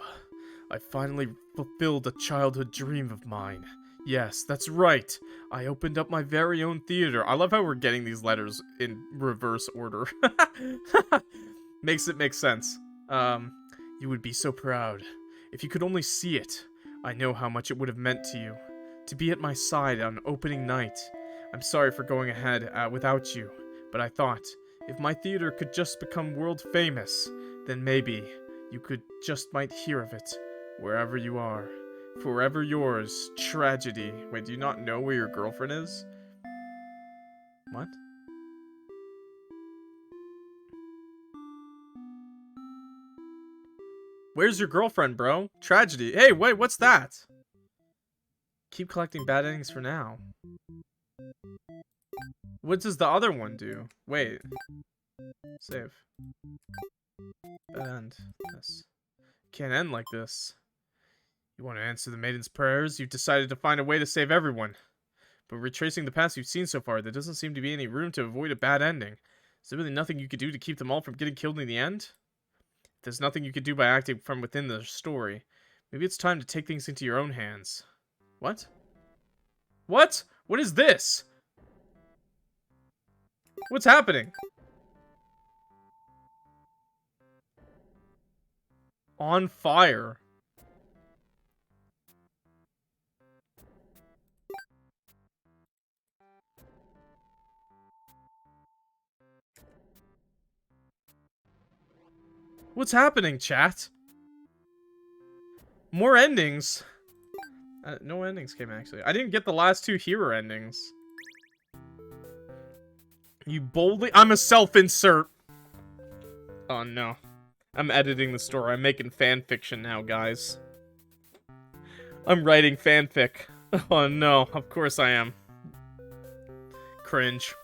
I finally fulfilled a childhood dream of mine. Yes, that's right. I opened up my very own theater. I love how we're getting these letters in reverse order. Makes it make sense. You would be so proud. If you could only see it. I know how much it would have meant to you. To be at my side on opening night. I'm sorry for going ahead without you, but I thought, if my theater could just become world famous, then maybe you could just might hear of it, wherever you are. Forever yours, Tragedy. Wait, do you not know where your girlfriend is? What? Where's your girlfriend, bro? Tragedy. Hey, wait, what's that? Keep collecting bad endings for now. What does the other one do? Wait. Save. Bad end. Yes. Can't end like this. You want to answer the Maiden's prayers? You've decided to find a way to save everyone. But retracing the past you've seen so far, there doesn't seem to be any room to avoid a bad ending. Is there really nothing you could do to keep them all from getting killed in the end? If there's nothing you could do by acting from within the story, maybe it's time to take things into your own hands. What? What? What is this? What's happening? On fire. What's happening, chat? More endings. No endings came, actually. I didn't get the last 2 hero endings. You boldly... I'm a self-insert. Oh, no. I'm editing the story. I'm making fanfiction now, guys. I'm writing fanfic. Oh, no. Of course I am. Cringe.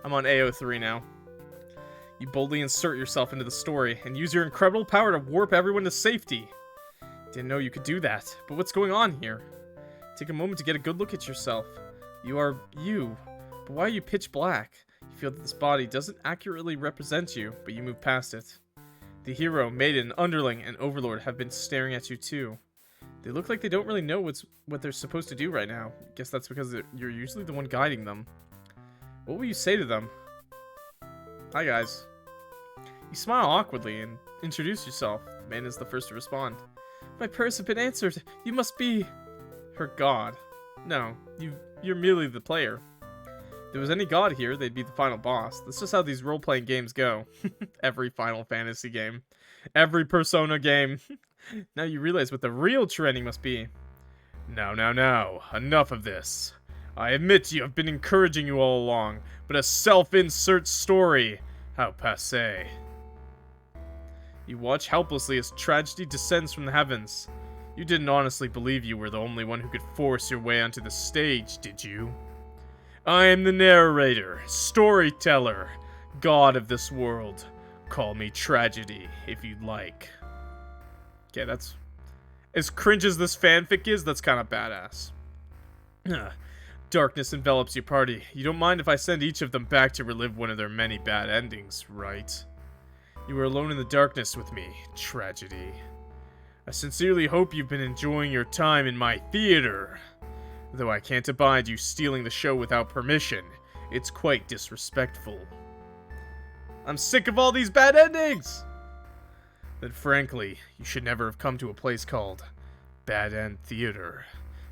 I'm on AO3 now. You boldly insert yourself into the story and use your incredible power to warp everyone to safety. Didn't know you could do that, but what's going on here? Take a moment to get a good look at yourself. You are you, but why are you pitch black? You feel that this body doesn't accurately represent you, but you move past it. The hero, Maiden, Underling, and Overlord have been staring at you too. They look like they don't really know what they're supposed to do right now. Guess that's because you're usually the one guiding them. What will you say to them? Hi guys. You smile awkwardly and introduce yourself. Maiden is the first to respond. My prayers have been answered. You must be... her god. No, you're merely the player. If there was any god here, they'd be the final boss. That's just how these role-playing games go. Every Final Fantasy game. Every Persona game. Now you realize what the real true ending must be. Now, enough of this. I admit you have been encouraging you all along, but a self-insert story, how passé. You watch helplessly as tragedy descends from the heavens. You didn't honestly believe you were the only one who could force your way onto the stage, did you? I am the narrator, storyteller, god of this world. Call me Tragedy, if you'd like. Okay, that's... As cringe as this fanfic is, that's kind of badass. Darkness envelops your party. You don't mind if I send each of them back to relive one of their many bad endings, right? You are alone in the darkness with me, Tragedy. I sincerely hope you've been enjoying your time in my theater. Though I can't abide you stealing the show without permission. It's quite disrespectful. I'm sick of all these bad endings! Then frankly, you should never have come to a place called Bad End Theater.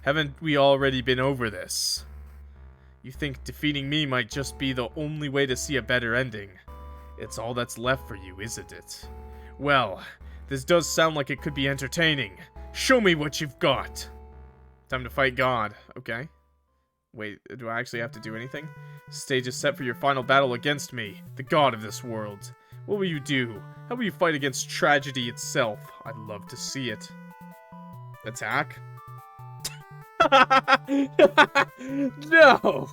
Haven't we already been over this? You think defeating me might just be the only way to see a better ending? It's all that's left for you, isn't it? Well, this does sound like it could be entertaining. Show me what you've got. Time to fight God. Okay. Wait, do I actually have to do anything? Stage is set for your final battle against me, the god of this world. What will you do? How will you fight against tragedy itself? I'd love to see it. Attack? No!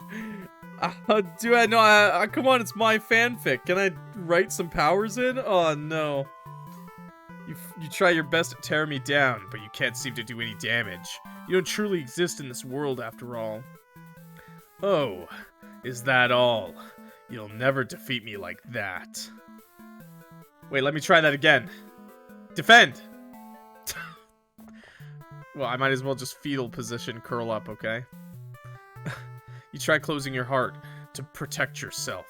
Do I? No, come on, it's my fanfic. Can I write some powers in? Oh, no. You try your best to tear me down, but you can't seem to do any damage. You don't truly exist in this world, after all. Oh, is that all? You'll never defeat me like that. Wait, let me try that again. Defend! Well, I might as well just fetal position curl up, okay? You try closing your heart to protect yourself,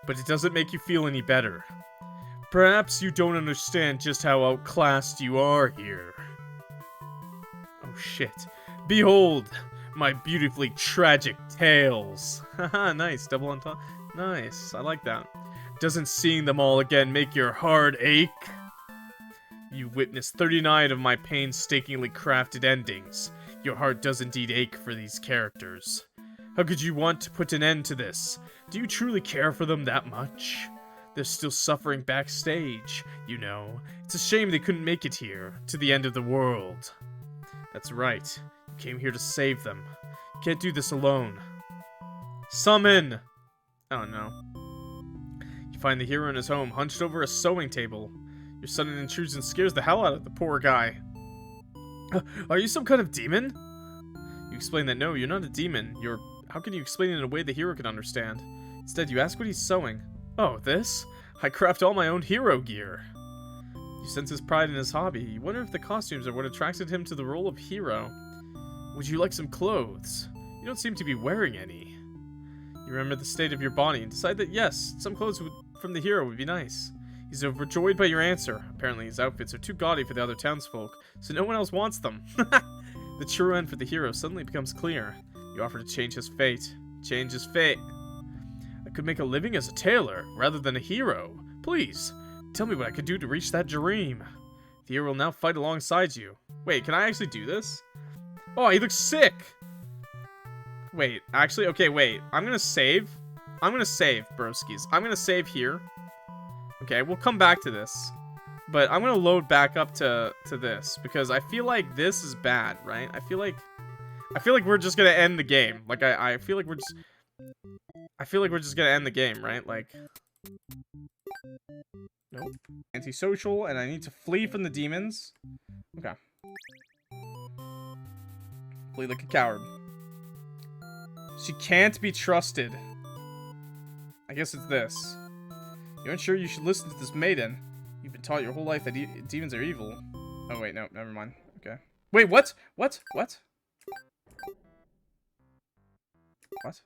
but it doesn't make you feel any better. Perhaps you don't understand just how outclassed you are here. Oh shit. Behold, my beautifully tragic tales. Haha, nice, double on top. Nice, I like that. Doesn't seeing them all again make your heart ache? You witnessed 39 of my painstakingly crafted endings. Your heart does indeed ache for these characters. How could you want to put an end to this? Do you truly care for them that much? They're still suffering backstage, you know. It's a shame they couldn't make it here, to the end of the world. That's right. You came here to save them. You can't do this alone. Summon! Oh no. You find the hero in his home, hunched over a sewing table. Your sudden intrusion scares the hell out of the poor guy. Are you some kind of demon? You explain that no, you're not a demon. How can you explain it in a way the hero can understand? Instead, you ask what he's sewing. Oh, this? I craft all my own hero gear. You sense his pride in his hobby. You wonder if the costumes are what attracted him to the role of hero. Would you like some clothes? You don't seem to be wearing any. You remember the state of your body and decide that yes, some clothes from the hero would be nice. He's overjoyed by your answer. Apparently his outfits are too gaudy for the other townsfolk, so no one else wants them. The true end for the hero suddenly becomes clear. You offer to change his fate. Change his fate. I could make a living as a tailor, rather than a hero. Please, tell me what I could do to reach that dream. The hero will now fight alongside you. Wait, can I actually do this? Oh, he looks sick! Wait, actually, okay, wait. I'm gonna save. I'm gonna save, broskies. I'm gonna save here. Okay, we'll come back to this. But I'm gonna load back up to this, because I feel like this is bad, right? I feel like we're just gonna end the game. Like, I feel like we're just... I feel like we're just gonna end the game, right? Like... Nope. Antisocial, and I need to flee from the demons. Okay. Flee like a coward. She can't be trusted. I guess it's this. You aren't sure you should listen to this maiden. You've been taught your whole life that demons are evil. Oh, wait, no, never mind. Okay. Wait, what? What? What? What?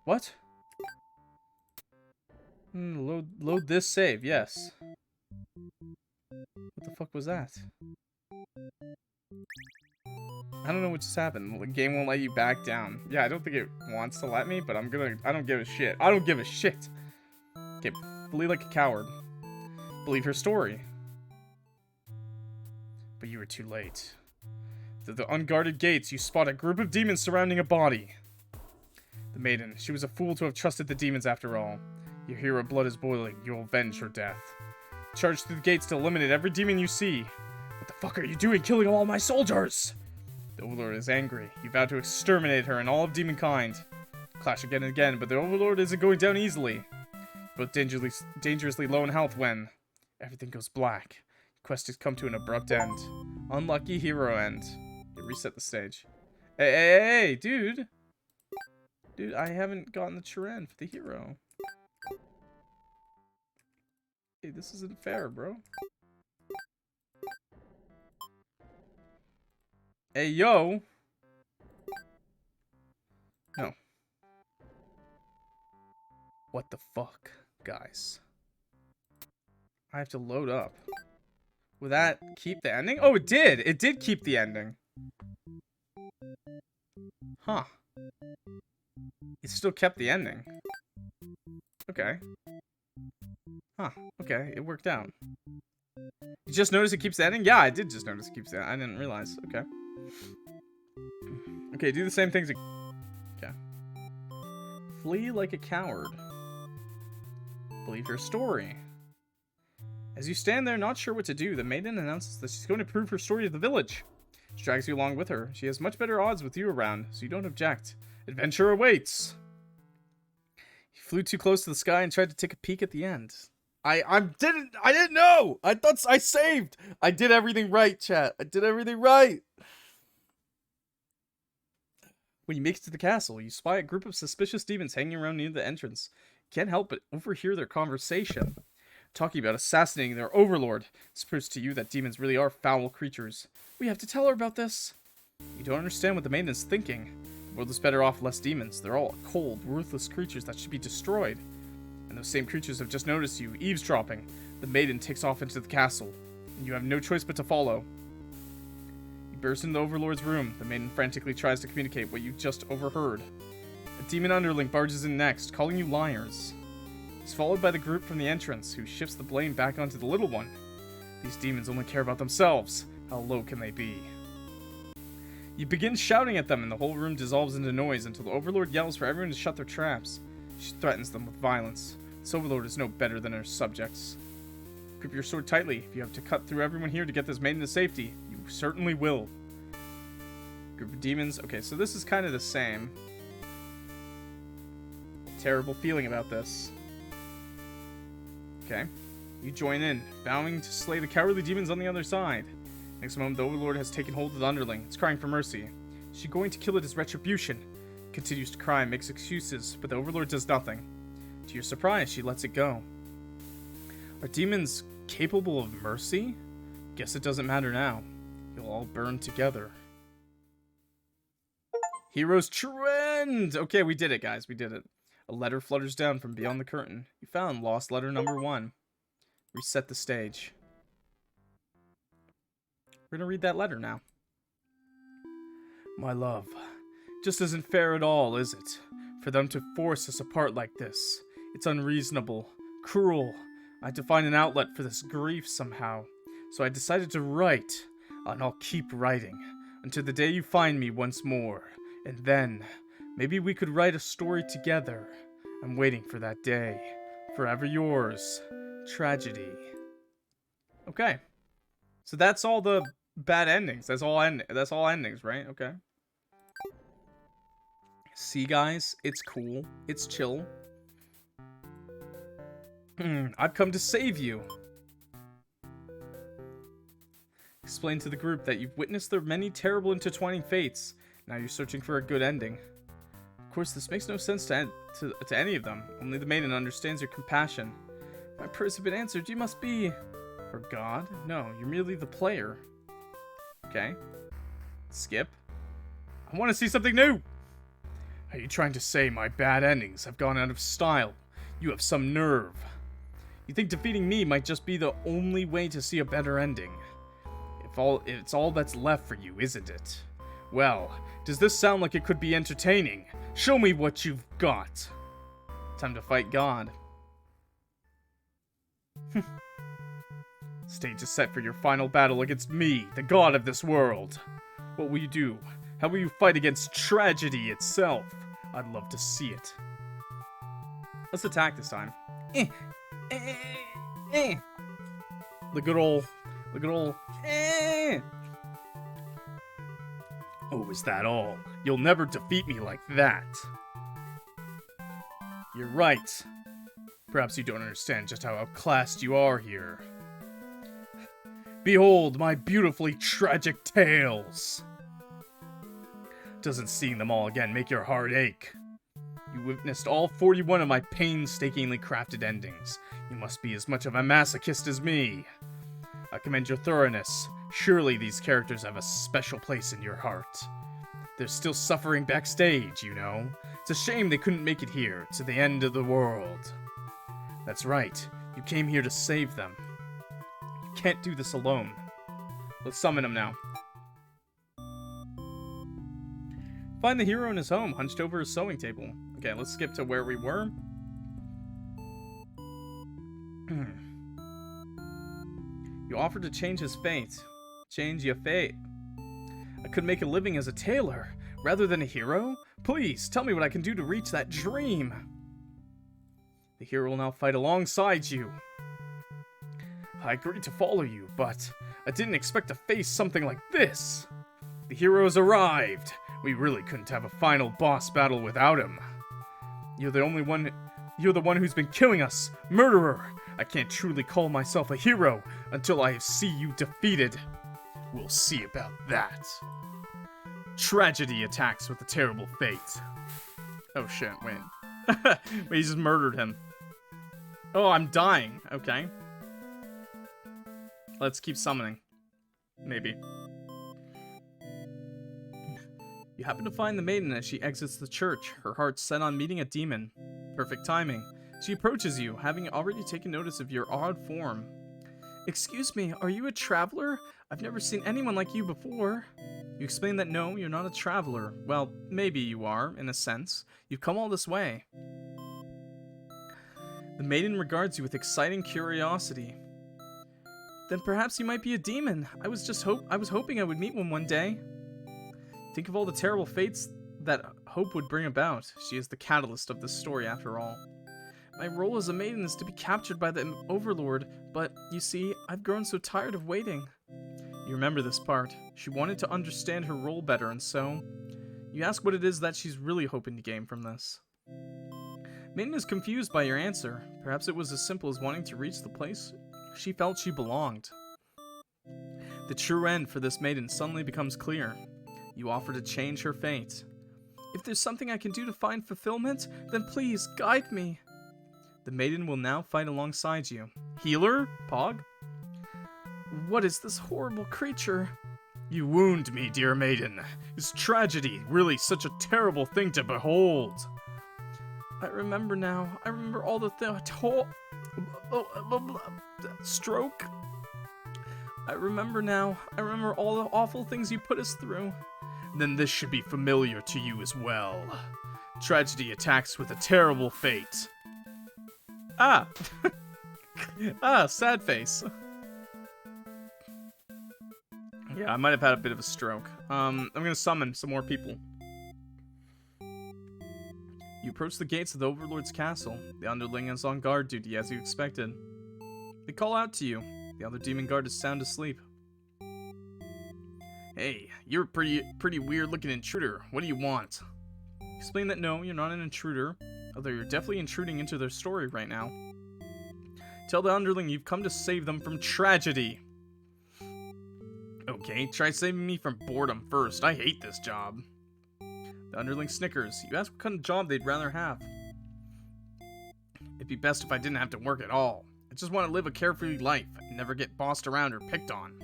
What? Load this save, yes. What the fuck was that? I don't know what just happened. The game won't let you back down. Yeah, I don't think it wants to let me, but I don't give a shit. I don't give a shit. Okay, believe like a coward. Believe her story. But you were too late. Through the unguarded gates, you spot a group of demons surrounding a body. The Maiden. She was a fool to have trusted the demons after all. Your hero blood is boiling. You will avenge her death. Charge through the gates to eliminate every demon you see. What the fuck are you doing killing all my soldiers? The Overlord is angry. You vow to exterminate her and all of demonkind. Clash again and again, but the Overlord isn't going down easily. Both dangerously low in health when everything goes black. Quest has come to an abrupt end. Unlucky hero end. You reset the stage. Hey, dude. Dude, I haven't gotten the Chiren for the hero. Hey, this isn't fair, bro. Hey, yo. No. What the fuck, guys? I have to load up. Will that keep the ending? Oh, it did! It did keep the ending. Huh. It still kept the ending. Okay. Huh. Okay, it worked out. You just noticed it keeps the ending? Yeah, I did just notice it keeps the ending. I didn't realize. Okay. Okay, do the same things. Okay. Flee like a coward. Believe her story. As you stand there not sure what to do, the Maiden announces that she's going to prove her story to the village. She drags you along with her. She has much better odds with you around, so you don't object. Adventure awaits! He flew too close to the sky and tried to take a peek at the end. I didn't know! I thought I saved! I did everything right, chat. I did everything right! When you make it to the castle, you spy a group of suspicious demons hanging around near the entrance. You can't help but overhear their conversation. Talking about assassinating their overlord. This proves to you that demons really are foul creatures. We have to tell her about this. You don't understand what the Maiden is thinking. The world is better off less demons. They're all cold, worthless creatures that should be destroyed. And those same creatures have just noticed you, eavesdropping. The Maiden takes off into the castle, and you have no choice but to follow. You burst into the Overlord's room. The Maiden frantically tries to communicate what you just overheard. A demon Underling barges in next, calling you liars. He's followed by the group from the entrance, who shifts the blame back onto the little one. These demons only care about themselves. How low can they be? You begin shouting at them, and the whole room dissolves into noise until the Overlord yells for everyone to shut their traps. She threatens them with violence. This Overlord is no better than her subjects. Grip your sword tightly. If you have to cut through everyone here to get this Maiden to safety, you certainly will. Group of demons. Okay, so this is kind of the same. Terrible feeling about this. Okay. You join in, vowing to slay the cowardly demons on the other side. Next moment, the Overlord has taken hold of the Underling. It's crying for mercy. Is she going to kill it as retribution? It continues to cry and makes excuses, but the Overlord does nothing. To your surprise, she lets it go. Are demons capable of mercy? Guess it doesn't matter now. You'll all burn together. Hero's trend! Okay, we did it, guys. We did it. A letter flutters down from beyond the curtain. You found lost letter number 1. Reset the stage. We're gonna read that letter now. My love, just isn't fair at all, is it? For them to force us apart like this. It's unreasonable, cruel. I had to find an outlet for this grief somehow. So I decided to write, and I'll keep writing until the day you find me once more. And then, maybe we could write a story together. I'm waiting for that day. Forever yours, Tragedy. Okay. So that's all the bad endings. That's all endings, right? Okay. See, guys, it's cool. It's chill. I've come to save you. Explain to the group that you've witnessed their many terrible intertwining fates. Now you're searching for a good ending. Of course, this makes no sense to any of them. Only the Maiden understands your compassion. If my prayers have been answered, you must be... Or God? No, you're merely the player. Okay. Skip. I want to see something new! Are you trying to say my bad endings have gone out of style? You have some nerve. You think defeating me might just be the only way to see a better ending? It's all that's left for you, isn't it? Well, does this sound like it could be entertaining? Show me what you've got. Time to fight God. Stage is set for your final battle against me, the god of this world. What will you do? How will you fight against tragedy itself? I'd love to see it. Let's attack this time. The good old. Oh, is that all? You'll never defeat me like that. You're right. Perhaps you don't understand just how outclassed you are here. Behold my beautifully tragic tales. Doesn't seeing them all again make your heart ache? You witnessed all 41 of my painstakingly crafted endings. You must be as much of a masochist as me. I commend your thoroughness. Surely these characters have a special place in your heart. They're still suffering backstage, you know. It's a shame they couldn't make it here, to the end of the world. That's right. You came here to save them. You can't do this alone. Let's summon him now. Find the hero in his home, hunched over his sewing table. Okay, let's skip to where we were. You offered to change his fate. Change your fate. I could make a living as a tailor, rather than a hero? Please, tell me what I can do to reach that dream. The hero will now fight alongside you. I agreed to follow you, but I didn't expect to face something like this. The hero has arrived. We really couldn't have a final boss battle without him. You're the one who's been killing us, murderer. I can't truly call myself a hero until I see you defeated. We'll see about that. Tragedy attacks with a terrible fate. Oh shit, wait. Wait, he just murdered him. Oh, I'm dying. Okay. Let's keep summoning. Maybe. You happen to find the maiden as she exits the church, her heart set on meeting a demon. Perfect timing. She approaches you, having already taken notice of your odd form. Excuse me, are you a traveler? I've never seen anyone like you before. You explain that no, you're not a traveler. Well, maybe you are, in a sense. You've come all this way. The maiden regards you with exciting curiosity. Then perhaps you might be a demon. I was hoping I would meet one day. Think of all the terrible fates that hope would bring about. She is the catalyst of this story, after all. My role as a maiden is to be captured by the Overlord, but, you see, I've grown so tired of waiting. You remember this part. She wanted to understand her role better, and so... You ask what it is that she's really hoping to gain from this. Maiden is confused by your answer. Perhaps it was as simple as wanting to reach the place she felt she belonged. The true end for this maiden suddenly becomes clear. You offer to change her fate. If there's something I can do to find fulfillment, then please, guide me. The maiden will now fight alongside you. Healer? Pog? What is this horrible creature? You wound me, dear maiden. Is tragedy really such a terrible thing to behold? I remember now. I remember all the stroke. I remember now. I remember all the awful things you put us through. Then this should be familiar to you as well. Tragedy attacks with a terrible fate. Ah! Ah, sad face. Yeah, I might have had a bit of a stroke. I'm gonna summon some more people. You approach the gates of the Overlord's castle. The Underling is on guard duty, as you expected. They call out to you. The other demon guard is sound asleep. Hey, you're a pretty weird-looking intruder. What do you want? Explain that no, you're not an intruder, although you're definitely intruding into their story right now. Tell the Underling you've come to save them from tragedy. Okay, try saving me from boredom first. I hate this job. The Underling snickers. You ask what kind of job they'd rather have. It'd be best if I didn't have to work at all. I just want to live a carefree life and never get bossed around or picked on.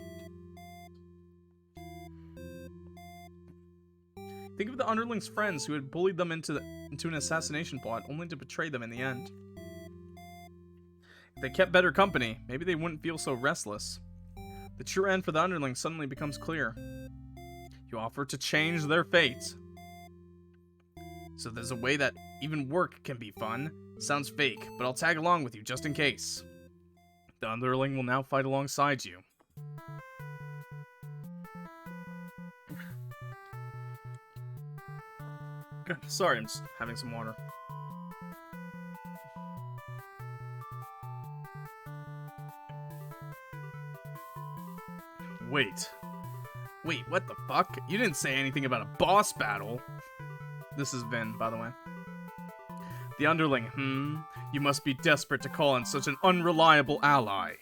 Think of the Underling's friends who had bullied them into an assassination plot, only to betray them in the end. If they kept better company, maybe they wouldn't feel so restless. The true end for the Underling suddenly becomes clear. You offer to change their fate. So there's a way that even work can be fun. Sounds fake, but I'll tag along with you just in case. The Underling will now fight alongside you. Sorry, I'm just having some water. Wait, what the fuck? You didn't say anything about a boss battle. This is Vin, by the way. The Underling, You must be desperate to call in such an unreliable ally.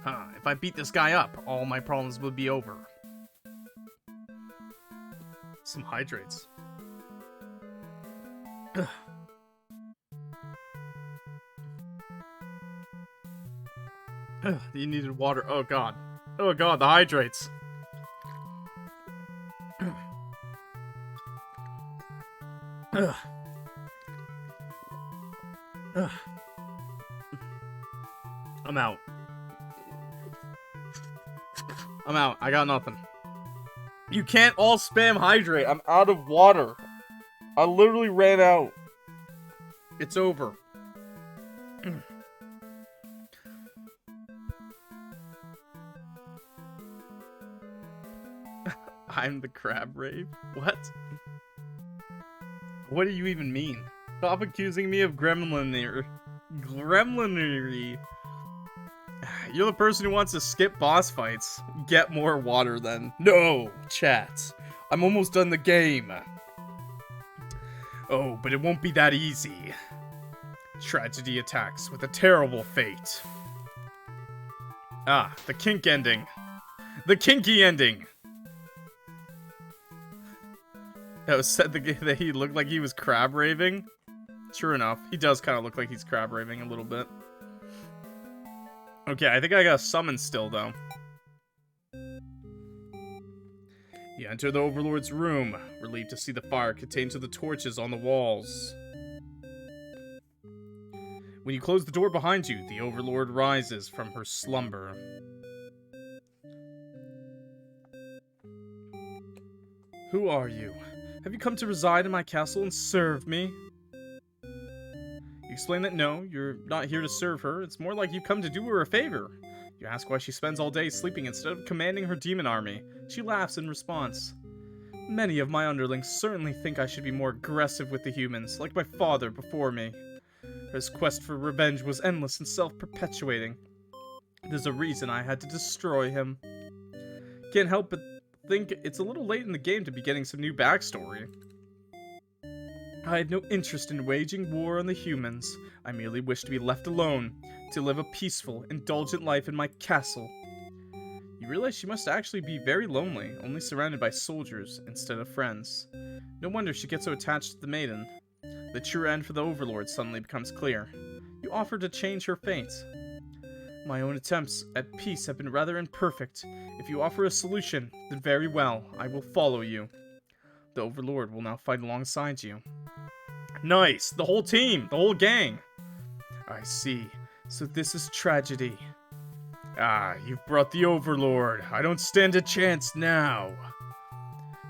Huh, if I beat this guy up, all my problems would be over. Some hydrates. Ugh. Ugh, you needed water. Oh god. Oh god, the hydrates. Ugh. Ugh. I'm out. I got nothing. You can't all spam hydrate. I'm out of water. I literally ran out. It's over. I'm the crab rave? What? What do you even mean? Stop accusing me of gremlinery. You're the person who wants to skip boss fights. Get more water then. No, chat. I'm almost done the game. Oh, but it won't be that easy. Tragedy attacks with a terrible fate. Ah, the kink ending. The kinky ending. That was said that he looked like he was crab raving. True enough, he does kind of look like he's crab raving a little bit. Okay, I think I got a summon still, though. You enter the Overlord's room, relieved to see the fire contained to the torches on the walls. When you close the door behind you, the Overlord rises from her slumber. Who are you? Have you come to reside in my castle and serve me? You explain that no, you're not here to serve her. It's more like you've come to do her a favor. You ask why she spends all day sleeping instead of commanding her demon army. She laughs in response. Many of my underlings certainly think I should be more aggressive with the humans, like my father before me. His quest for revenge was endless and self-perpetuating. There's a reason I had to destroy him. Can't help but think it's a little late in the game to be getting some new backstory. I had no interest in waging war on the humans. I merely wished to be left alone, to live a peaceful, indulgent life in my castle. You realize she must actually be very lonely, only surrounded by soldiers instead of friends. No wonder she gets so attached to the Maiden. The true end for the Overlord suddenly becomes clear. You offer to change her fate. My own attempts at peace have been rather imperfect. If you offer a solution, then very well, I will follow you. The Overlord will now fight alongside you. Nice! The whole team! The whole gang! I see. So this is tragedy. Ah, you've brought the Overlord. I don't stand a chance now.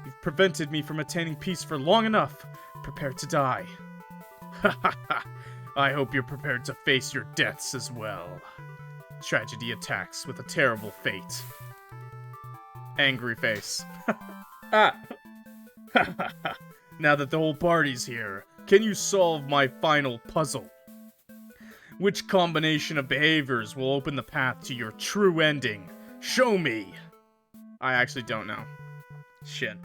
You've prevented me from attaining peace for long enough. Prepare to die. Ha ha ha! I hope you're prepared to face your deaths as well. Tragedy attacks with a terrible fate. Angry face. Ah! Now that the whole party's here, can you solve my final puzzle? Which combination of behaviors will open the path to your true ending? Show me! I actually don't know. Shit.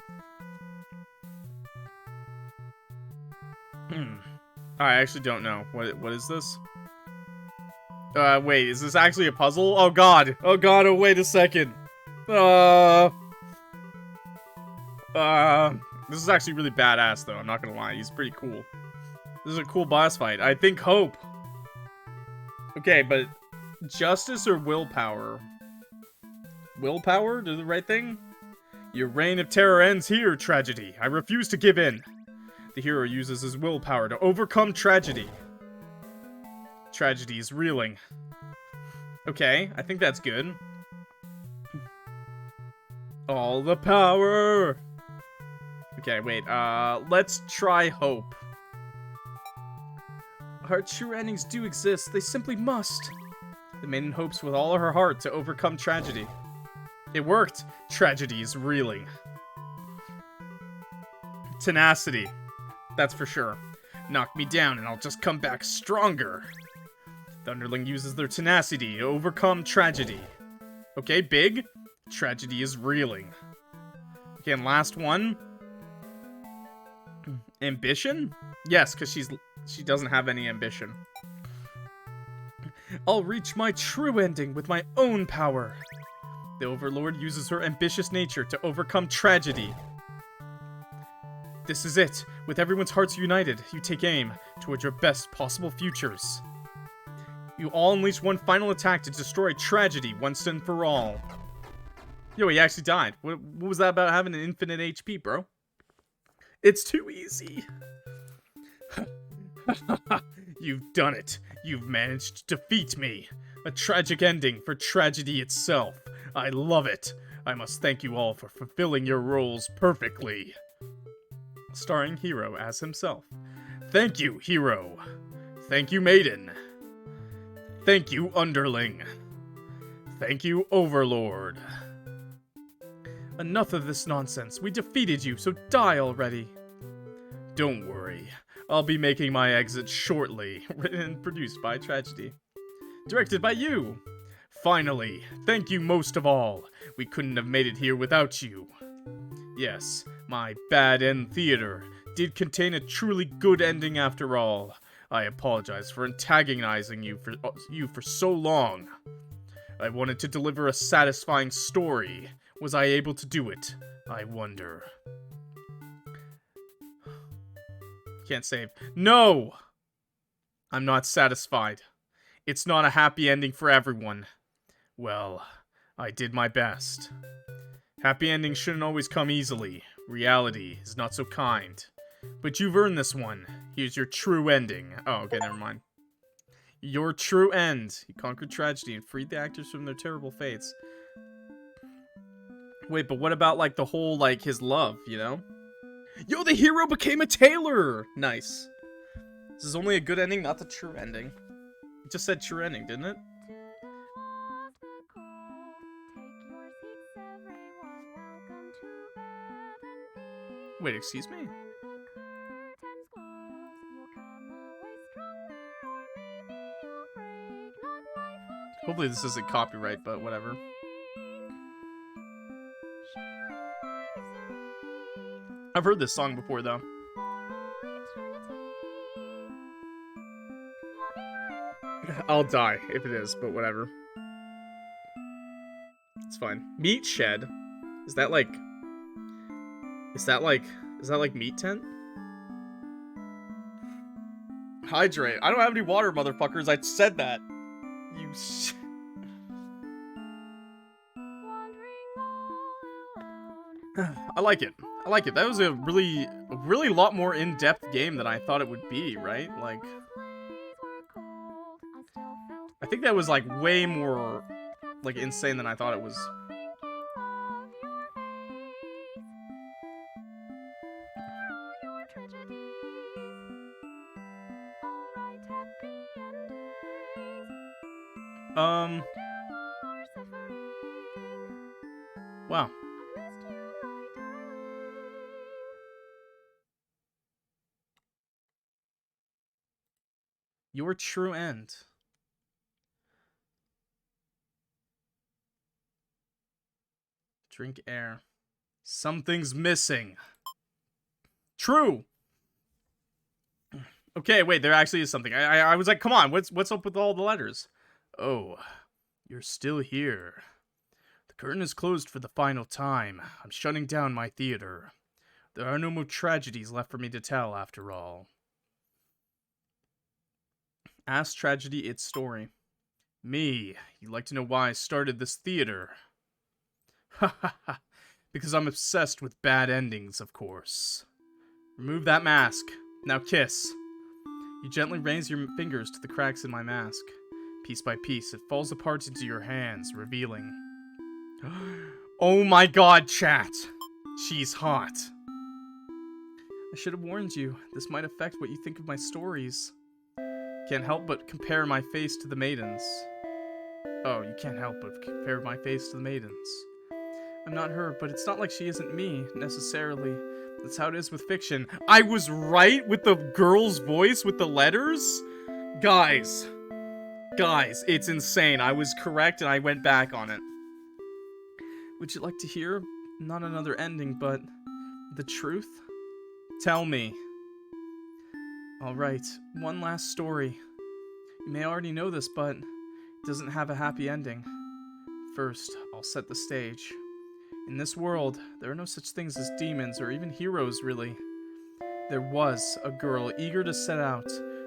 I actually don't know. What is this? Wait, is this actually a puzzle? Oh god! Oh god, oh wait a second! This is actually really badass though, I'm not gonna lie, he's pretty cool. This is a cool boss fight. I think hope. Okay, but justice or willpower? Willpower? Do the right thing? Your reign of terror ends here, tragedy. I refuse to give in. The hero uses his willpower to overcome tragedy. Tragedy is reeling. Okay, I think that's good. All the power! Okay, wait, let's try hope. Our true endings do exist, they simply must. The Maiden hopes with all of her heart to overcome tragedy. It worked! Tragedy is reeling. Tenacity. That's for sure. Knock me down and I'll just come back stronger. The Underling uses their tenacity to overcome tragedy. Okay, big. Tragedy is reeling. Okay, and last one. Ambition? Yes, because she doesn't have any ambition. I'll reach my true ending with my own power. The Overlord uses her ambitious nature to overcome tragedy. This is it. With everyone's hearts united, you take aim towards your best possible futures. You all unleash one final attack to destroy tragedy once and for all. Yo, he actually died. What was that about having an infinite HP, bro? It's too easy. You've done it. You've managed to defeat me. A tragic ending for tragedy itself. I love it. I must thank you all for fulfilling your roles perfectly. Starring Hero as himself. Thank you, Hero. Thank you, Maiden. Thank you, Underling. Thank you, Overlord. Enough of this nonsense. We defeated you, so die already. Don't worry. I'll be making my exit shortly. Written and produced by Tragedy. Directed by you. Finally, thank you most of all. We couldn't have made it here without you. Yes, my bad end theater did contain a truly good ending after all. I apologize for antagonizing you for so long. I wanted to deliver a satisfying story. Was I able to do it? I wonder. Can't save. No! I'm not satisfied. It's not a happy ending for everyone. Well, I did my best. Happy endings shouldn't always come easily. Reality is not so kind. But you've earned this one. Here's your true ending. Oh, okay, never mind. Your true end. He conquered tragedy and freed the actors from their terrible fates. Wait, but what about, like, the whole, like, his love, you know? Yo, the hero became a tailor! Nice. This is only a good ending, not the true ending. It just said true ending, didn't it? Wait, excuse me? Hopefully this isn't copyright, but whatever. I've heard this song before, though. I'll die if it is, but whatever. It's fine. Meat shed? Is that like meat tent? Hydrate. I don't have any water, motherfuckers. I said that. You I like it. I like it. That was a really lot more in-depth game than I thought it would be, right? Like, I think that was, like, way more, like, insane than I thought it was. Wow. Your true end. Drink air. Something's missing. True. Okay, wait, there actually is something. I was like, come on, what's up with all the letters? Oh, you're still here. The curtain is closed for the final time. I'm shutting down my theater. There are no more tragedies left for me to tell, after all. Ask Tragedy its story. Me, you'd like to know why I started this theater? Ha ha ha. Because I'm obsessed with bad endings, of course. Remove that mask. Now kiss. You gently raise your fingers to the cracks in my mask. Piece by piece, it falls apart into your hands, revealing... Oh my god, chat! She's hot. I should have warned you. This might affect what you think of my stories. Can't help but compare my face to the Maiden's. Oh, you can't help but compare my face to the Maiden's. I'm not her, but it's not like she isn't me, necessarily. That's how it is with fiction. I was right with the girl's voice with the letters? Guys, it's insane. I was correct and I went back on it. Would you like to hear? Not another ending, but the truth? Tell me. Alright, one last story. You may already know this, but it doesn't have a happy ending. First, I'll set the stage. In this world, there are no such things as demons or even heroes, really. There was a girl eager to set out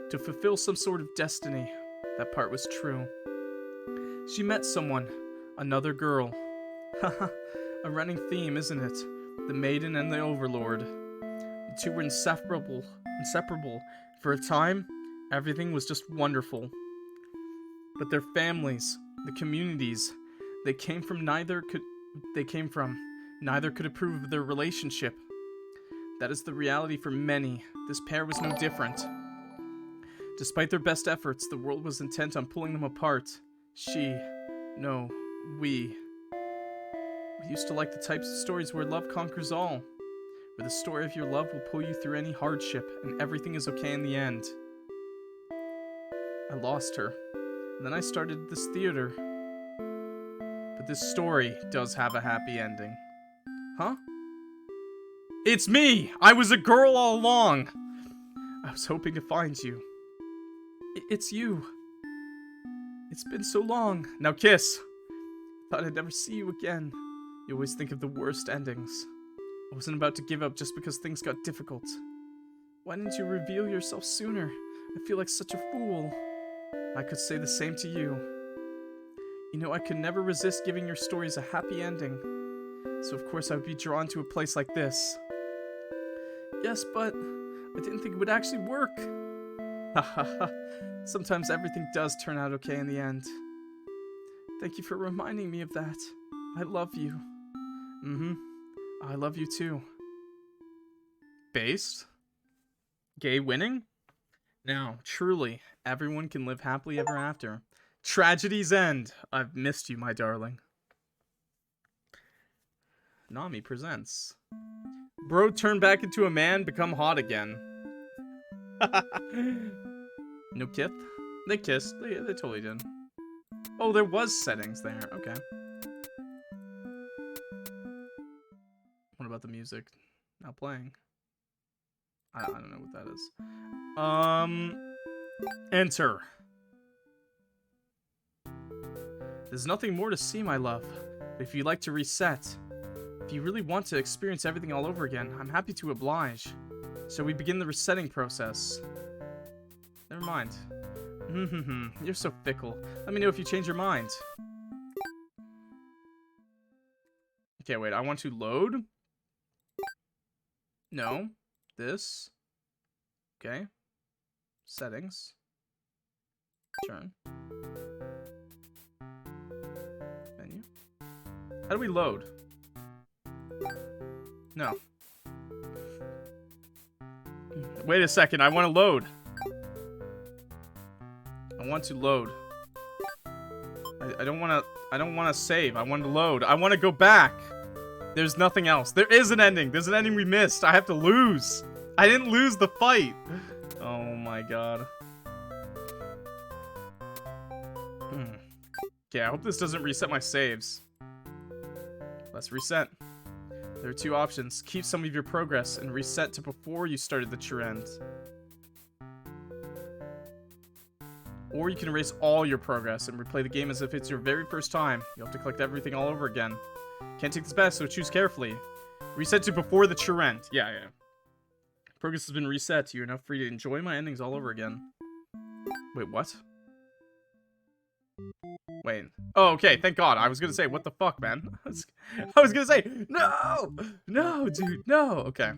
to fulfill some sort of destiny. That part was true. She met someone, another girl. Haha, a running theme, isn't it? The Maiden and the Overlord. The two were inseparable. For a time, everything was just wonderful. But their families, the communities they came from, neither could approve of their relationship. That is the reality for many. This pair was no different. Despite their best efforts, the world was intent on pulling them apart. We used to like the types of stories where love conquers all. Where the story of your love will pull you through any hardship, and everything is okay in the end. I lost her. And then I started this theater. But this story does have a happy ending. Huh? It's me! I was a girl all along! I was hoping to find you. It's you. It's been so long. Now kiss. Thought I'd never see you again. You always think of the worst endings. I wasn't about to give up just because things got difficult. Why didn't you reveal yourself sooner? I feel like such a fool. I could say the same to you. You know, I could never resist giving your stories a happy ending. So of course I would be drawn to a place like this. Yes, but I didn't think it would actually work. Hahaha. Sometimes everything does turn out okay in the end. Thank you for reminding me of that. I love you. I love you too. Based? Gay winning? Now, truly, everyone can live happily ever after. Tragedies end. I've missed you, my darling. Nami presents. Bro turned back into a man, become hot again. No kiss? They kissed. They totally did. Oh, there was settings there. Okay. What about the music? Not playing. I don't know what that is. Enter. There's nothing more to see, my love. But if you'd like to reset, if you really want to experience everything all over again, I'm happy to oblige. Shall we begin the resetting process? Never mind. You're so fickle. Let me know if you change your mind. Okay, wait. I want to load. No. This. Okay. Settings. Turn. Menu. How do we load? No. Wait a second. I want to load. I want to load. I don't want to save. I want to load. I want to go back. There's nothing else. There is an ending. There's an ending we missed. I have to lose. I didn't lose the fight. Oh my god. Okay, I hope this doesn't reset my saves. Let's reset. There are two options. Keep some of your progress and reset to before you started the true end. Or you can erase all your progress and replay the game as if it's your very first time. You'll have to collect everything all over again. Can't take this best, so choose carefully. Reset to before the true end. Yeah. Progress has been reset. You're now free to enjoy my endings all over again. Wait, what? Wait. Oh, okay. Thank God. I was gonna say, what the fuck, man? I was gonna say, no! No, dude, no! Okay.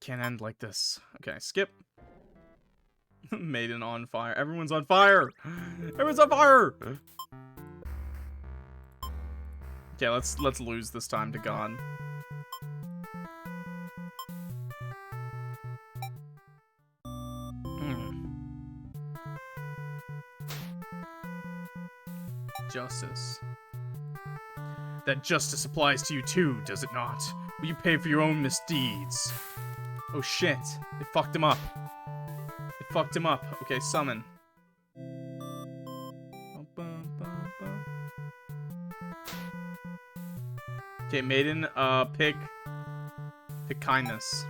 Can't end like this. Okay, skip. Maiden on fire. Everyone's on fire! Everyone's on fire! Okay, let's lose this time to God. Justice. That justice applies to you too, does it not? Will you pay for your own misdeeds? Oh shit. It fucked him up. It fucked him up. Okay, summon. Okay, Maiden, pick kindness.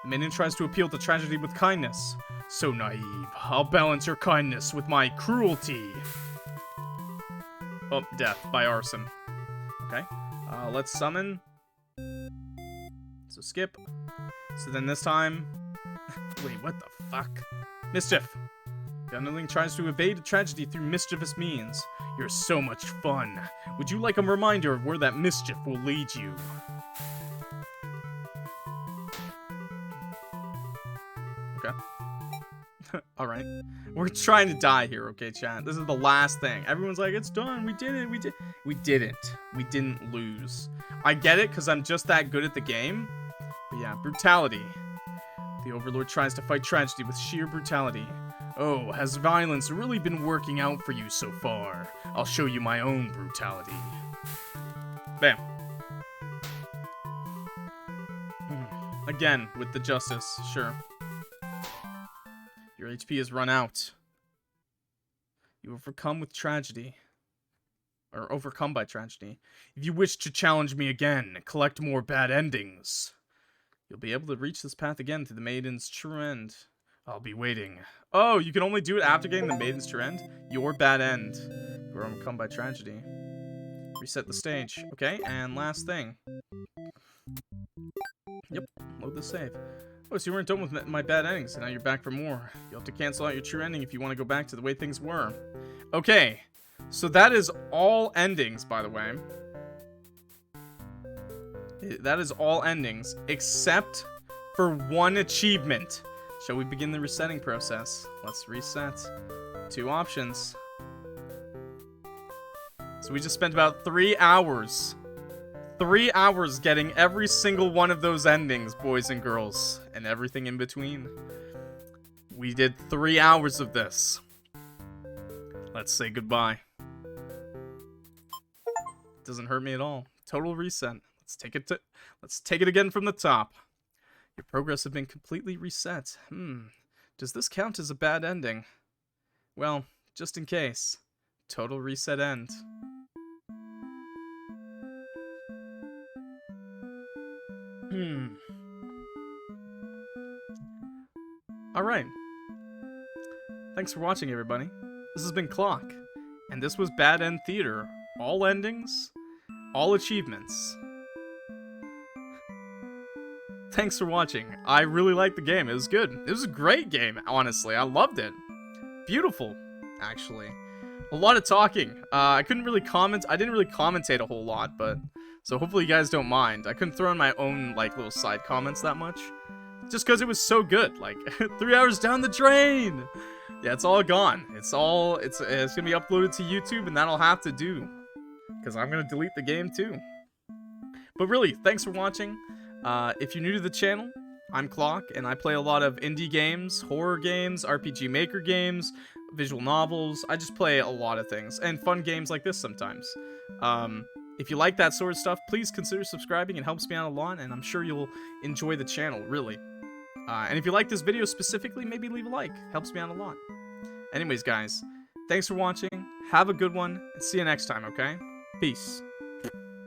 The Maiden tries to appeal to tragedy with kindness. So naive. I'll balance your kindness with my cruelty. Oh, death by arson. Okay. Let's summon. So skip. So then this time... Wait, what the fuck? Mischief. The Underling tries to evade tragedy through mischievous means. You're so much fun. Would you like a reminder of where that mischief will lead you? Okay. Alright. We're trying to die here, okay, chat? This is the last thing. Everyone's like, it's done. We did it. We didn't. We didn't lose. I get it, because I'm just that good at the game. But yeah, brutality. The Overlord tries to fight tragedy with sheer brutality. Oh, has violence really been working out for you so far? I'll show you my own brutality. Bam. Again, with the justice, sure. Your HP has run out. You overcome with tragedy. Or overcome by tragedy. If you wish to challenge me again, collect more bad endings. You'll be able to reach this path again to the Maiden's true end. I'll be waiting. Oh, you can only do it after getting the Maiden's true end? Your bad end. You're overcome by tragedy. Reset the stage. Okay, and last thing. Yep, load the save. Oh, so you weren't done with my bad endings, and now you're back for more. You'll have to cancel out your true ending if you want to go back to the way things were. Okay, so that is all endings, by the way. That is all endings, except for one achievement. Shall we begin the resetting process? Let's reset. 2 options. So we just spent about 3 hours. 3 hours getting every single one of those endings, boys and girls. And everything in between. We did 3 hours of this. Let's say goodbye. Doesn't hurt me at all. Total reset. Let's take it again from the top. Your progress has been completely reset. Does this count as a bad ending? Well, just in case. Total reset end. Alright. Thanks for watching, everybody. This has been Clock. And this was Bad End Theater. All endings, all achievements. Thanks for watching. I really liked the game. It was good. It was a great game, honestly. I loved it. Beautiful, actually. A lot of talking. I couldn't really comment. I didn't really commentate a whole lot, but... So hopefully you guys don't mind. I couldn't throw in my own, like, little side comments that much. Just because it was so good. Like, 3 hours down the drain! Yeah, it's all gone. It's gonna be uploaded to YouTube, and that'll have to do. Because I'm gonna delete the game, too. But really, thanks for watching. If you're new to the channel, I'm Clock, and I play a lot of indie games, horror games, RPG Maker games, visual novels. I just play a lot of things, and fun games like this sometimes. If you like that sort of stuff, please consider subscribing. It helps me out a lot, and I'm sure you'll enjoy the channel, really. And if you like this video specifically, maybe leave a like. Helps me out a lot. Anyways, guys, thanks for watching. Have a good one, and see you next time, okay? Peace.